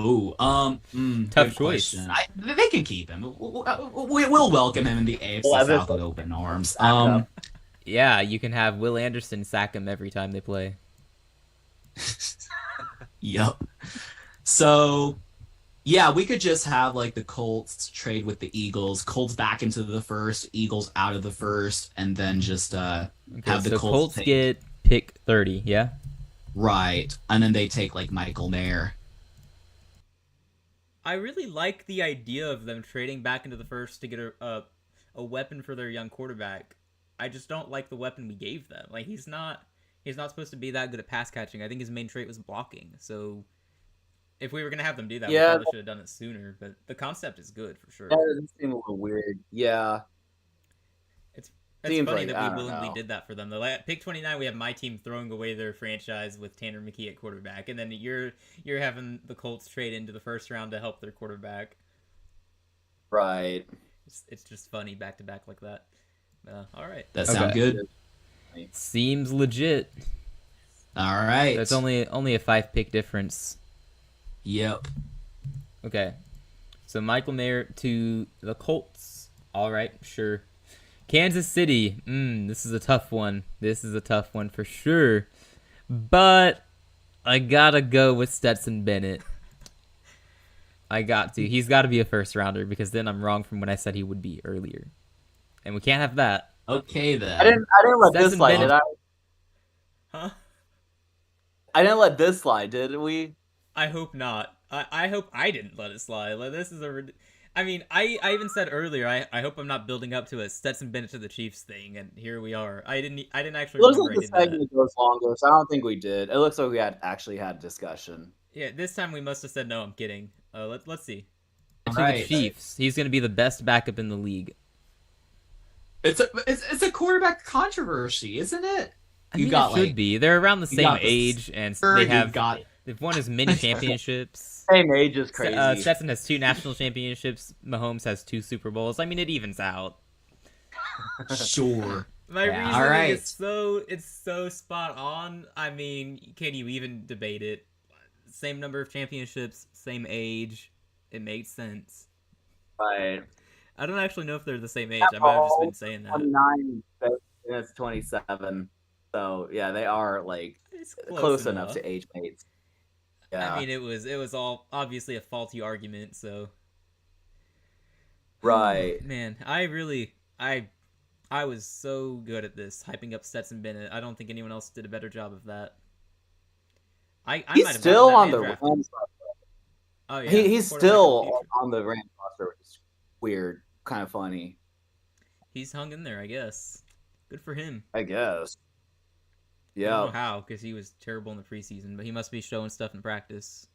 S4: Tough choice.
S3: They can keep him. We'll welcome him in the AFC
S2: Levis.
S3: South with open arms.
S2: Backup.
S4: Yeah, you can have Will Anderson sack him every time they play.
S3: Yep. So, yeah, we could just have like the Colts trade with the Eagles. Colts back into the first, Eagles out of the first, and then just
S4: Okay,
S3: have the
S4: so
S3: Colts take-
S4: get pick 30. Yeah.
S3: right, and then they take like Michael Mayer.
S1: I really like the idea of them trading back into the first to get a weapon for their young quarterback. I just don't like the weapon we gave them. Like he's not supposed to be that good at pass catching. I think his main trait was blocking. So if we were gonna have them do that, we
S2: Yeah.
S1: probably should have done it sooner. But the concept is good for sure.
S2: That doesn't seem a little weird. Yeah.
S1: It's
S2: seems
S1: funny
S2: like-
S1: that
S2: I
S1: we
S2: don't
S1: willingly
S2: know.
S1: did that for them. Though, like, at pick 29, we have my team throwing away their franchise with Tanner McKee at quarterback, and then you're having the Colts trade into the first round to help their quarterback.
S2: Right.
S1: It's just funny back to back like that. All right.
S3: That sound
S4: Okay.
S3: good?
S4: Seems legit.
S3: All right.
S4: That's only a 5-pick difference.
S3: Yep.
S4: Okay. So Michael Mayer to the Colts. All right, sure. Kansas City. This is a tough one. This is a tough one for sure. But I gotta go with Stetson Bennett. I got to. He's got to be a first rounder because then I'm wrong from when I said he would be earlier, and we can't have that.
S3: Okay then.
S2: I didn't let this
S4: Stetson
S2: slide,
S4: Bennett.
S2: did I?
S1: Huh?
S2: I didn't let this slide, did we?
S1: I hope not. I hope I didn't let it slide. Like, this is I mean, I even said earlier, I hope I'm not building up to a Stetson Bennett to the Chiefs thing, and here we are. I didn't actually
S2: It looks
S1: remember
S2: like
S1: I
S2: the
S1: did that.
S2: segment goes longer, so I don't think we did. It looks like we actually had discussion.
S1: Yeah, this time we must have said no. I'm kidding. Let's see.
S4: To
S3: Right.
S4: the Chiefs. He's gonna be the best backup in the league.
S3: It's a quarterback controversy, isn't it?
S4: I
S3: You
S4: mean,
S3: got,
S4: it should
S3: like-
S4: be. They're around the
S3: you
S4: same
S3: got the
S4: age, and
S3: Sure,
S4: they
S3: you've
S4: have
S3: got
S4: they've won as many championships.
S2: Same age is crazy.
S4: Stetson has 2 national championships. Mahomes has 2 Super Bowls. I mean, it evens out.
S3: sure.
S1: My
S4: Yeah.
S1: reasoning
S3: Alright.
S1: is it's so spot on. I mean, can you even debate it? Same number of championships, same age. It makes sense.
S2: Right.
S1: I don't actually know if they're the same age. I might have just been saying that.
S2: 29, and it's 27. So yeah, they are like
S1: It's
S2: close enough to age mates. Yeah.
S1: I mean, it was all obviously a faulty argument, so.
S2: Right.
S1: Man, I was so good at this, hyping up Stetson Bennett. I don't think anyone else did a better job of that. I
S2: He's
S1: might have
S2: still on
S1: that
S2: the
S1: man drafted.
S2: Rams.
S1: Oh yeah,
S2: He's
S1: quarterback of the
S2: still
S1: future.
S2: on the Rams roster, which is weird, kind of funny,
S1: He's hung in there, I guess. Good for him.
S2: I guess.
S1: I don't know
S2: Yeah.
S1: how, because he was terrible in the preseason, but he must be showing stuff in practice.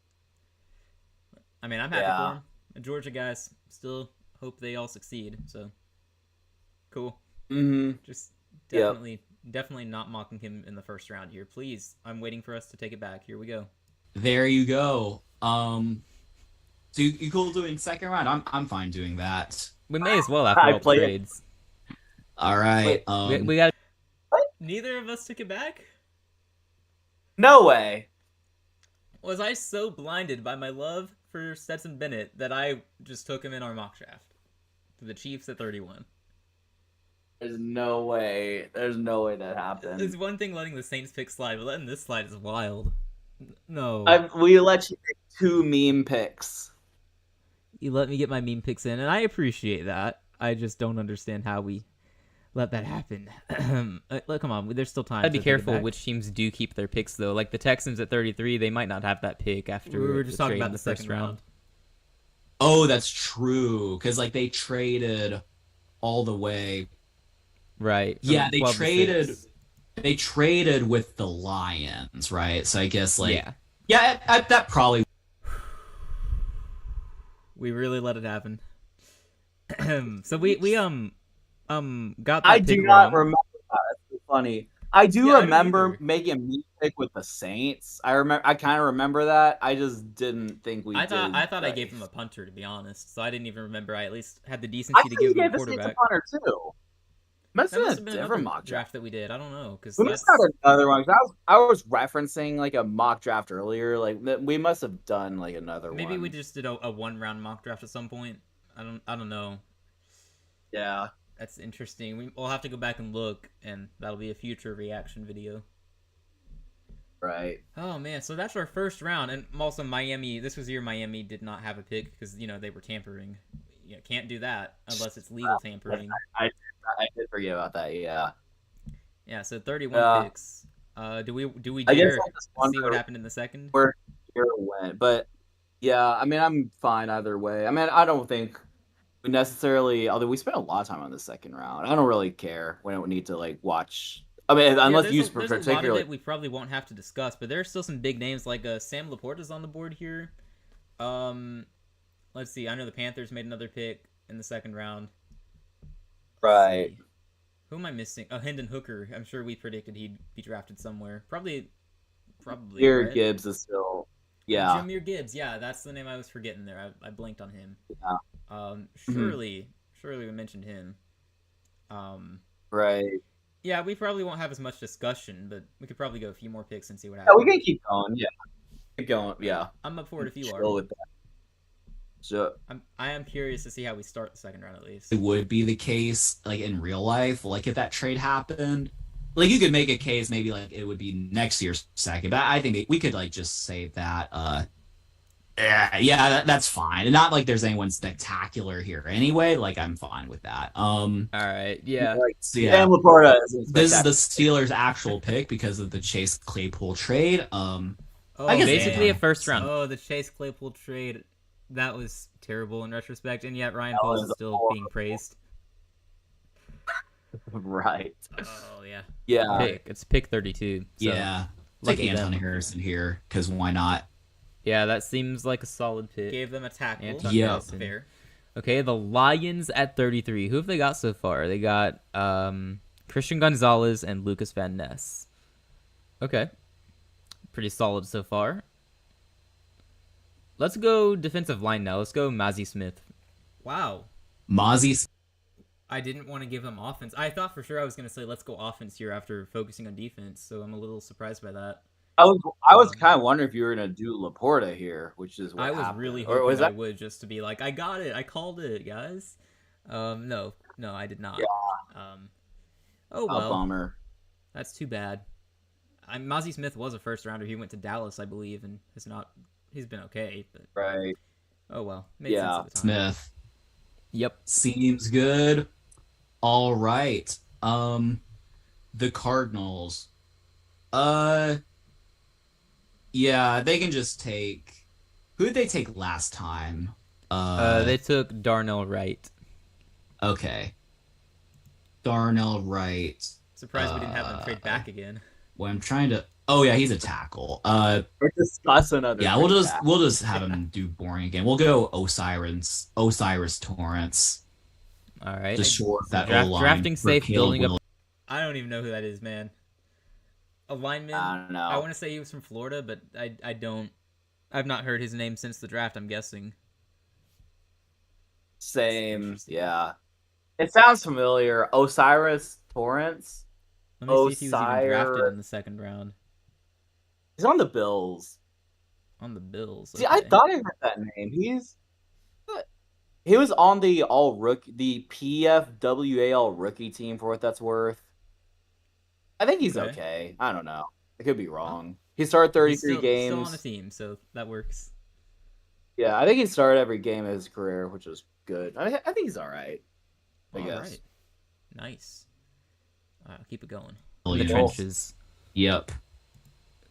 S1: I mean, I'm happy
S2: Yeah.
S1: for him. The Georgia guys still hope they all succeed. So cool.
S2: Mm-hmm.
S1: Just
S2: Yep.
S1: definitely not mocking him in the first round here. Please, I'm waiting for us to take it back. Here we go.
S3: There you go. So you cool doing second round? I'm fine doing that.
S4: We may as well after
S2: I
S4: all the
S2: played it.
S4: trades.
S3: All right.
S2: Wait,
S4: We got
S1: Neither of us took it back?
S2: No way.
S1: Was I so blinded by my love for Stetson Bennett that I just took him in our mock draft to the Chiefs at 31?
S2: There's no way. There's no way that happened.
S1: It's one thing letting the Saints pick slide, but letting this slide is wild. No.
S2: We let you pick 2 meme picks.
S4: You let me get my meme picks in, and I appreciate that. I just don't understand how we let that happen. Look, come on, there's still time.
S1: I'd
S4: to
S1: be
S4: take it
S1: careful
S4: back.
S1: which teams do keep their picks, though. Like the Texans at 33, they might not have that pick after.
S4: We were
S1: the
S4: just talking
S1: trade
S4: about
S1: in
S4: the
S1: first
S4: second round.
S3: Oh, that's true. Because like they traded all the way.
S4: Right.
S3: Yeah,
S4: from
S3: they
S4: 12 to
S3: traded.
S4: 6.
S3: They traded with the Lions, right? So I guess like
S4: Yeah.
S3: that probably.
S1: We really let it happen. So we got that
S2: I
S1: pick
S2: do not
S1: wrong.
S2: remember that. That's so funny. I do
S1: Yeah, I don't
S2: remember
S1: either.
S2: making a meme pick with the Saints. I kind of remember that. I just didn't think we
S1: I
S2: did.
S1: thought I
S2: right.
S1: gave him a punter, to be honest. So I didn't even remember. I at least had the
S2: I
S1: decency to
S2: think
S1: give
S2: you
S1: him a
S2: gave the Saints a
S1: quarterback.
S2: punter too. Must
S1: That
S2: have
S1: must
S2: been
S1: have
S2: a
S1: been
S2: different
S1: another
S2: mock draft.
S1: draft that we did. I don't know, because
S2: We must have had another one. 'Cause I was referencing like a mock draft earlier. Like we must have done like another one.
S1: maybe we just did a 1-round mock draft at some point. I don't know.
S2: Yeah.
S1: That's interesting. We'll have to go back and look, and that'll be a future reaction video.
S2: Right.
S1: Oh man, so that's our first round, and also Miami. This was the year Miami did not have a pick because they were tampering. Can't do that unless it's legal tampering.
S2: I did forget about that. Yeah.
S1: Yeah, so 31 picks. Do we
S2: I guess
S1: dare
S2: I just wonder
S1: see what happened in the second?
S2: where it went, but yeah, I mean, I'm fine either way. I mean, I don't think we necessarily, although we spent a lot of time on the second round. I don't really care. We don't need to like watch. I mean, unless
S1: there's
S2: you
S1: a lot of
S2: particularly.
S1: it we probably won't have to discuss, but there are still some big names like Sam Laporta's on the board here. Let's see. I know the Panthers made another pick in the second round.
S2: Right.
S1: Who am I missing? Oh, Hendon Hooker. I'm sure we predicted he'd be drafted somewhere. Probably.
S2: Here,
S1: right?
S2: Gibbs is still. Yeah.
S1: Jameer Gibbs. Yeah, that's the name I was forgetting there. I blanked on him.
S2: Yeah.
S1: Surely we mentioned him.
S2: Right.
S1: Yeah, we probably won't have as much discussion, but we could probably go a few more picks and see what
S2: Yeah,
S1: happens.
S2: we can keep going. Yeah. Keep going. Yeah.
S1: I'm up for it if you
S2: Chill
S1: are.
S2: with that. So,
S1: I am curious to see how we start the second round at least.
S3: It would be the case like in real life, like if that trade happened. Like you could make a case maybe like it would be next year's second, but I think we could like just say that that's fine. And not like there's anyone spectacular here anyway. Like I'm fine with that.
S4: All right. Yeah.
S3: So yeah,
S2: Sam Laporta
S3: this is the Steelers' actual pick because of the Chase Claypool trade.
S1: Oh,
S3: I guess
S4: basically
S3: yeah.
S4: a first round.
S1: Oh, the Chase Claypool trade. That was terrible in retrospect, and yet Ryan
S2: That
S1: Poles
S2: was
S1: is still
S2: horrible.
S1: being praised.
S2: right.
S1: Oh yeah.
S2: Yeah.
S4: Pick. It's pick 32. So.
S3: Yeah, like
S4: Lucky
S3: Anton
S4: them.
S3: Harrison here because why not?
S4: Yeah, that seems like a solid pick.
S1: Gave them a tackle.
S4: Anton
S3: Yeah.
S1: That's fair.
S4: Okay, the Lions at 33. Who have they got so far? They got Christian Gonzalez and Lucas Van Ness. Okay. Pretty solid so far. Let's go defensive line now. Let's go Mazi Smith.
S1: Wow.
S3: Mozzie.
S1: I didn't want to give him offense. I thought for sure I was going to say let's go offense here after focusing on defense, so I'm a little surprised by that.
S2: I was kind of wondering if you were gonna do Laporta here, which is what
S1: I was
S2: happened.
S1: really
S2: Or
S1: hoping
S2: was
S1: I
S2: that?
S1: would just to be like, I got it. I called it, guys. No, I did not.
S2: Yeah.
S1: Oh
S2: A
S1: well.
S2: bummer.
S1: That's too bad. Mozzie Smith was a first rounder. He went to Dallas, I believe, and he's been okay, but
S2: Right.
S1: oh well. Made sense at the time.
S3: Smith.
S4: Yep.
S3: Seems good. All right. The Cardinals. Yeah, they can just take. Who did they take last time?
S4: They took Darnell Wright.
S3: Okay. Darnell Wright.
S1: Surprised we didn't have them trade back again.
S3: Well, I'm trying to. Oh yeah, he's a tackle.
S2: We'll discuss another.
S3: Yeah, we'll just have him do boring again. We'll go Osiris Torrance.
S4: All right.
S3: To shore that
S4: drafting safe, building up.
S1: I don't even know who that is, man. A lineman.
S2: I don't know.
S1: I want to say he was from Florida, but I don't. I've not heard his name since the draft. I'm guessing.
S2: Same. Yeah. It sounds familiar. Osiris Torrance.
S1: Let me see if he was even drafted in the second round.
S2: He's on the Bills.
S1: On the Bills.
S2: See, I thought I heard that name. He was on the PFWAL rookie team for what that's worth. I think he's okay. I don't know. I could be wrong. He started 33 games.
S1: Still on the team, so that works.
S2: Yeah, I think he started every game of his career, which was good. I think he's all right. I guess.
S1: Right. Nice. Keep it going.
S4: The trenches.
S3: Yep.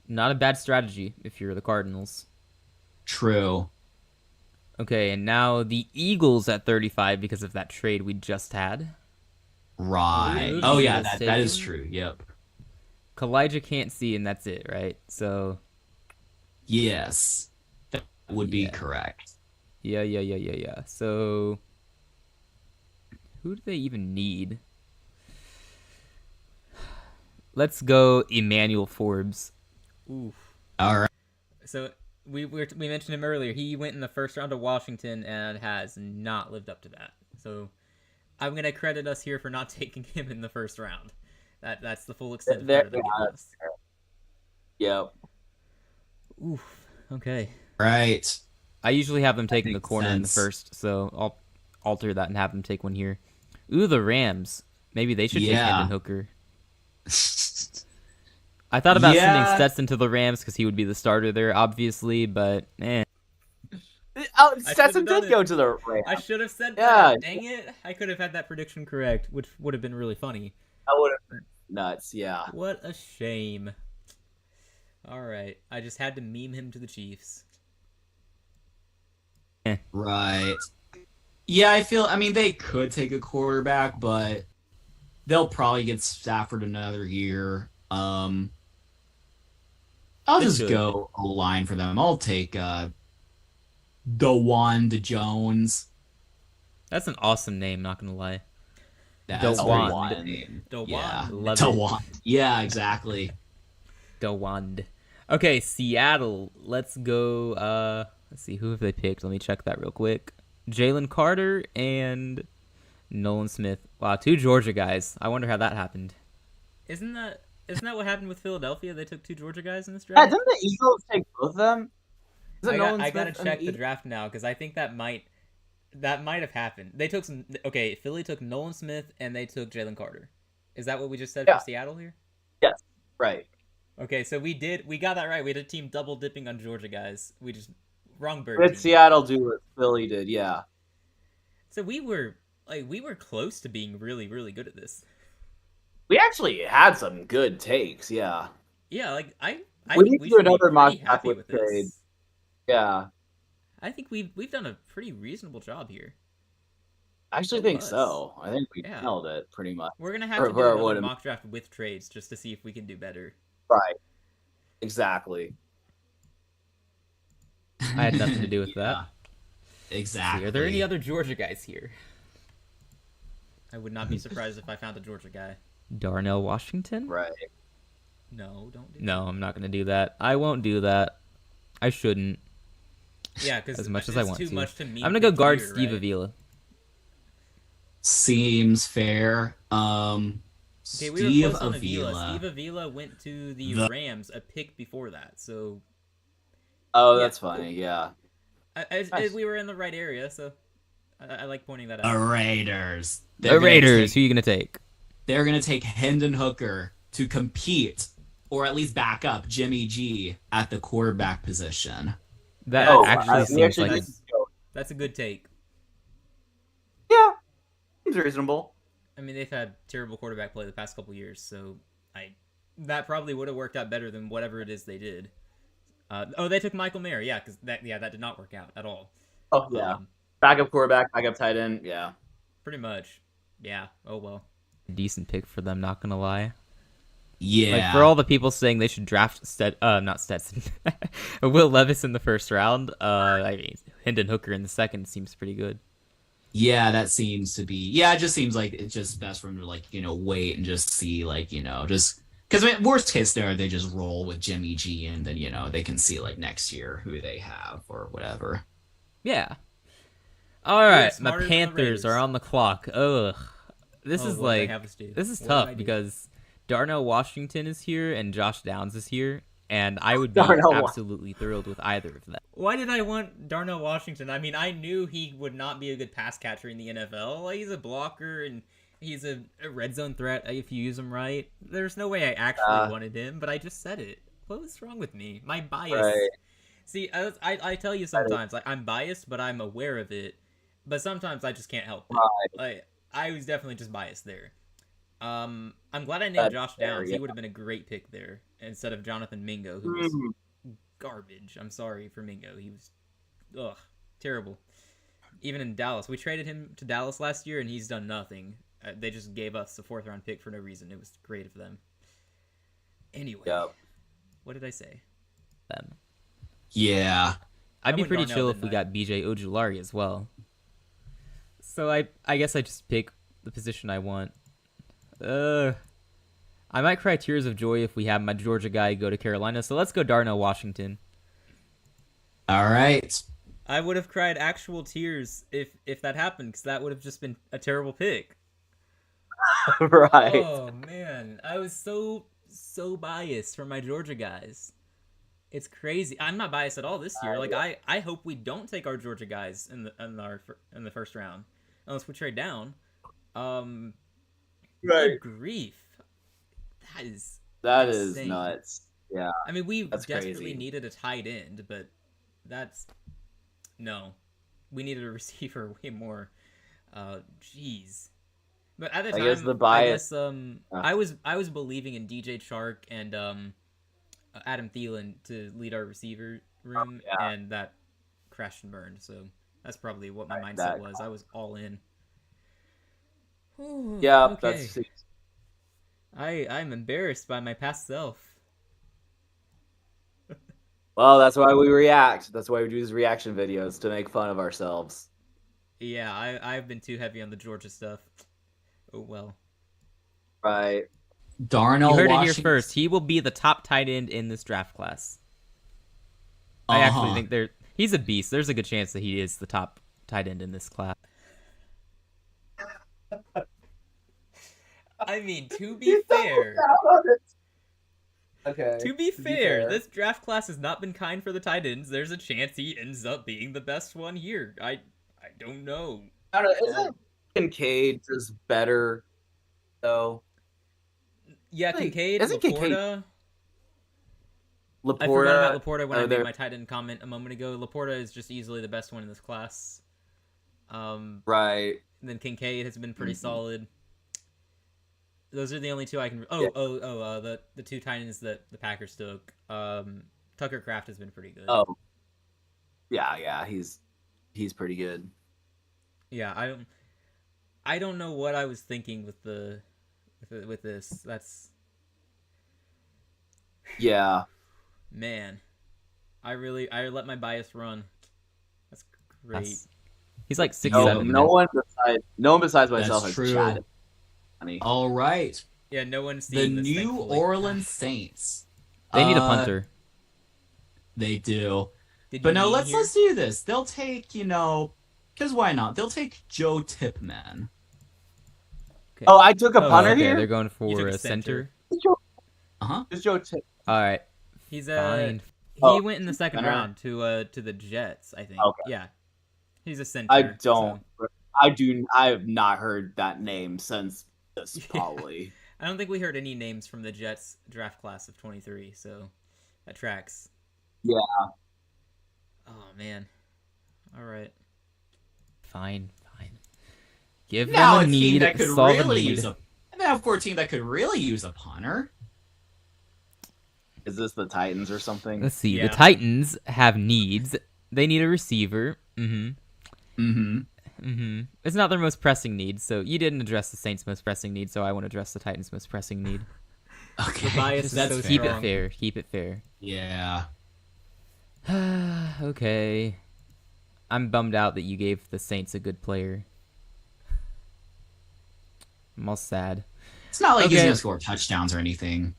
S4: Not a bad strategy if you're the Cardinals.
S3: True.
S4: Okay, and now the Eagles at 35 because of that trade we just had.
S3: Right.
S4: Ooh,
S3: oh yeah, that is true. Yep.
S4: Kalijah can't see, and that's it, right? So.
S3: Yes, that would be correct.
S4: Yeah. So. Who do they even need? Let's go Emmanuel Forbes.
S1: Oof.
S3: All right.
S1: So we mentioned him earlier. He went in the first round to Washington and has not lived up to that. So I'm gonna credit us here for not taking him in the first round. That's the full extent of credit I'm giving us.
S2: Yep.
S1: Oof. Okay.
S3: Right.
S4: I usually have them taking the
S3: makes
S4: corner in the
S3: sense.
S4: first, so I'll alter that and have them take one here. Ooh, the Rams. Maybe they should take Hendon Hooker. I thought about sending Stetson to the Rams because he would be the starter there, obviously, but
S2: Oh, Stetson did go to the Rams.
S1: I should have said that. Dang it. I could have had that prediction correct, which would have been really funny.
S2: That would have been nuts, yeah.
S1: What a shame. All right. I just had to meme him to the Chiefs.
S3: Right. Yeah, I mean, they could take a quarterback, but they'll probably get Stafford another year. I'll just go a line for them. I'll take DeWan Jones.
S4: That's an awesome name, not gonna lie.
S3: That's
S4: DeWan.
S3: name.
S1: DeWan.
S3: Yeah.
S4: Love
S3: DeWan. Yeah, exactly.
S4: DeWand. Okay, Seattle. Let's go. Let's see, who have they picked? Let me check that real quick. Jalen Carter and Nolan Smith. Wow, 2 Georgia guys. I wonder how that happened.
S1: Isn't that what happened with Philadelphia? They took 2 Georgia guys in this
S2: Yeah,
S1: draft?
S2: didn't the Eagles take both of them?
S1: I gotta check the draft now because I think that might have happened. They took Philly took Nolan Smith and they took Jalen Carter. Is that what we just said for Seattle here?
S2: Yes, right.
S1: Okay, so we got that right. We had a team double dipping on Georgia guys. We just wrong bird.
S2: Did Seattle do what Philly did? Yeah.
S1: So we were close to being really, really good at this.
S2: We actually had some good takes, yeah.
S1: Yeah, like I
S2: We
S1: think
S2: need
S1: we
S2: to do
S1: should be
S2: another mock
S1: pretty
S2: draft
S1: happy
S2: with
S1: with
S2: trade.
S1: this.
S2: Yeah.
S1: I think we've done a pretty reasonable job here.
S2: I actually think so. I think we nailed it pretty much.
S1: We're gonna have to do another mock draft with trades just to see if we can do better.
S2: Right. Exactly.
S4: I had nothing to do with that.
S3: Exactly.
S1: Are there any other Georgia guys here? I would not be surprised if I found a Georgia guy.
S4: Darnell Washington?
S2: Right.
S1: No, don't do
S4: No, I'm not going to do that. I won't do that. I shouldn't.
S1: Yeah, because
S4: as much as I want
S1: too much to me.
S4: I'm going to go guard Steve Avila.
S3: Seems fair.
S1: Okay, we were close on Avila. Steve Avila went to the Rams a pick before that, so...
S2: Oh, that's funny, yeah.
S1: We were in the right area, so I like pointing that out.
S3: The Raiders.
S4: The Raiders, who are you going to take?
S3: They're going to take Hendon Hooker to compete or at least back up Jimmy G at the quarterback position.
S4: That
S2: Oh,
S4: actually seems like
S1: that's a good take.
S2: Yeah, seems reasonable.
S1: I mean, they've had terrible quarterback play the past couple years, so that probably would have worked out better than whatever it is they did. They took Michael Mayer, yeah, because that did not work out at all.
S2: Oh yeah, backup quarterback, backup tight end, yeah,
S1: pretty much. Yeah. Oh well.
S4: decent pick for them. Not gonna lie.
S3: Yeah.
S4: Like for all the people saying they should draft not Stetson, Will Levis in the first round. I mean, Hendon Hooker in the second seems pretty good.
S3: Yeah, that seems to be. Yeah, it just seems like it's just best for them to wait and just see just because worst case scenario they just roll with Jimmy G and then they can see next year who they have or whatever.
S4: Yeah. All right, my
S1: smarter than the
S4: Panthers
S1: Raiders.
S4: are on the clock. Ugh, this is
S1: what do they have us do?
S4: this is
S1: What did I
S4: tough
S1: do?
S4: because Darnell Washington is here and Josh Downs is here, and I would be
S2: Darnell
S4: absolutely thrilled with either of them.
S1: Why did I want Darnell Washington? I mean, I knew he would not be a good pass catcher in the NFL. Like, he's a blocker and he's a red zone threat if you use him right. There's no way I actually wanted him, but I just said it. What was wrong with me? My bias.
S2: Right.
S1: See, I tell you sometimes, I'm biased, but I'm aware of it. But sometimes I just can't help it.
S2: Right.
S1: I was definitely just biased there. I'm glad I named
S2: That's
S1: Josh
S2: fair,
S1: Downs.
S2: yeah.
S1: He would have been a great pick there instead of Jonathan Mingo, who was garbage. I'm sorry for Mingo. He was, terrible. Even in Dallas, we traded him to Dallas last year, and he's done nothing. They just gave us a 4th-round pick for no reason. It was great of them. Anyway,
S2: Yep.
S1: what did I say?
S4: Them.
S3: Yeah.
S4: I'd be
S1: went
S4: pretty
S1: Darnell,
S4: chill if we
S1: didn't I?
S4: got BJ Ojulari as well. So I guess I just pick the position I want. I might cry tears of joy if we have my Georgia guy go to Carolina. So let's go Darnell Washington.
S3: All right.
S1: I would have cried actual tears if that happened, because that would have just been a terrible pick.
S2: Right.
S1: Oh man, I was so biased for my Georgia guys. It's crazy. I'm not biased at all this year. Like I hope we don't take our Georgia guys in the first round, unless we trade down. Good grief,
S2: That is
S1: insane.
S2: nuts. Yeah.
S1: I mean, we
S2: That's
S1: desperately
S2: crazy.
S1: needed a tight end, but we needed a receiver way more. Jeez. But at the time,
S2: I guess the bias.
S1: I was believing in DJ Chark and Adam Thielen to lead our receiver room,
S2: yeah.
S1: and that crashed and burned. So that's probably what my
S2: Right,
S1: mindset was. I was all in. Ooh,
S2: Yeah,
S1: okay.
S2: that's
S1: I'm embarrassed by my past self.
S2: well. That's why we react. That's why we do these reaction videos to make fun of ourselves.
S1: Yeah, I've been too heavy on the Georgia stuff. Oh well.
S2: Right.
S3: Darnell
S4: You heard it here
S3: Washington.
S4: first. He will be the top tight end in this draft class. I actually think he's a beast. There's a good chance that he is the top tight end in this class.
S1: I mean, to be fair,
S2: Okay.
S1: to be fair, this draft class has not been kind for the tight ends. There's a chance he ends up being the best one here. I don't know.
S2: I don't know. Isn't Kincaid just better though?
S1: Yeah,
S2: Wait,
S1: Kincaid,
S2: isn't
S1: Laporta.
S2: Kincaid-
S1: I forgot about
S2: Laporta.
S1: Laporta when I made
S2: they're-
S1: my tight end comment a moment ago. Laporta is just easily the best one in this class.
S2: Right.
S1: And then Kincaid has been pretty
S2: Mhm.
S1: solid. Those are the only two I can.
S2: Yeah.
S1: The two tight ends that the Packers took. Tucker Kraft has been pretty good.
S2: Oh. Yeah. He's pretty good.
S1: Yeah, I don't know what I was thinking with this. That's
S2: Yeah.
S1: man. I let my bias run. That's great.
S4: He's like 6'7".
S2: No one besides myself
S3: That's
S2: has
S3: true.
S2: chatted. Honey.
S3: All right.
S1: Yeah, no one's
S3: The
S1: seen this,
S3: New
S1: thankfully.
S3: Orleans Saints.
S4: They need a punter.
S3: They do.
S1: Did
S3: But
S1: you
S3: no,
S1: mean
S3: let's
S1: here?
S3: do this. They'll take, because why not? They'll take Joe Tipman.
S4: Okay.
S2: Oh, I took a
S1: Oh,
S2: punter
S4: okay,
S2: here.
S4: they're going
S1: You
S4: for
S1: took
S4: a
S1: a
S4: center.
S1: center.
S3: Uh-huh.
S2: It's Joe Tip.
S4: All right,
S1: He's
S4: fine.
S1: he
S2: Oh,
S1: went in the second
S2: center.
S1: round to the Jets, I think.
S2: Okay.
S1: Yeah. He's a center.
S2: I don't.
S1: so-
S2: I have not heard that name since this
S1: Yeah.
S2: probably.
S1: I don't think we heard any names from the Jets draft class of 23, so that tracks.
S2: Yeah.
S1: Oh man. All right.
S4: Fine. Give
S3: Now
S4: them a
S3: a team
S4: need,
S3: that could
S4: solve a
S3: really
S4: need.
S3: use a. Now for a team that could really use a punter.
S2: Is this the Titans or something?
S4: Let's see.
S1: Yeah.
S4: The Titans have needs. They need a receiver. It's not their most pressing need, so you didn't address the Saints' most pressing need, so I won't address the Titans' most pressing need.
S3: Okay,
S1: The bias is
S3: that's
S1: so
S3: fair.
S4: Keep
S1: strong.
S4: it fair. Keep it fair.
S3: Yeah.
S4: Okay. I'm bummed out that you gave the Saints a good player. I'm all sad.
S3: It's not like he's
S4: Okay.
S3: gonna score touchdowns or anything.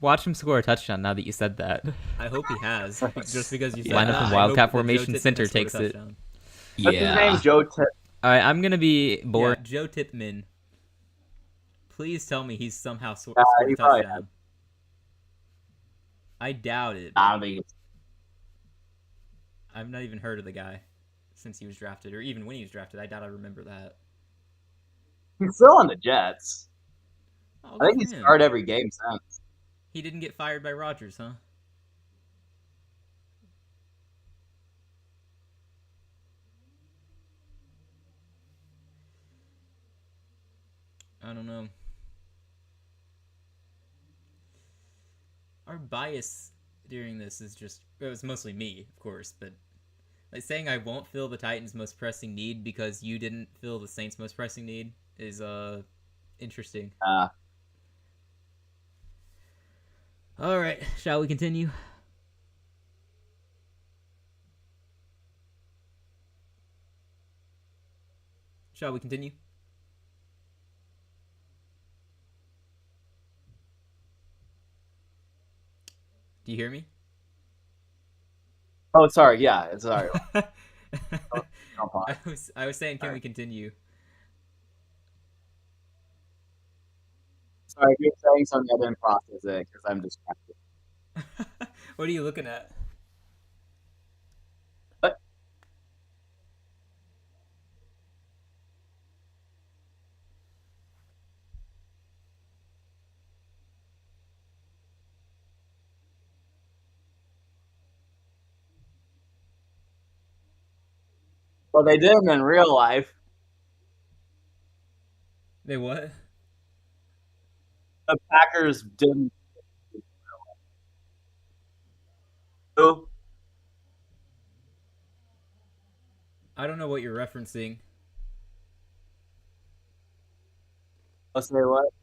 S4: Watch him score a touchdown now that you said that.
S1: I hope he has. Just because you said
S4: Line
S1: that,
S4: up in
S1: I
S4: Wildcat
S1: hope that Joe
S4: formation,
S1: Tippmann
S4: center
S1: scores a
S4: takes it.
S1: touchdown.
S2: What's his name?
S3: Yeah.
S2: Joe Tip.
S4: Alright, I'm gonna be bored.
S1: Yeah, Joe Tippmann. Please tell me he's somehow scored
S2: he
S1: a
S2: probably
S1: touchdown. I doubt it.
S2: I don't think it's...
S1: I've not even heard of the guy since he was drafted, or even when he was drafted. I doubt I remember that.
S2: He's still on the Jets.
S1: Oh,
S2: I think
S1: good
S2: he's
S1: for him.
S2: started every game since.
S1: He didn't get fired by Rodgers, huh? I don't know. Our bias during this is just, it was mostly me, of course, but like saying I won't fill the Titans' most pressing need because you didn't fill the Saints' most pressing need is interesting. All right, shall we continue? Shall we continue? Do you hear me?
S2: Oh, sorry. Yeah, sorry.
S1: I
S2: Jump on.
S1: was saying, can we
S2: Alright.
S1: continue?
S2: Sorry, if you're saying something, I didn't process it because I'm distracted.
S1: What are you looking at?
S2: What? Well, they didn't in real life.
S1: They what?
S2: The Packers didn't. Who?
S1: I don't know what you're referencing.
S2: I'll say what?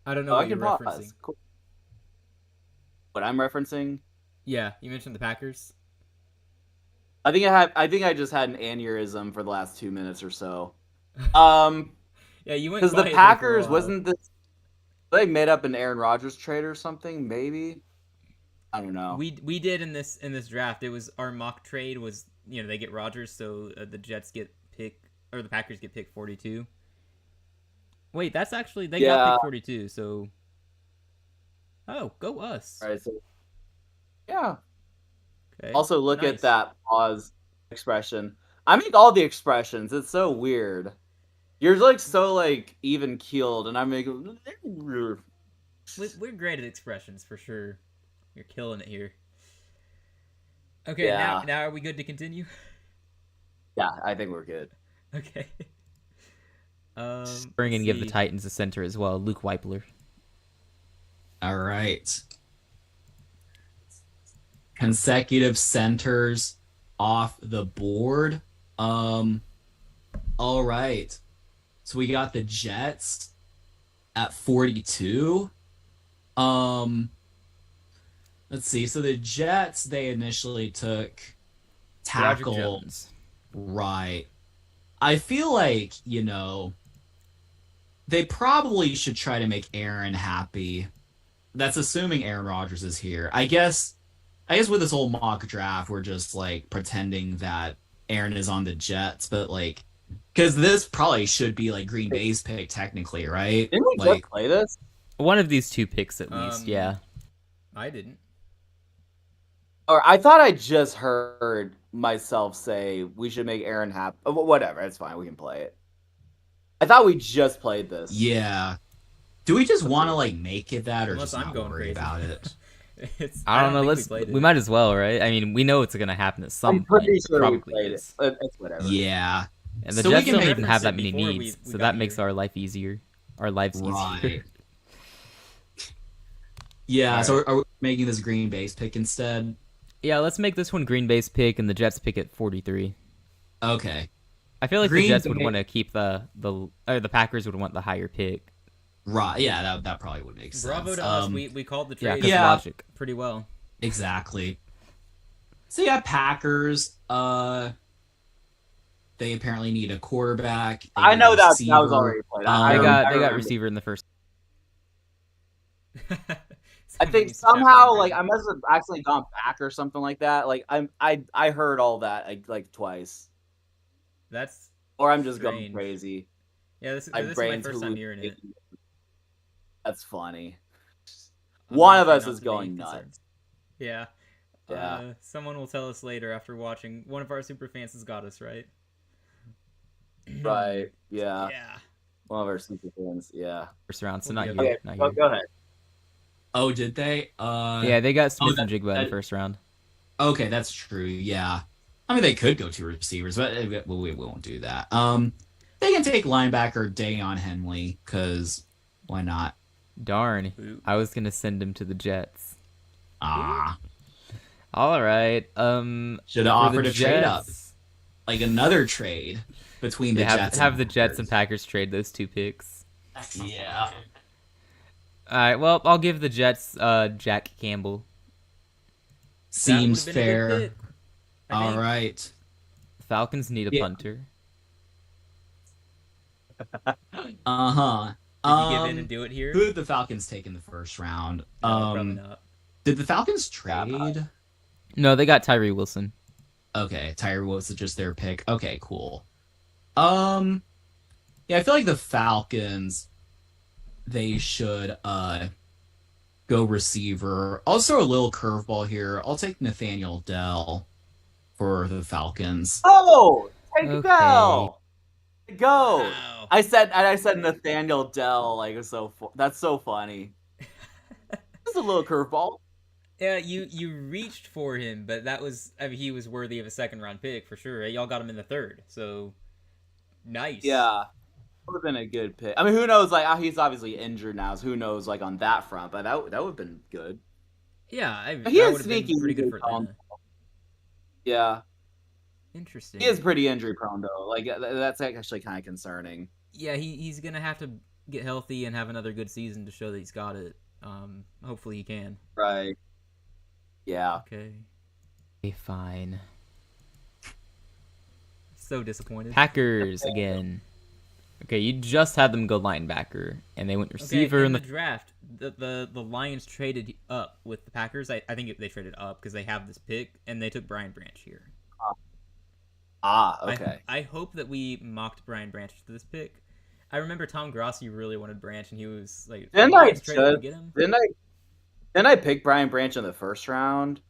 S1: I don't know
S2: Oh, I
S1: what you're
S2: can pause.
S1: referencing.
S2: Cool. What I'm referencing?
S1: Yeah, you mentioned the Packers.
S2: I think I just had an aneurysm for the last 2 minutes or so.
S1: Yeah, you went
S2: Because the
S1: quiet there for a
S2: Packers
S1: while.
S2: wasn't this. They made up an Aaron Rodgers trade or something, maybe. I don't know.
S1: We did in this draft. It was our mock trade was, you know, they get Rodgers, so the Jets get pick, or the Packers get pick 42. Wait, that's actually they got
S2: Yeah.
S1: pick 42. So, oh, go us.
S2: All right, so yeah.
S1: Okay.
S2: Also, look
S1: nice.
S2: at that pause expression. I make all the expressions. It's so weird. You're like so like even keeled, and I make.
S1: We're great at expressions for sure. You're killing it here. Okay,
S2: Yeah.
S1: now are we good to continue?
S2: Yeah, I think we're good.
S1: Okay.
S4: Bring and
S1: let's
S4: give the
S1: see.
S4: Titans a center as well, Luke Weipler.
S3: All right. Consecutive centers off the board. All right. So we got the Jets at 42. Let's see. So the Jets, they initially took
S1: Roger
S3: tackle.
S1: Jones.
S3: Right. I feel like, you know, they probably should try to make Aaron happy. That's assuming Aaron Rodgers is here. I guess with this whole mock draft, we're just like pretending that Aaron is on the Jets, but like, because this probably should be like Green Bay's pick technically, right?
S2: Didn't we
S3: Like,
S2: just play this?
S4: One of these two picks at least, yeah.
S1: I didn't.
S2: Or I thought I just heard myself say we should make Aaron happy. Whatever, it's fine. We can play it. I thought we just played this.
S3: yeah. Do we just want to like make it that, or
S1: Unless
S3: just
S1: I'm
S3: not
S1: going
S3: worry
S1: crazy.
S3: about it?
S4: I don't know.
S1: think we played
S4: We
S1: it.
S4: might as well, right? I mean, we know it's gonna happen at some
S2: I'm pretty
S4: point. It
S2: sure we
S4: probably
S2: played
S4: is.
S2: it. It's whatever.
S3: Yeah.
S4: And the
S3: So we
S4: Jets
S3: can
S4: don't
S3: make
S4: even have that many
S1: before we
S4: needs, so
S1: got
S4: that makes
S1: here.
S4: our life easier. Our lives easier.
S3: Right. Yeah.
S2: All
S3: So are we making this green base pick instead?
S4: Yeah, let's make this one Green Bay's pick and the Jets pick at 43.
S3: Okay.
S4: I feel like
S3: Green
S4: the Jets would
S3: Bay-
S4: want to keep the Packers would want the higher pick.
S3: Right. Yeah. That probably would make sense.
S1: Bravo to us. We called the
S4: Yeah,
S1: trade
S4: 'cause
S3: Yeah.
S4: logic.
S1: pretty well.
S3: Exactly. So yeah, Packers. They apparently need a quarterback. They
S2: I
S3: need
S2: know
S3: a
S2: that was
S3: receiver.
S2: already played. I
S4: They
S3: Um,
S4: got
S2: remember.
S4: receiver in the first.
S2: I think somehow, like, I must have accidentally gone back or something like that. Like, I heard all that like twice,
S1: That's
S2: or I'm just going
S1: Strange.
S2: crazy.
S1: yeah. This is
S2: My
S1: my
S2: brain's
S1: first time hearing it.
S2: That's funny.
S1: I'm
S2: One
S1: gonna
S2: of
S1: try
S2: us
S1: not
S2: is
S1: to be
S2: going
S1: concerned.
S2: nuts.
S1: Yeah.
S2: Yeah.
S1: Someone will tell us later after watching. One of our super fans has got us right.
S2: Right? Yeah.
S1: Yeah.
S2: One of our super fans. Yeah.
S4: First round, so
S1: We'll
S4: not
S1: be
S4: you.
S1: okay.
S2: Okay.
S4: Not
S2: Go,
S4: you.
S2: go ahead.
S3: Oh, did they?
S4: Yeah, they got Smith and
S3: that-
S4: Jigba in the
S3: that-
S4: first round.
S3: Okay, that's true. Yeah. I mean, they could go two receivers, but we won't do that. They can take linebacker Dayon Henley, because why not?
S4: Darn,
S1: Ooh.
S4: I was gonna send him to the Jets.
S3: Ah,
S4: All right.
S3: should have
S4: for the
S3: offered a trade up,
S4: Jets,
S3: like another trade between the
S4: Yeah,
S3: Jets.
S4: have the Jets and Packers trade those two picks.
S3: Yeah.
S4: All right. Well, I'll give the Jets Jack Campbell.
S3: Seems
S1: That would've been a good
S3: fair.
S1: pick, I
S3: All
S1: think.
S3: right.
S4: Falcons need a
S3: Yeah.
S4: punter.
S3: Uh-huh.
S1: Did you give in and do it here?
S3: Who did the Falcons take in the first round?
S1: No, probably not.
S3: Did the Falcons trade?
S4: No, they got Tyree Wilson.
S3: Okay, Tyree Wilson just their pick. Okay, cool. Yeah, I feel like the Falcons, they should go receiver. I'll throw a little curveball here. I'll take Nathaniel Dell for the Falcons.
S2: Oh, take
S4: Okay.
S2: Bell. Go.
S1: Wow.
S2: I said Nathaniel Dell. Like, it's that's so funny. It's a little curveball.
S1: Yeah, you reached for him, but that was he was worthy of a second round pick for sure. Y'all got him in the third, so nice.
S2: Yeah. Would have been a good pick. I mean, who knows? Like, he's obviously injured now, so who knows? Like on that front, but that would have been good.
S1: Yeah,
S2: He
S1: that
S2: is
S1: would have been
S2: sneaky
S1: pretty good
S2: good
S1: for
S2: call.
S1: Atlanta.
S2: Yeah,
S1: Interesting.
S2: he is pretty injury prone though. Like that's actually kind of concerning.
S1: Yeah, he's gonna have to get healthy and have another good season to show that he's got it. Hopefully he can.
S2: Right. Yeah.
S1: Okay.
S4: Okay, fine.
S1: So disappointed.
S4: Packers again. Okay, you just had them go linebacker, and they went receiver
S1: okay,
S4: in
S1: in
S4: the.
S1: draft. The Lions traded up with the Packers. I think they traded up because they have this pick, and they took Brian Branch here.
S2: Okay.
S1: I hope that we mocked Brian Branch to this pick. I remember Tom Grossi really wanted Branch, and he was like,
S2: Didn't
S1: "The
S2: I
S1: Lions traded to
S2: just-
S1: get him?"
S2: Didn't I pick Brian Branch in the first round?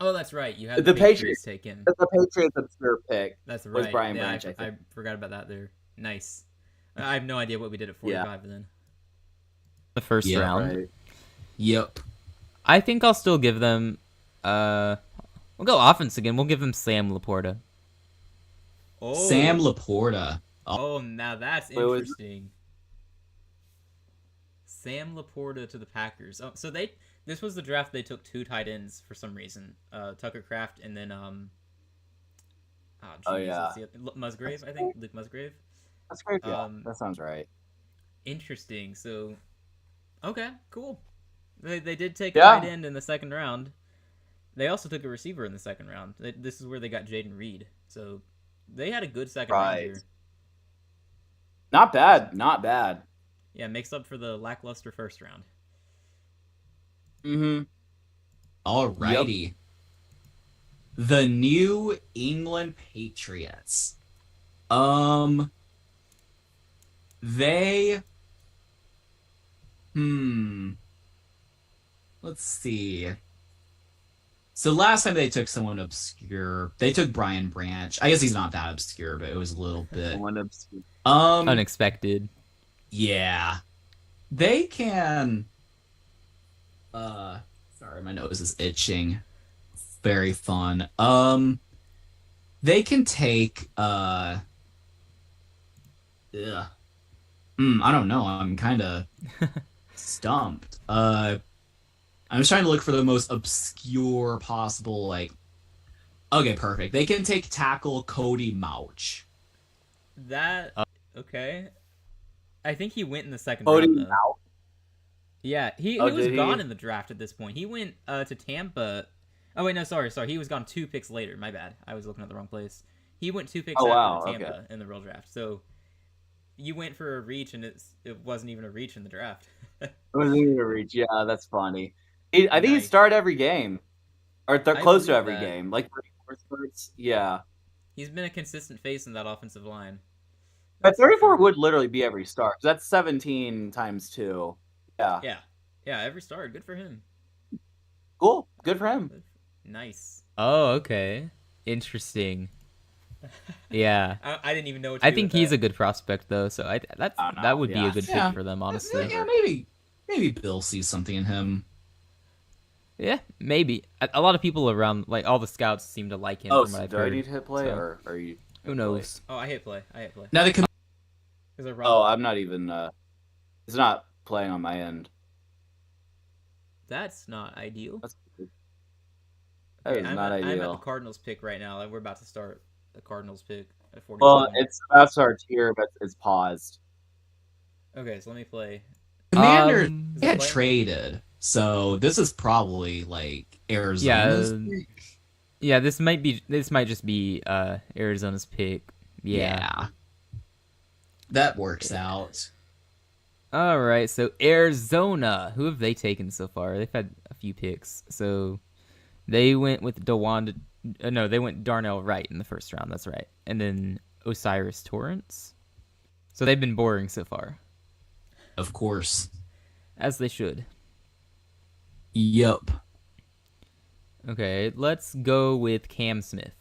S1: Oh, that's right. You had
S2: The
S1: the Patriots
S2: Patriots-
S1: take him.
S2: That's the Patriots' obscure pick.
S1: That's
S2: was
S1: right.
S2: Brian
S1: Yeah,
S2: Branch, I
S1: I
S2: think.
S1: forgot about that there. Nice. I have no idea what we did at 45 then.
S4: The first
S3: Yeah,
S4: round.
S2: Right.
S3: Yep.
S4: I think I'll still give them. We'll go offense again. We'll give them Sam Laporta.
S1: Oh,
S3: Sam Laporta.
S1: Oh, now that's
S2: Wait, was-
S1: interesting. Sam Laporta to the Packers. Oh, so this was the draft they took two tight ends for some reason. Tucker Kraft and then
S2: Oh, yeah.
S1: let's see, Musgrave, I think. Luke Musgrave.
S2: That's great. Yeah,
S1: Um,
S2: that sounds right.
S1: Interesting. So, okay, cool. They did take
S2: Yeah.
S1: a tight end in the second round. They also took a receiver in the second round. This is where they got Jaden Reed. So they had a good second round
S2: Right.
S1: here.
S2: Not bad. Not bad.
S1: Yeah, makes up for the lackluster first round.
S2: Mm-hmm.
S3: Alrighty. The New England Patriots. They. Let's see. So last time they took someone obscure, they took Brian Branch. I guess he's not that obscure, but it was a little bit.
S2: One obscure.
S3: Um,
S4: Unexpected.
S3: yeah. they can. Sorry, my nose is itching. Very fun. They can take. Yeah. I don't know. I'm kind of stumped. I'm just trying to look for the most obscure possible. Like, okay, perfect. They can take tackle Cody Mauch.
S1: That okay. I think he went in the second
S2: Cody
S1: round though.
S2: Mauch?
S1: Yeah, he
S2: Oh,
S1: was
S2: did
S1: gone
S2: he?
S1: in the draft at this point. He went to Tampa. Oh wait, no, sorry. He was gone 2 picks later. My bad. I was looking at the wrong place. He went 2 picks
S2: Oh,
S1: after
S2: wow,
S1: Tampa
S2: okay.
S1: in the real draft. So you went for a reach, and it wasn't even a reach in the draft.
S2: It wasn't even a reach. Yeah, that's funny. I think he
S1: Nice.
S2: started every game, or
S1: I
S2: close to
S1: believe
S2: every
S1: that.
S2: game, like 34 starts. Yeah,
S1: He's been a consistent face in that offensive line.
S2: but
S1: That's for
S2: 34
S1: sure.
S2: would literally be every start. That's 17 times 2. Yeah,
S1: Yeah, every start. Good for him.
S2: cool. Good for him.
S1: Nice.
S4: Oh, okay. Interesting. Yeah.
S1: I didn't even know what to
S4: I
S1: do
S4: think
S1: with
S4: he's
S1: that.
S4: a good prospect though, so
S2: Oh, no,
S4: that would be
S2: yeah.
S4: a good
S3: Yeah.
S4: pick for them, honestly.
S3: Yeah, maybe Bill sees something in him.
S4: Yeah, maybe. A lot of people around, like all the scouts, seem to like him
S2: Oh,
S4: from what
S2: so
S4: I've
S2: do I
S4: heard.
S2: need to hit play,
S4: so,
S2: or are you?
S4: Who knows?
S1: Oh, I hit play.
S3: Now they can.
S1: Is it
S2: Oh,
S1: wrong?
S2: I'm not even. It's not playing on my end.
S1: That's not ideal.
S2: That
S1: Okay,
S2: is
S1: I'm
S2: not
S1: at the
S2: ideal.
S1: Cardinals pick right now. We're about to start the Cardinals pick at 47.
S2: Well, it's about to start here, but it's paused.
S1: Okay, so let me play.
S3: Commanders
S4: Um,
S1: Is
S3: they
S1: it
S3: had
S1: playing?
S3: traded, so this is probably like Arizona's.
S4: Yeah, this might just be Arizona's pick. Yeah.
S3: That works out.
S4: All right, so Arizona, who have they taken so far? They've had a few picks. So they went with they went Darnell Wright in the first round. That's right, and then Osiris Torrance. So they've been boring so far,
S3: Of course.
S4: as they should.
S3: Yup.
S4: Okay, let's go with Cam Smith.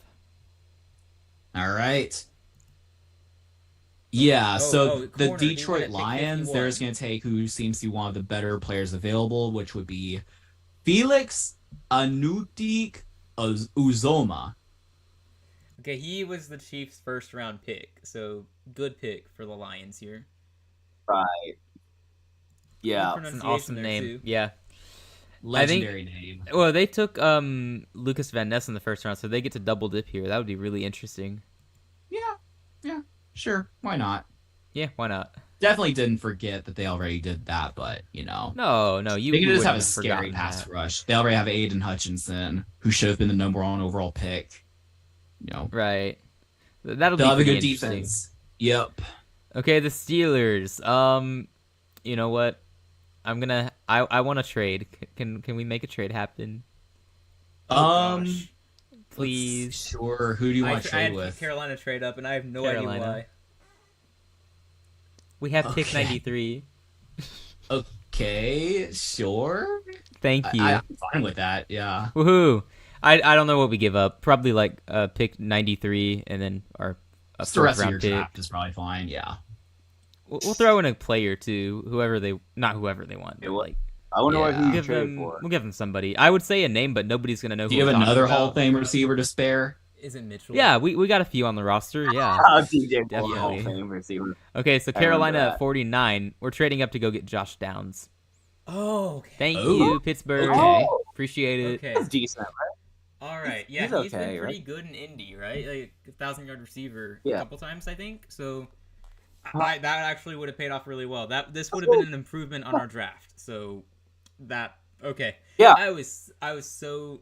S3: All right. Yeah, so the
S1: corner. He went
S3: Detroit
S1: at pick
S3: Lions,
S1: 51.
S3: they're just going to take who seems to be one of the better players available, which would be Felix Anutik Uzoma.
S1: Okay, he was the Chiefs' first round pick, so good pick for the Lions here.
S2: Right.
S1: Good
S2: Yeah.
S4: It's an
S1: pronunciation
S4: awesome
S1: there,
S4: name.
S1: too.
S4: Yeah.
S3: Legendary name.
S4: Well, they took Lucas Van Ness in the first round, so they get to double dip here. That would be really interesting.
S3: Yeah, sure. Why not?
S4: Yeah, why not?
S3: Definitely didn't forget that they already did that, but,
S4: No, you
S3: they can
S4: you
S3: just have a
S4: wouldn't
S3: scary
S4: forgotten
S3: pass
S4: that.
S3: rush. They already have Aiden Hutchinson, who should have been the number 1 overall pick.
S4: Right. That'll be
S3: They'll have a
S4: pretty
S3: good
S4: interesting.
S3: defense. Yep.
S4: Okay, the Steelers. You know what? I want to trade. Can we make a trade happen?
S1: Gosh.
S4: Please.
S3: Sure. Who do you want to
S1: I
S3: trade
S1: had
S3: with?
S1: Carolina trade up, and I have no
S4: Carolina.
S1: idea why.
S4: We have pick
S3: Okay.
S4: 93.
S3: Okay, sure.
S4: Thank you.
S3: I'm fine with that. Yeah.
S4: Woohoo! I don't know what we give up. Probably like pick 93 and then our a
S3: Just the rest
S4: fourth
S3: of your
S4: round pick.
S3: draft is probably fine. Yeah.
S4: We'll throw in a player too, not whoever they want.
S2: Yeah,
S4: But
S2: what-
S4: like
S2: I wonder what
S3: Yeah.
S2: he
S4: give
S2: traded
S4: them,
S2: for.
S4: we'll give them somebody. I would say a name, but nobody's gonna know.
S3: Do
S4: who
S3: you have
S4: we're talking
S3: another
S4: about.
S3: Hall of Fame receiver to spare?
S1: Is it Mitchell?
S4: Yeah, we got a few on the roster. Yeah.
S2: DJ Moore,
S4: Definitely.
S2: Hall of Fame receiver.
S4: Okay, so
S2: I remember
S4: Carolina
S2: that.
S4: at 49. We're trading up to go get Josh Downs.
S1: Oh, okay.
S4: Thank
S3: Oh.
S4: you, Pittsburgh.
S3: Okay.
S4: Appreciate it.
S1: Okay.
S2: That's decent, right?
S1: All right. Yeah,
S2: he's
S1: he's
S2: okay,
S1: been pretty
S2: right?
S1: good in Indy, right? Like 1,000-yard receiver
S2: Yeah.
S1: a couple times, I think. So that actually would have paid off really well. This would have been an improvement on our draft. So that okay.
S2: Yeah.
S1: I was so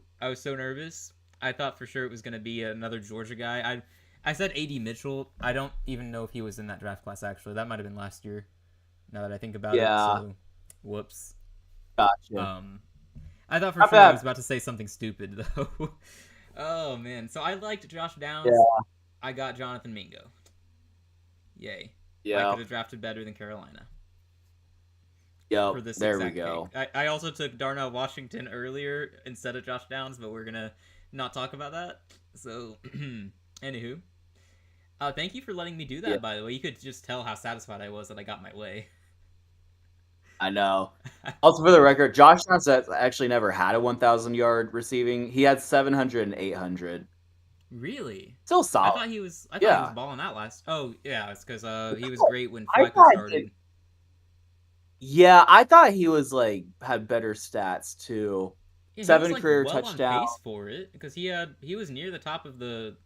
S1: nervous. I thought for sure it was going to be another Georgia guy. I said A.D. Mitchell. I don't even know if he was in that draft class actually. That might have been last year. Now that I think about
S2: Yeah.
S1: it. So whoops.
S2: Gotcha.
S1: I thought for
S2: Not
S1: sure I
S2: bad.
S1: was about to say something stupid though. Oh man, so I liked Josh Downs.
S2: Yeah.
S1: I got Jonathan Mingo. Yay! I
S2: Yeah.
S1: could have drafted better than Carolina
S2: Yep.
S1: for this.
S2: There we
S1: exact
S2: go.
S1: pick. I also took Darnell Washington earlier instead of Josh Downs, but we're gonna not talk about that. So, anywho, thank you for letting me do that.
S2: Yeah.
S1: By the way, you could just tell how satisfied I was that I got my way.
S2: I know. Also, for the record, Josh Johnson actually never had a 1,000-yard receiving. He had 700 and 800.
S1: Really?
S2: Still
S1: I
S2: solid.
S1: thought he was
S2: Yeah.
S1: balling out last. Oh yeah, it's because he was great when
S2: I
S1: Flacco
S2: thought
S1: started.
S2: Yeah, I thought he was like had better stats too.
S1: Yeah, he
S2: 7
S1: was, like,
S2: career
S1: well on
S2: touchdowns.
S1: pace for it because he was near the top of the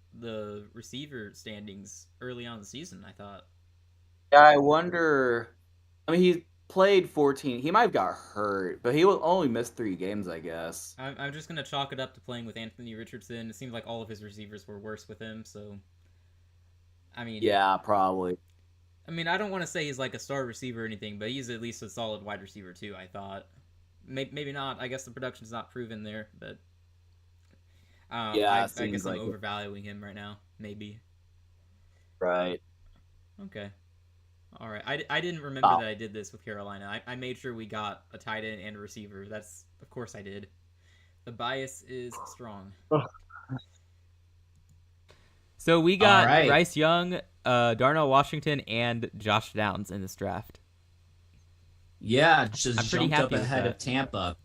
S1: receiver standings early on in the season. I thought.
S2: Yeah, I wonder. I mean, he played 14. He might have got hurt, but he will only missed 3 games, I guess.
S1: I'm just gonna chalk it up to playing with Anthony Richardson. It seemed like all of his receivers were worse with him. So, I mean,
S2: Yeah, probably.
S1: I mean, I don't want to say he's like a star receiver or anything, but he's at least a solid wide receiver too. I thought. Maybe not. I guess the production's not proven there, but
S2: Yeah,
S1: I guess I'm
S2: like
S1: overvaluing him right now. Maybe.
S2: Right.
S1: Okay. All right. I didn't remember that I did this with Carolina. I made sure we got a tight end and a receiver. That's of course I did. The bias is strong.
S4: So we got
S3: right.
S4: Bryce Young, Darnell Washington, and Josh Downs in this draft.
S3: Yeah, just
S4: I'm pretty
S3: jumped
S4: happy
S3: up
S4: with
S3: ahead
S4: that.
S3: of Tampa.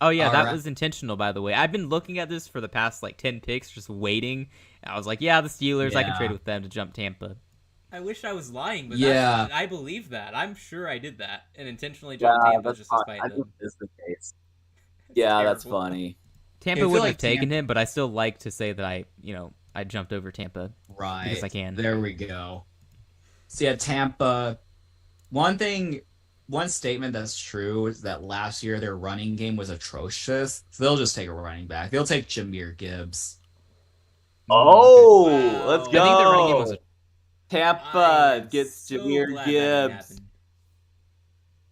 S4: Oh yeah, that
S3: Alright.
S4: was intentional, by the way. I've been looking at this for the past like 10 picks, just waiting. I was like, yeah, the Steelers, I can
S3: Yeah.
S4: trade with them to jump Tampa.
S1: I wish I was lying, but
S3: Yeah.
S1: I believe that. I'm sure I did that and intentionally jumped Tampa just to spite
S2: I
S1: them.
S2: think this is the case. Yeah, that's
S1: terrible.
S2: funny.
S4: Tampa
S3: I feel
S4: wouldn't
S3: like
S4: have taken
S3: Tampa-
S4: him, but I still like to say that I jumped over Tampa.
S3: Right.
S4: Because I can.
S3: There we go. So yeah, Tampa. One statement that's true is that last year their running game was atrocious. So they'll just take a running back. They'll take Jahmyr Gibbs.
S2: Oh,
S1: Wow.
S2: let's
S1: I
S2: go.
S4: I think their running game was
S1: I
S2: Tampa
S1: am
S2: gets
S1: so
S2: Jahmyr
S1: glad that didn't
S2: Gibbs.
S1: happen.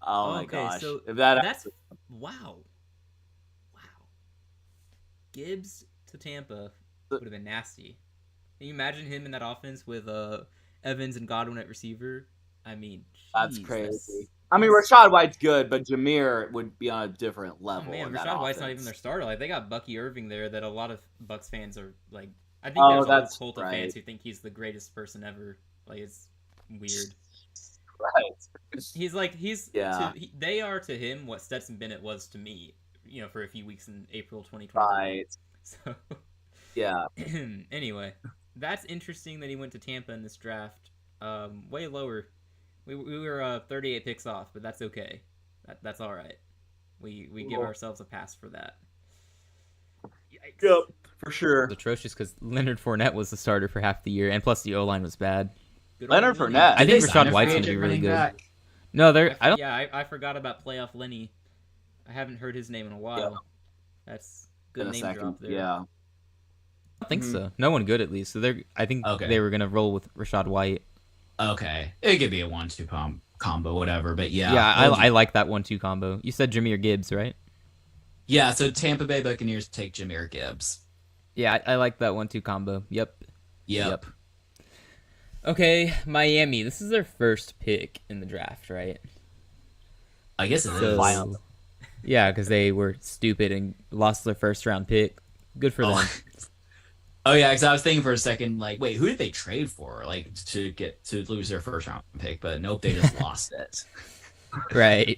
S2: Oh my
S1: Okay,
S2: gosh.
S1: so
S2: If that
S1: that's wow. Gibbs to Tampa would have been nasty. Can you imagine him in that offense with Evans and Godwin at receiver? I mean,
S2: that's
S1: jeez,
S2: crazy. I mean, Rashad White's good, but Jahmyr would be on a different
S1: Oh
S2: level.
S1: man,
S2: in that
S1: Rashad White's not even
S2: offense.
S1: their starter. Like they got Bucky Irving there that a lot of Bucks fans are like. I think
S2: Oh,
S1: there's a whole
S2: that's
S1: cult of
S2: right.
S1: fans who think he's the greatest person ever. Like it's weird.
S2: Right.
S1: He's like
S2: Yeah.
S1: they are to him what Stetson Bennett was to me. You know, for a few weeks in April 2020.
S2: Right.
S1: So
S2: Yeah.
S1: anyway, that's interesting that he went to Tampa in this draft. Way lower. We were 38 picks off, but that's okay. That's all right. We give
S2: Cool.
S1: ourselves a pass for that. Yikes.
S2: Yep. For sure.
S4: It was atrocious because Leonard Fournette was the starter for half the year, and plus the O-line was bad.
S1: Good
S2: Leonard
S1: old Lenny.
S2: Fournette.
S4: I think
S3: Did they sign
S4: Rashad
S3: a
S4: White's
S3: free
S4: going to be
S3: agent
S4: really
S3: running
S4: good.
S3: back?
S4: No, I don't
S1: I forgot about playoff Lenny. I haven't heard his name in a while.
S2: Yeah.
S1: That's
S2: In
S1: good
S2: a
S1: name
S2: second.
S1: drop there.
S2: Yeah.
S4: think so. No one good, at least. So I think
S3: Okay.
S4: they were going to roll with Rashad White.
S3: Okay. It could be a 1-2 combo, whatever. But yeah.
S4: Yeah, I like that 1-2 combo. You said Jahmyr Gibbs, right?
S3: Yeah, so Tampa Bay Buccaneers take Jahmyr Gibbs.
S4: Yeah, I like that 1-2 combo. Yep.
S3: Yep.
S4: Okay, Miami. This is their first pick in the draft, right?
S3: I guess it is.
S4: So, yeah, because they were stupid and lost their first round pick. Good for them.
S3: Oh yeah, because I was thinking for a second, like, wait, who did they trade for, like, to lose their first round pick? But nope, they just lost it.
S4: Right.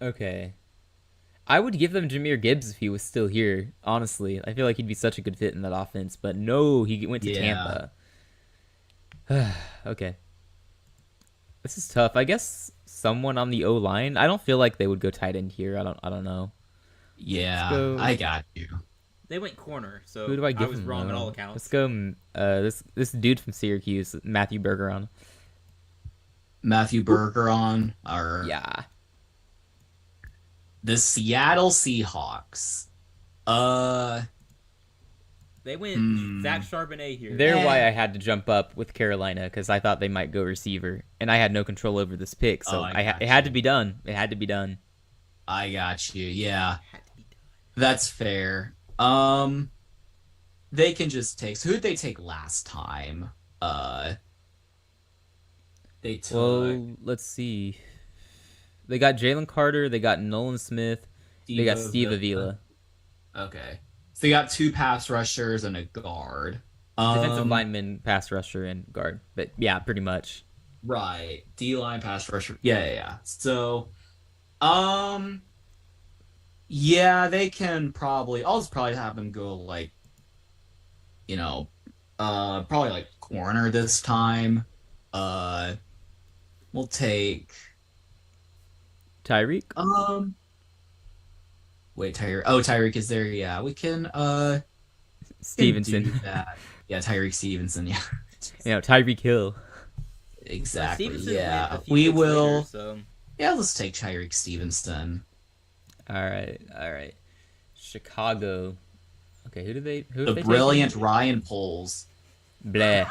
S4: Okay. I would give them Jahmyr Gibbs if he was still here, honestly. I feel like he'd be such a good fit in that offense, but no, he went to
S3: Yeah.
S4: Tampa. Okay. This is tough. I guess someone on the O-line. I don't feel like they would go tight end here. I don't know.
S3: Yeah,
S4: go-
S3: I got you.
S1: They went corner, so
S4: Who do I give
S1: was
S4: him,
S1: wrong
S4: though?
S1: at all accounts.
S4: Let's go this dude from Syracuse, Matthew Bergeron.
S3: Matthew Bergeron, or
S4: Yeah.
S3: the Seattle Seahawks.
S1: They went Zach Charbonnet here.
S4: They're
S3: Eh.
S4: why I had to jump up with Carolina, because I thought they might go receiver, and I had no control over this pick, so
S3: I got
S4: it had
S3: you.
S4: to be done. It had to be done.
S3: I got you. Yeah,
S1: Had to be done.
S3: that's fair. They can just take. So who'd they take last time? They took.
S4: Well, let's see. They got Jalen Carter. They got Nolan Smith. They got Steve Avila.
S3: Okay, so they got 2 pass rushers and a guard.
S4: Defensive lineman, pass rusher, and guard. But yeah, pretty much.
S3: Right. D-line pass rusher. Yeah. So, yeah, they can probably. I'll just probably have them go like, probably like corner this time. We'll take
S4: Tyreek.
S3: Wait, Tyreek. Oh, Tyreek is there. Yeah, we can.
S4: Stevenson.
S3: Do that. Yeah, Tyreek Stevenson. Yeah.
S4: Tyreek Hill.
S3: Exactly.
S1: Stevenson
S3: Yeah,
S1: went a few
S3: we
S1: picks
S3: will.
S1: later, so.
S3: Yeah, let's take Tyreek Stevenson.
S4: All right. Chicago. Okay, who
S3: The
S4: have they
S3: brilliant
S4: taken?
S3: Ryan Poles.
S4: Blah.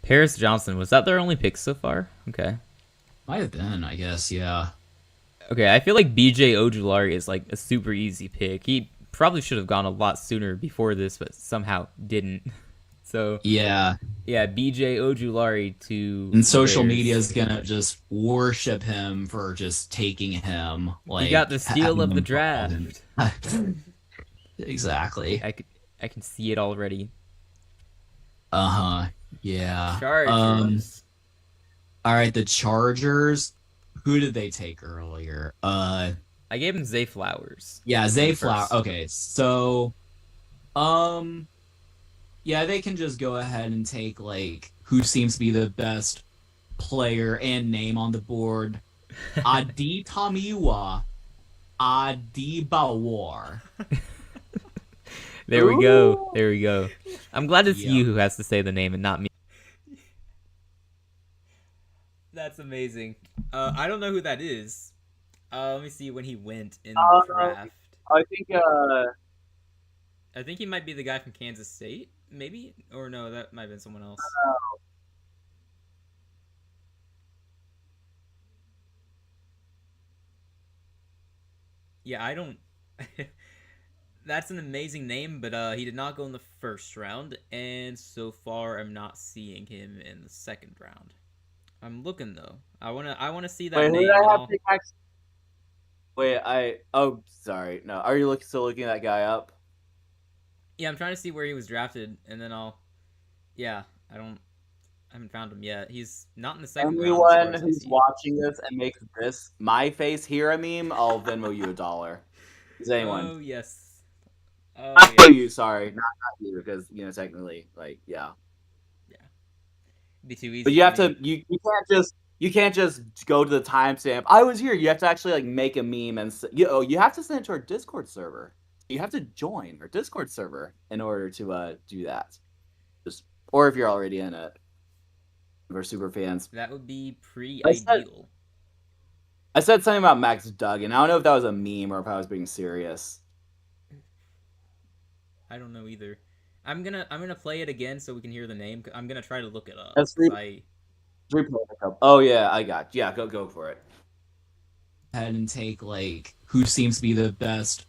S4: Paris Johnson, was that their only pick so far? Okay.
S3: Might have been, I guess. Yeah.
S4: Okay, I feel like BJ Ojulari is like a super easy pick. He probably should have gone a lot sooner before this, but somehow didn't. So
S3: Yeah.
S4: BJ Ojulari to
S3: And social
S4: Bears.
S3: media is gonna just worship him for just taking him. Like
S4: He got the steal of
S3: having
S4: the
S3: him
S4: draft.
S3: Exactly.
S4: I can see it already.
S3: Yeah.
S4: Chargers.
S3: All right, the Chargers. Who did they take earlier?
S4: I gave him Zay Flowers.
S3: Yeah, Zay
S4: First.
S3: Flower. Okay, so, yeah, they can just go ahead and take like who seems to be the best player and name on the board. Adi Tamiwa, Adibawar.
S4: There we go. I'm glad it's
S3: Yeah.
S4: you who has to say the name and not me.
S1: That's amazing. I don't know who that is. Let me see when he went in the draft.
S2: I think
S1: I think he might be the guy from Kansas State, maybe? Or no, that might have been someone else. Yeah, I don't... That's an amazing name, but he did not go in the first round, and so far I'm not seeing him in the second round. I'm looking though. I wanna see that
S2: wait,
S1: name.
S2: who did I
S1: and
S2: have
S1: I'll-
S2: pick next? Wait, oh, sorry. No, are you still looking that guy up?
S1: Yeah, I'm trying to see where he was drafted, and then I'll... Yeah, I haven't found him yet. He's not in the second round. as far
S2: Anyone
S1: as I
S2: who's
S1: see.
S2: watching this and makes this my face here a meme, I'll Venmo you $1. Is anyone?
S1: Oh, yes. Oh,
S2: Not
S1: yeah.
S2: you, sorry, not you, because technically, like, yeah.
S1: Be too easy.
S2: But you
S1: for
S2: have
S1: me.
S2: to, you can't just go to the timestamp. I was here. You have to actually like make a meme and you have to send it to our Discord server. You have to join our Discord server in order to do that. Or if you're already in it, we're super fans.
S1: That would be
S2: I said-
S1: pre-ideal.
S2: I said something about Max Duggan. I don't know if that was a meme or if I was being serious.
S1: I don't know either. I'm gonna play it again so we can hear the name. I'm gonna try to look it up.
S2: That's
S1: 'cause
S2: free. Oh yeah, I got you. Yeah, go for it.
S3: Ahead and take like who seems to be the best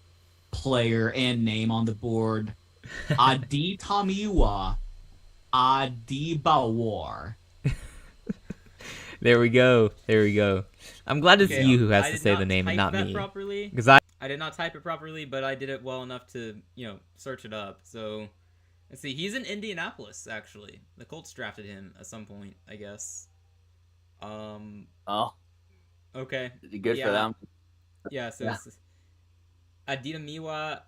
S3: player and name on the board. Adi Tamiwa, Adibawar.
S4: There we go. I'm glad it's
S1: Okay,
S4: you who has
S1: I
S4: to
S1: did
S4: say
S1: not
S4: the name and
S1: type
S4: not
S1: that
S4: me.
S1: properly.
S4: Because
S1: I did not type it properly, but I did it well enough to, search it up. So, let's see. He's in Indianapolis, actually. The Colts drafted him at some point, I guess.
S2: Oh,
S1: Okay.
S2: good
S1: Yeah.
S2: for them.
S1: Yeah, so
S2: Yeah.
S1: it's Aditamiwa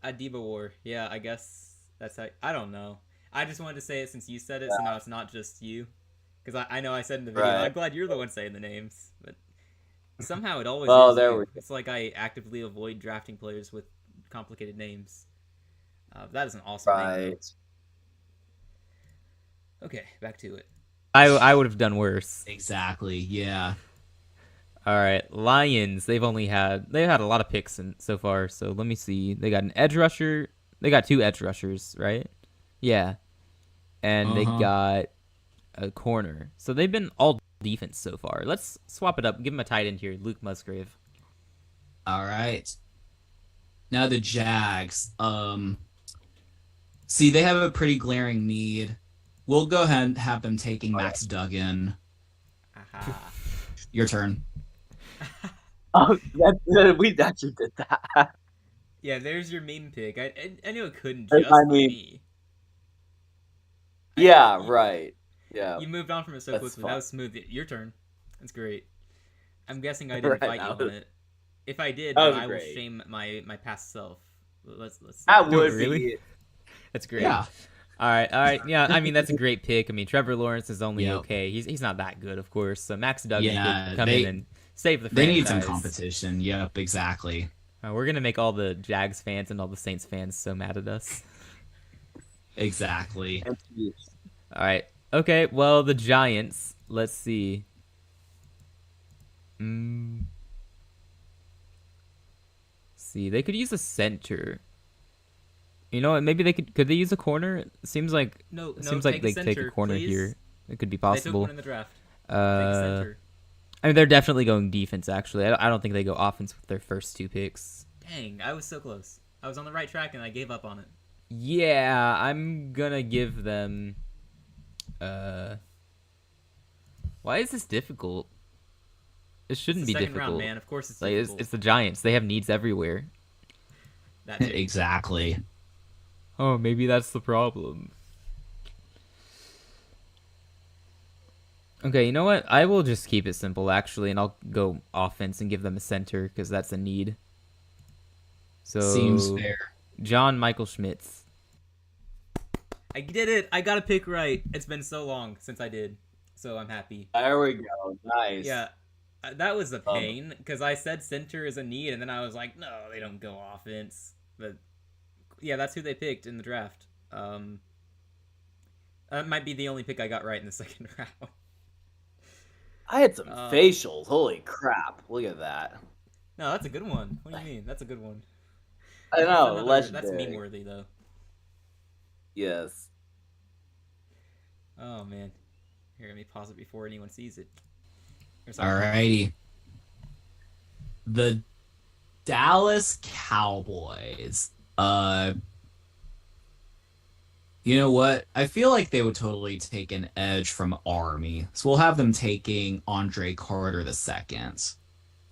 S1: Adibawar. Yeah, I guess that's how... I don't know. I just wanted to say it since you said it, so now it's not just you. Because I know I said in the video,
S2: Right.
S1: I'm glad you're the one saying the names. But somehow it always
S2: Oh,
S1: is
S2: there
S1: you.
S2: we go.
S1: It's like I actively avoid drafting players with complicated names. That is an awesome name.
S2: Right.
S1: Though. Okay, back to it.
S4: I would have done worse.
S3: Exactly. Yeah.
S4: All right, Lions. They've had a lot of picks so far. So let me see. They got an edge rusher. They got 2 edge rushers, right? Yeah, and they got a corner. So they've been all defense so far. Let's swap it up. Give him a tight end here, Luke Musgrave.
S3: All right. Now the Jags. See, they have a pretty glaring need. We'll go ahead and have them taking Max Duggan.
S1: Aha.
S3: Your turn.
S2: Oh, we actually did that.
S1: Yeah, there's your meme pick. I knew it couldn't
S2: There's
S1: just
S2: my
S1: be
S2: meme.
S1: me.
S2: Yeah, right. Yeah.
S1: You moved on from it so
S2: That's
S1: quickly.
S2: fun.
S1: That was smooth. Your turn. That's great. I'm guessing I didn't
S2: Right,
S1: fight you
S2: that
S1: on
S2: was-
S1: it. If I did,
S2: that
S1: then
S2: was
S1: I will
S2: great.
S1: shame my past self. Let's.
S2: That would
S4: Really?
S2: be.
S4: That's great.
S3: Yeah.
S4: All right. Yeah, I mean that's a great pick. I mean Trevor Lawrence is only
S3: Yep.
S4: okay. He's not that good, of course. So Max Duggan
S3: Yeah,
S4: could come
S3: they-
S4: in and save the
S3: They
S4: franchise.
S3: need some competition. Yep, exactly.
S4: We're gonna make all the Jags fans and all the Saints fans so mad at us.
S3: Exactly.
S4: All right. Okay. Well, the Giants. Let's see. See, they could use a center. You know what? Maybe they could they use a corner? It seems like
S1: No,
S4: seems
S1: take
S4: like
S1: a
S4: they take
S1: center,
S4: a corner
S1: please.
S4: here. It could be
S1: They took
S4: possible.
S1: one in the draft. Take a
S4: Uh,
S1: center.
S4: I mean, they're definitely going defense. Actually, I don't think they go offense with their first two picks.
S1: Dang, I was so close. I was on the right track and I gave up on it.
S4: Yeah, I'm gonna give them. Why is this difficult? It shouldn't
S1: It's
S4: be
S1: the second
S4: difficult.
S1: round, man. Of course it's
S4: Like
S1: difficult.
S4: it's the Giants. They have needs everywhere.
S1: That too.
S3: Exactly.
S4: Oh, maybe that's the problem. Okay, you know what? I will just keep it simple, actually, and I'll go offense and give them a center because that's a need. So
S3: Seems fair.
S4: John Michael Schmitz.
S1: I did it. I got a pick right. It's been so long since I did. So I'm happy.
S2: There we go. Nice.
S1: Yeah. That was a pain because I said center is a need and then I was like, no, they don't go offense. But yeah, that's who they picked in the draft. That might be the only pick I got right in the second round.
S2: I had some facials. Holy crap. Look at that.
S1: No, that's a good one. What do you mean? That's a good one.
S2: I know.
S1: That's
S2: Legendary.
S1: meme worthy though.
S2: Yes.
S1: Oh man. Here, let me pause it before anyone sees it. Here's our-
S3: Alrighty. The Dallas Cowboys. You know what? I feel like they would totally take an edge from Army. So we'll have them taking Andre Carter II.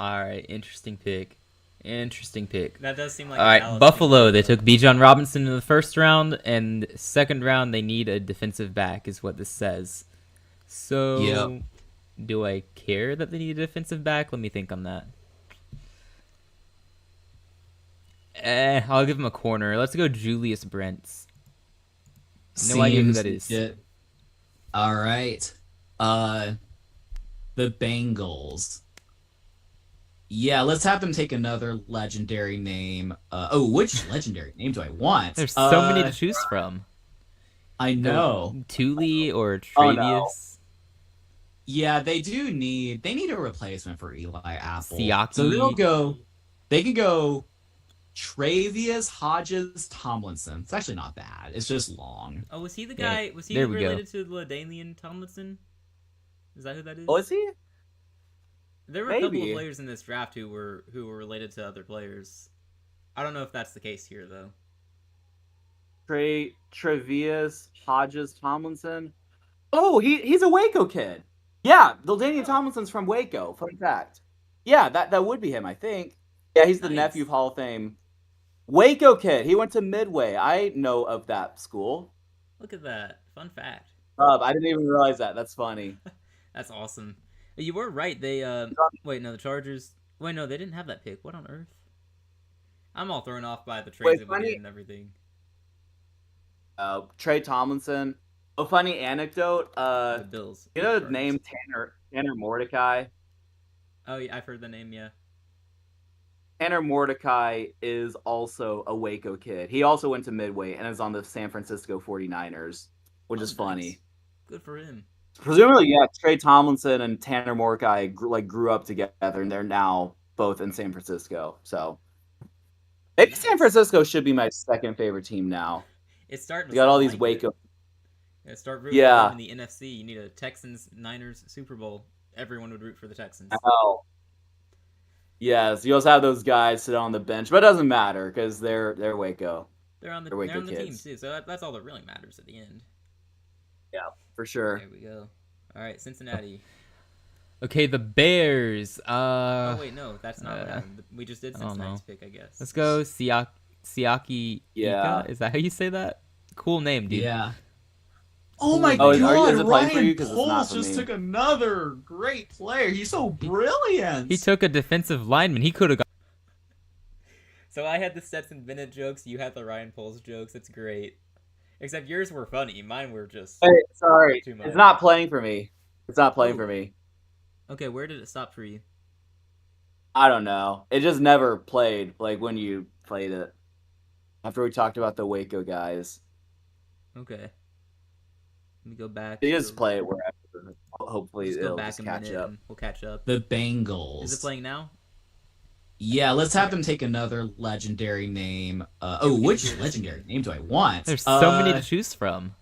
S4: All right, interesting pick. Interesting pick.
S1: That does seem like
S4: All
S1: a
S4: right,
S1: Dallas
S4: Buffalo.
S1: pick.
S4: They took Bijan Robinson in the first round, and second round they need a defensive back, is what this says. So,
S3: Yep.
S4: do I care that they need a defensive back? Let me think on that. I'll give him a corner. Let's go Julius Brents. No idea who that is.
S3: legit. All right. The Bengals. Yeah, let's have them take another legendary name. Which legendary name do I want?
S4: There's so many to choose from.
S3: I know.
S4: Thule or Travius.
S2: Oh, no.
S3: Yeah, they need a replacement for Eli Apple.
S4: Siaki.
S3: So they could go Travius Hodges Tomlinson. It's actually not bad. It's just long.
S1: Oh, was he the
S4: Yeah,
S1: guy? Was he
S4: there we go.
S1: related to LaDainian Tomlinson? Is that who that is?
S2: Oh, is he?
S1: There were a couple of
S2: Maybe.
S1: players in this draft who were related to other players. I don't know if that's the case here though.
S2: Travius Hodges Tomlinson. Oh, he's a Waco kid. Yeah, Daniel Tomlinson's from Waco. Fun fact. Yeah, that would be him, I think. Yeah, he's the
S1: Nice.
S2: nephew of Hall of Fame. Waco kid. He went to Midway. I know of that school.
S1: Look at that. Fun fact.
S2: I didn't even realize that. That's funny.
S1: That's awesome. You were right. They wait, no, the Chargers. Wait, no, they didn't have that pick. What on earth? I'm all thrown off by the trades that we
S2: funny-
S1: did and everything.
S2: Trey Tomlinson. A funny anecdote.
S1: The Bills.
S2: You know the
S1: Chargers.
S2: name Tanner Mordecai?
S1: Oh yeah, I've heard the name. Yeah.
S2: Tanner Mordecai is also a Waco kid. He also went to Midway and is on the San Francisco 49ers, which
S1: Oh,
S2: is funny.
S1: nice. Good for him.
S2: Presumably, yeah, Trey Tomlinson and Tanner Mordecai grew up together, and they're now both in San Francisco. So maybe San Francisco should be my second favorite team now.
S1: It's starting. To
S2: You got all
S1: sound
S2: these
S1: like
S2: Waco.
S1: it. Yeah, start rooting
S2: Yeah.
S1: for them in the NFC. You need a Texans Niners Super Bowl. Everyone would root for the Texans.
S2: Oh, yes. You also have those guys sit on the bench, but it doesn't matter because they're Waco
S1: They're on the
S2: They're Waco
S1: team
S2: kids.
S1: too, so that's all that really matters at the end.
S2: for sure.
S1: There we go. All right, Cincinnati.
S4: Okay, the Bears.
S1: Oh wait, no, that's not what
S4: uh,
S1: happened. We just did
S4: I don't
S1: Cincinnati's
S4: know.
S1: pick, I guess.
S4: Let's go Siaki
S2: Yeah.
S4: Ika? Is that how you say that? Cool name, dude.
S3: Yeah. Oh my
S2: Oh,
S3: god,
S2: is it playing for
S3: Ryan
S2: you? 'Cause it's not
S3: Poles
S2: for
S3: just
S2: me.
S3: took another great player. He's so brilliant.
S4: He took a defensive lineman. He could have got.
S1: So I had the Stetson Bennett jokes. You had the Ryan Poles jokes. It's great. Except yours were funny. Mine were just.
S2: Wait, sorry.
S1: Too much.
S2: It's not playing for me. It's not playing
S1: Ooh.
S2: for me.
S1: Okay, where did it stop for you?
S2: I don't know. It just never played like when you played it. After we talked about the Waco guys.
S1: Okay. Let me go back.
S2: You just play it wherever. Hopefully
S1: Just go
S2: it'll
S1: back
S2: just
S1: a
S2: catch
S1: minute
S2: up.
S1: and we'll catch up.
S3: The Bengals.
S1: Is it playing now?
S3: Yeah, let's have them take another legendary name. Which legendary name do I want?
S4: There's so many to choose from.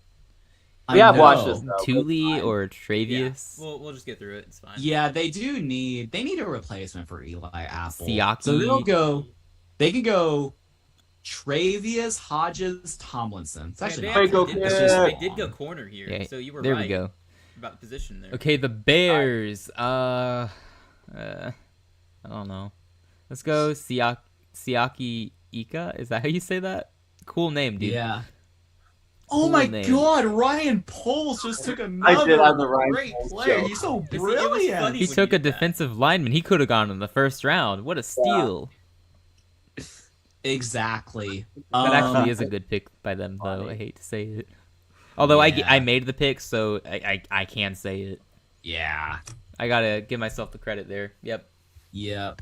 S3: I
S2: We have
S3: know.
S2: watched this though.
S4: Thule or
S1: Yeah.
S4: Travius.
S1: We'll just get through it. It's fine.
S3: Yeah, they need a replacement for Eli Apple.
S4: Siaki.
S3: So they could go Travius Hodges Tomlinson. It's actually
S1: they,
S3: not
S2: Waco
S1: actually
S3: bad.
S1: did,
S2: Kid.
S3: It's just
S1: they did go
S3: long.
S1: corner here,
S4: Yeah,
S1: so you were
S4: there
S1: right
S4: we go.
S1: about the position there.
S4: Okay, the Bears. I don't know. Let's go Siaki Ika. Is that how you say that? Cool name, dude.
S3: Yeah. Oh
S4: Cool
S3: my
S4: name.
S3: god, Ryan Poles just took
S2: I did
S3: another
S2: have the Ryan
S3: great
S2: Poles
S3: player.
S2: joke.
S3: He's so
S1: It was
S3: brilliant.
S1: funny.
S4: He
S1: when
S4: took
S1: you
S4: a
S1: did that.
S4: defensive lineman. He could have gone in the first round. What a steal.
S3: Exactly.
S4: That actually is a good pick by them, though. I hate to say it. Although
S3: Yeah.
S4: I made the pick, so I can say it.
S3: Yeah.
S4: I gotta give myself the credit there. Yep.
S3: Yep.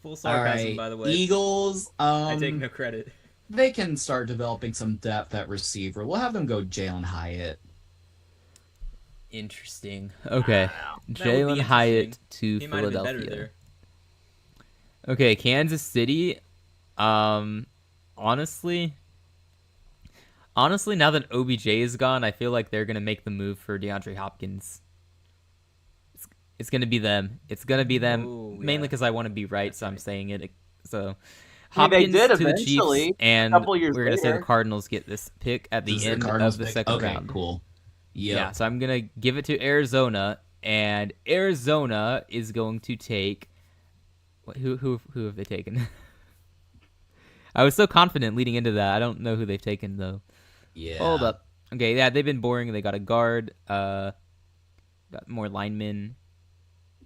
S1: Full
S3: All
S1: sarcasm,
S3: right.
S1: by the way.
S3: Eagles.
S1: I take no credit.
S3: They can start developing some depth at receiver. We'll have them go Jalen Hyatt.
S1: Interesting.
S4: Okay.
S1: That would be
S4: Jalen Hyatt
S1: interesting.
S4: to
S1: He might have been better
S4: Philadelphia.
S1: there.
S4: Okay, Kansas City. Honestly, now that OBJ is gone, I feel like they're gonna make the move for DeAndre Hopkins. It's gonna be them. It's gonna be them
S1: Ooh,
S4: mainly
S1: yeah.
S4: because I want to be right, so I'm saying it. So
S2: I mean, they
S4: Hopkins
S2: did
S4: to the
S2: eventually,
S4: Chiefs, and
S2: a couple years
S4: we're gonna say the
S2: later.
S4: Cardinals get this pick at the
S3: This is
S4: end
S3: Cardinals
S4: of the
S3: pick?
S4: second
S3: Okay,
S4: round.
S3: cool.
S4: Yeah, so I'm gonna give it to Arizona, and Arizona is going to take. Who have they taken? I was so confident leading into that. I don't know who they've taken though.
S3: Yeah.
S4: Hold up. Okay, yeah, they've been boring. They got a guard. Got more linemen.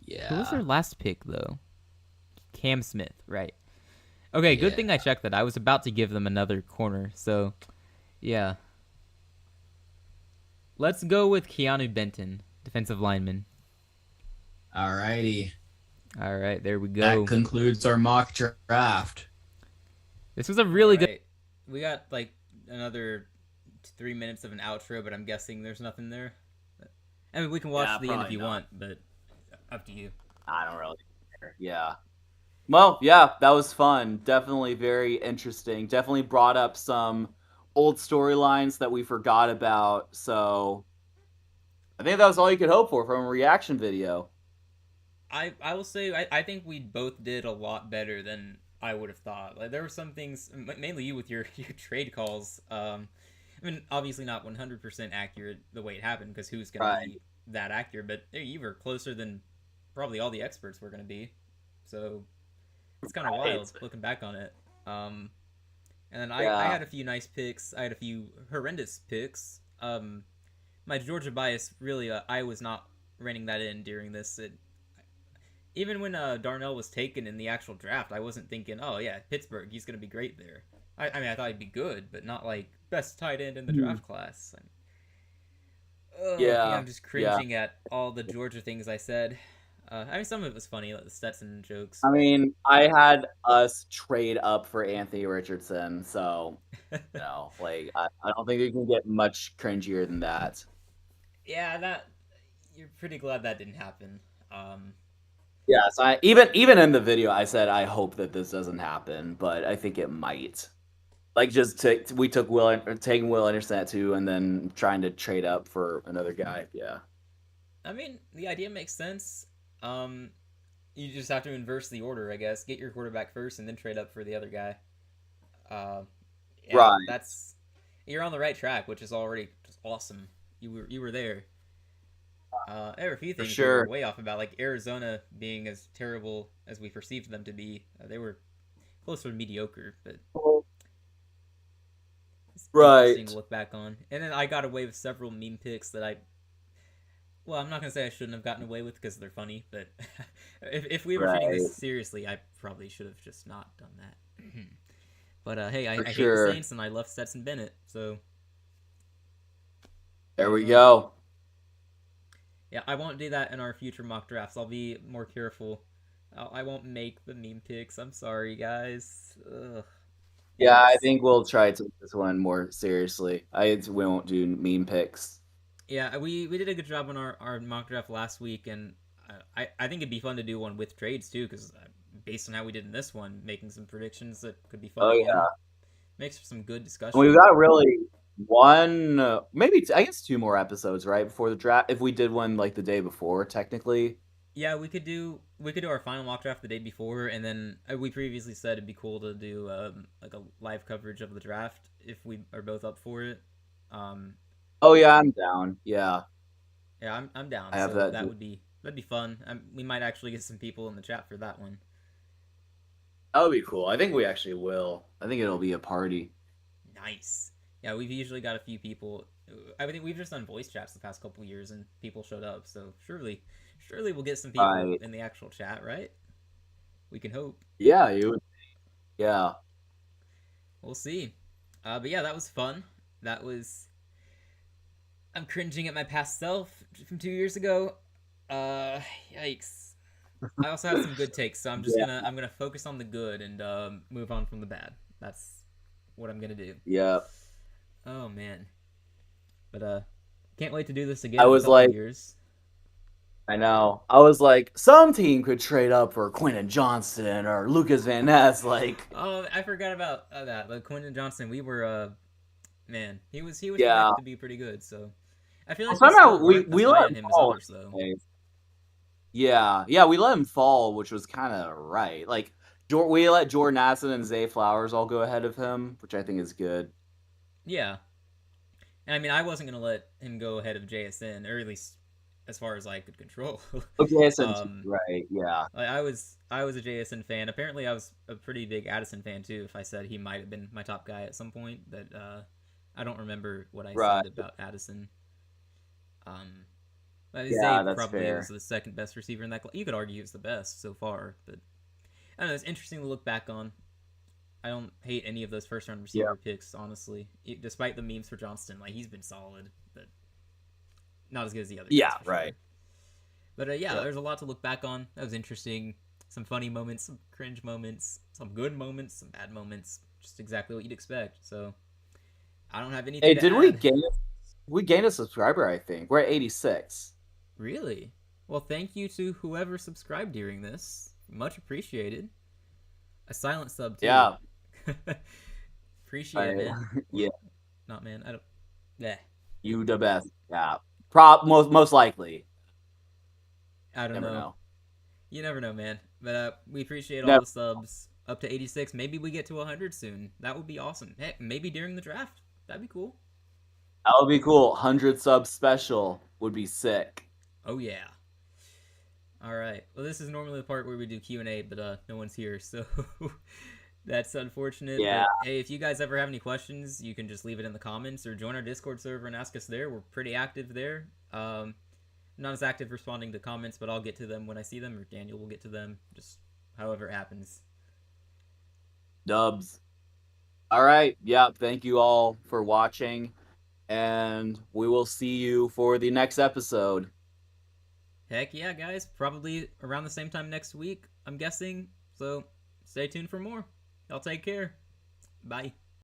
S3: Yeah.
S4: Who was their last pick though? Cam Smith, right? Okay, good
S3: Yeah.
S4: thing I checked that. I was about to give them another corner. So, yeah. Let's go with Keanu Benton, defensive lineman.
S3: Alrighty.
S4: All right, there we
S3: That
S4: go.
S3: concludes our mock draft.
S4: This was a really good.
S1: Alright. We got like another 3 minutes of an outro, but I'm guessing there's nothing there. I mean, we can watch
S2: Yeah,
S1: the end if
S2: probably
S1: you
S2: not.
S1: want, but up to you.
S2: I don't really care. Yeah. Well, yeah, that was fun. Definitely very interesting. Definitely brought up some old storylines that we forgot about. So I think that was all you could hope for from a reaction video.
S1: I will say I think we both did a lot better than I would have thought. Like there were some things, mainly you with your trade calls. I mean, obviously not 100% accurate the way it happened because who's going
S2: Right.
S1: to be that accurate? But you were closer than probably all the experts were going to be. So it's kind of
S2: Right.
S1: wild looking back on it. And then I
S2: Yeah.
S1: had a few nice picks. I had a few horrendous picks. My Georgia bias really, I was not reining that in during this. Even when Darnell was taken in the actual draft, I wasn't thinking, oh yeah, Pittsburgh, he's going to be great there. I mean, I thought he'd be good, but not like best tight end in the draft class.
S2: Yeah,
S1: I'm just cringing at all the Georgia things I said. I mean, some of it was funny, like the Stetson jokes.
S2: I mean, I had us trade up for Anthony Richardson, so like I don't think you can get much cringier than that.
S1: Yeah, that you're pretty glad that didn't happen.
S2: Yes, I even in the video I said I hope that this doesn't happen, but I think it might. Like we took taking Will Anderson at 2 and then trying to trade up for another guy. Yeah.
S1: I mean, the idea makes sense. You just have to inverse the order, I guess. Get your quarterback first and then trade up for the other guy. Yeah,
S2: Right.
S1: You're on the right track, which is already just awesome. You were there. There were a few things we
S2: sure.
S1: were way off about, like Arizona being as terrible as we perceived them to be. They were closer to mediocre, but interesting to look back on. And then I got away with several meme picks that well, I'm not gonna say I shouldn't have gotten away with because they're funny, but if we were treating this seriously, I probably should have just not done that. But hey, I hate the Saints and I love Stetson Bennett, so
S2: there we go.
S1: Yeah, I won't do that in our future mock drafts. I'll be more careful. I won't make the meme picks. I'm sorry, guys. Ugh.
S2: Yeah, I think we'll try to take this one more seriously. We won't do meme picks.
S1: Yeah, we did a good job on our mock draft last week, and I think it'd be fun to do one with trades too, because based on how we did in this one, making some predictions that could be fun.
S2: Oh yeah,
S1: makes for some good discussion.
S2: We've got really one, maybe I guess 2 more episodes right before the draft. If we did one like the day before, technically.
S1: Yeah, we could do our final mock draft the day before, and then we previously said it'd be cool to do like a live coverage of the draft if we are both up for it.
S2: Oh yeah, I'm down. Yeah.
S1: Yeah, I'm down. I have that. That'd be fun. We might actually get some people in the chat for that one.
S2: That would be cool. I think we actually will. I think it'll be a party.
S1: Nice. Yeah, we've usually got a few people. I think we've just done voice chats the past couple years, and people showed up. So surely we'll get some people in the actual chat, right? We can hope.
S2: Yeah, you would. Yeah.
S1: We'll see. But yeah, that was fun. I'm cringing at my past self from 2 years ago. Yikes. I also have some good takes, so I'm just gonna focus on the good and move on from the bad. That's what I'm gonna do.
S2: Yeah.
S1: Oh man. But can't wait to do this again.
S2: I was like,
S1: years.
S2: I know. I was like, some team could trade up for Quentin Johnston or Lucas Van Ness. Like,
S1: oh, I forgot about that. But Quentin Johnston, we were man, he was to be pretty good. So I feel like
S2: somehow we let him fall. Yeah, we let him fall, which was kind of right. Like, we let Jordan Addison and Zay Flowers all go ahead of him, which I think is good.
S1: Yeah, and I mean, I wasn't gonna let him go ahead of JSN, or at least as far as I could control.
S2: JSN, right? Yeah.
S1: I was a JSN fan. Apparently, I was a pretty big Addison fan too. If I said he might have been my top guy at some point, that I don't remember what I said about Addison. Zay probably is the second best receiver in that class. You could argue he's the best so far, but I don't know. It's interesting to look back on. I don't hate any of those first-round receiver picks, honestly. Despite the memes for Johnston, like, he's been solid, but not as good as the others.
S2: Yeah, right.
S1: Sure. But there's a lot to look back on. That was interesting. Some funny moments, some cringe moments, some good moments, some bad moments. Just exactly what you'd expect. So I don't have anything.
S2: Hey, did we gained a subscriber? I think we're at 86.
S1: Really? Well, thank you to whoever subscribed during this. Much appreciated. A silent sub too.
S2: Yeah.
S1: Appreciate it, man.
S2: Yeah.
S1: Not man. I don't. Yeah.
S2: You the best. Yeah. Most likely.
S1: I don't know. You never know, man. But we appreciate all the subs. Up to 86. Maybe we get to 100 soon. That would be awesome. Heck, maybe during the draft. That'd be cool.
S2: That would be cool. 100 sub special would be sick.
S1: Oh yeah. All right. Well, this is normally the part where we do Q&A, but no one's here, so that's unfortunate.
S2: Yeah.
S1: But, hey, if you guys ever have any questions, you can just leave it in the comments or join our Discord server and ask us there. We're pretty active there. Not as active responding to comments, but I'll get to them when I see them, or Daniel will get to them, just however it happens.
S2: Dubs. All right. Yeah. Thank you all for watching, and we will see you for the next episode.
S1: Heck yeah, guys. Probably around the same time next week, I'm guessing. So stay tuned for more. Y'all take care. Bye.